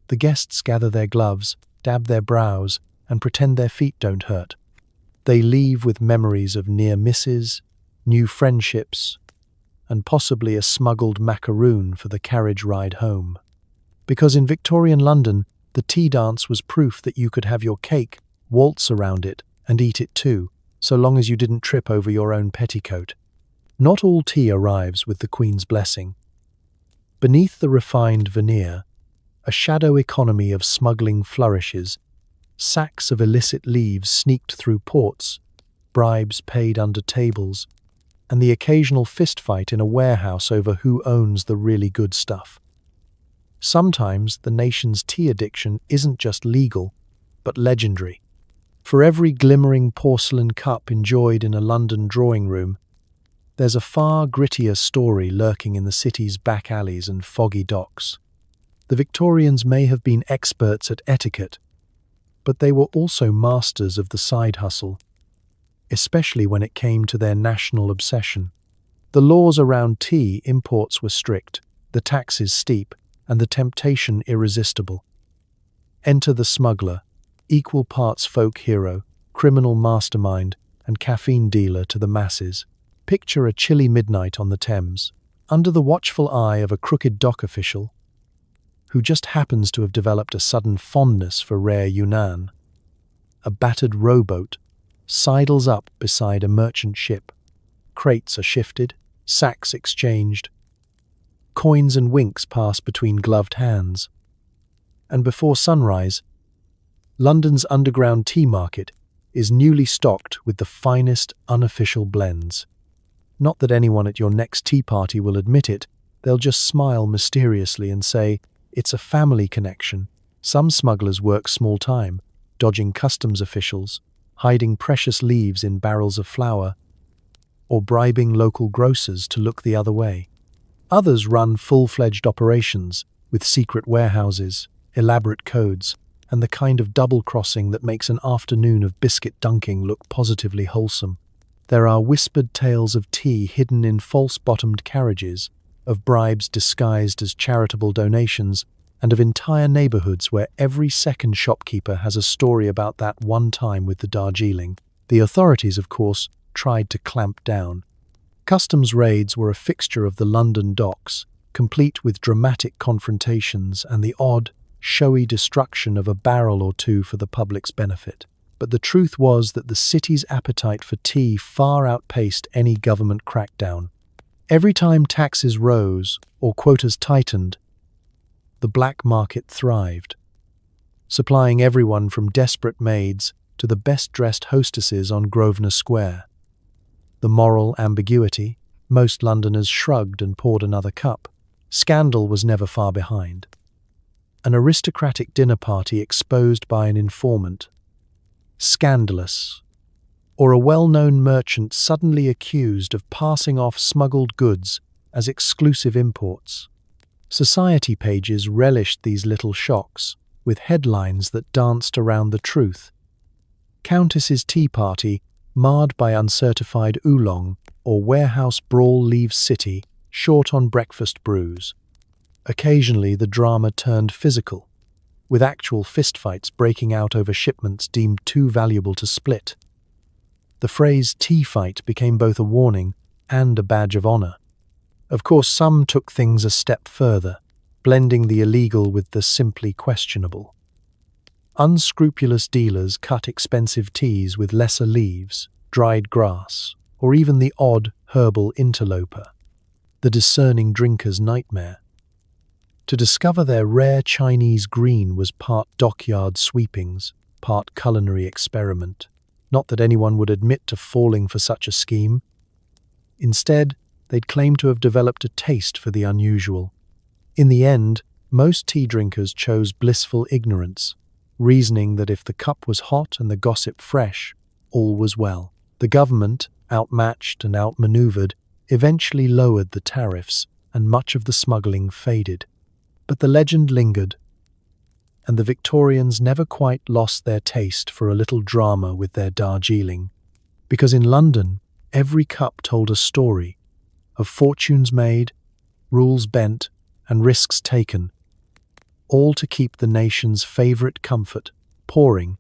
[SPEAKER 1] the guests gather their gloves, dab their brows, and pretend their feet don't hurt. They leave with memories of near misses, new friendships, and possibly a smuggled macaroon for the carriage ride home. Because in Victorian London, the tea dance was proof that you could have your cake, waltz around it, and eat it too, so long as you didn't trip over your own petticoat. Not all tea arrives with the Queen's blessing. Beneath the refined veneer, a shadow economy of smuggling flourishes. Sacks of illicit leaves sneaked through ports, bribes paid under tables, and the occasional fistfight in a warehouse over who owns the really good stuff. Sometimes the nation's tea addiction isn't just legal, but legendary. For every glimmering porcelain cup enjoyed in a London drawing room, there's a far grittier story lurking in the city's back alleys and foggy docks. The Victorians may have been experts at etiquette, but they were also masters of the side hustle, especially when it came to their national obsession. The laws around tea imports were strict, the taxes steep, and the temptation irresistible. Enter the smuggler, equal parts folk hero, criminal mastermind, and caffeine dealer to the masses. Picture a chilly midnight on the Thames, under the watchful eye of a crooked dock official, who just happens to have developed a sudden fondness for rare Yunnan. A battered rowboat sidles up beside a merchant ship. Crates are shifted, sacks exchanged. Coins and winks pass between gloved hands. And before sunrise, London's underground tea market is newly stocked with the finest unofficial blends. Not that anyone at your next tea party will admit it, they'll just smile mysteriously and say, "It's a family connection." Some smugglers work small time, dodging customs officials, hiding precious leaves in barrels of flour, or bribing local grocers to look the other way. Others run full-fledged operations with secret warehouses, elaborate codes, and the kind of double-crossing that makes an afternoon of biscuit dunking look positively wholesome. There are whispered tales of tea hidden in false-bottomed carriages, of bribes disguised as charitable donations, and of entire neighborhoods where every second shopkeeper has a story about that one time with the Darjeeling. The authorities, of course, tried to clamp down. Customs raids were a fixture of the London docks, complete with dramatic confrontations and the odd, showy destruction of a barrel or two for the public's benefit. But the truth was that the city's appetite for tea far outpaced any government crackdown. Every time taxes rose or quotas tightened, the black market thrived, supplying everyone from desperate maids to the best-dressed hostesses on Grosvenor Square. The moral ambiguity, most Londoners shrugged and poured another cup. Scandal was never far behind. An aristocratic dinner party exposed by an informant. Scandalous. Or a well-known merchant suddenly accused of passing off smuggled goods as exclusive imports. Society pages relished these little shocks, with headlines that danced around the truth. Countess's tea party, marred by uncertified oolong, or warehouse brawl leaves city, short on breakfast brews. Occasionally the drama turned physical, with actual fistfights breaking out over shipments deemed too valuable to split. The phrase tea fight became both a warning and a badge of honor. Of course, some took things a step further, blending the illegal with the simply questionable. Unscrupulous dealers cut expensive teas with lesser leaves, dried grass, or even the odd herbal interloper, the discerning drinker's nightmare. To discover their rare Chinese green was part dockyard sweepings, part culinary experiment. Not that anyone would admit to falling for such a scheme. Instead, they'd claim to have developed a taste for the unusual. In the end, most tea drinkers chose blissful ignorance, reasoning that if the cup was hot and the gossip fresh, all was well. The government, outmatched and outmaneuvered, eventually lowered the tariffs, and much of the smuggling faded. But the legend lingered, and the Victorians never quite lost their taste for a little drama with their Darjeeling, because in London, every cup told a story of fortunes made, rules bent, and risks taken, all to keep the nation's favourite comfort pouring,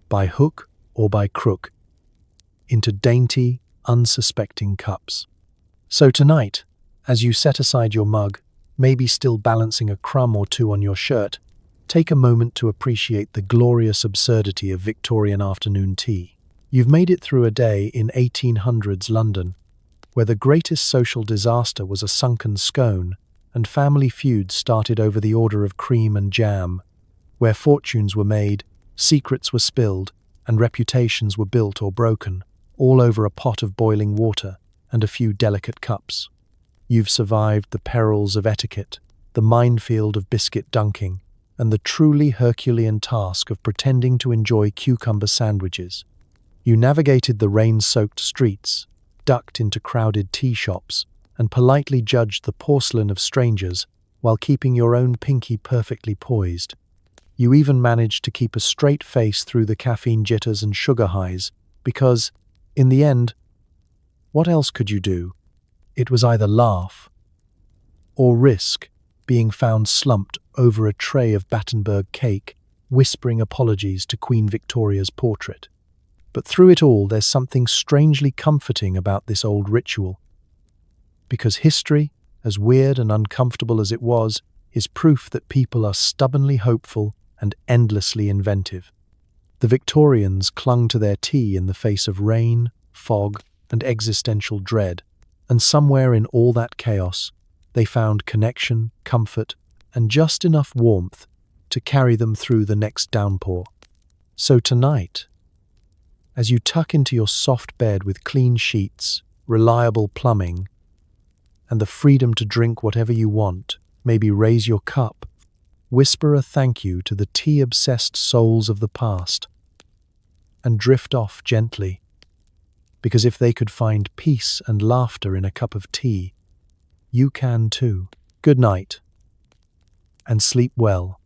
[SPEAKER 1] by hook or by crook, into dainty, unsuspecting cups. So tonight, as you set aside your mug, maybe still balancing a crumb or two on your shirt, take a moment to appreciate the glorious absurdity of Victorian afternoon tea. You've made it through a day in 1800s London, where the greatest social disaster was a sunken scone, and family feuds started over the order of cream and jam, where fortunes were made, secrets were spilled, and reputations were built or broken, all over a pot of boiling water and a few delicate cups. You've survived the perils of etiquette, the minefield of biscuit dunking, and the truly Herculean task of pretending to enjoy cucumber sandwiches. You navigated the rain-soaked streets, ducked into crowded tea shops, and politely judged the porcelain of strangers while keeping your own pinky perfectly poised. You even managed to keep a straight face through the caffeine jitters and sugar highs, because, in the end, what else could you do? It was either laugh or risk being found slumped over a tray of Battenberg cake, whispering apologies to Queen Victoria's portrait. But through it all, there's something strangely comforting about this old ritual. Because history, as weird and uncomfortable as it was, is proof that people are stubbornly hopeful and endlessly inventive. The Victorians clung to their tea in the face of rain, fog, and existential dread, and somewhere in all that chaos, they found connection, comfort, and just enough warmth to carry them through the next downpour. So tonight, as you tuck into your soft bed with clean sheets, reliable plumbing, and the freedom to drink whatever you want, maybe raise your cup, whisper a thank you to the tea-obsessed souls of the past, and drift off gently, because if they could find peace and laughter in a cup of tea, you can too. Good night, and sleep well.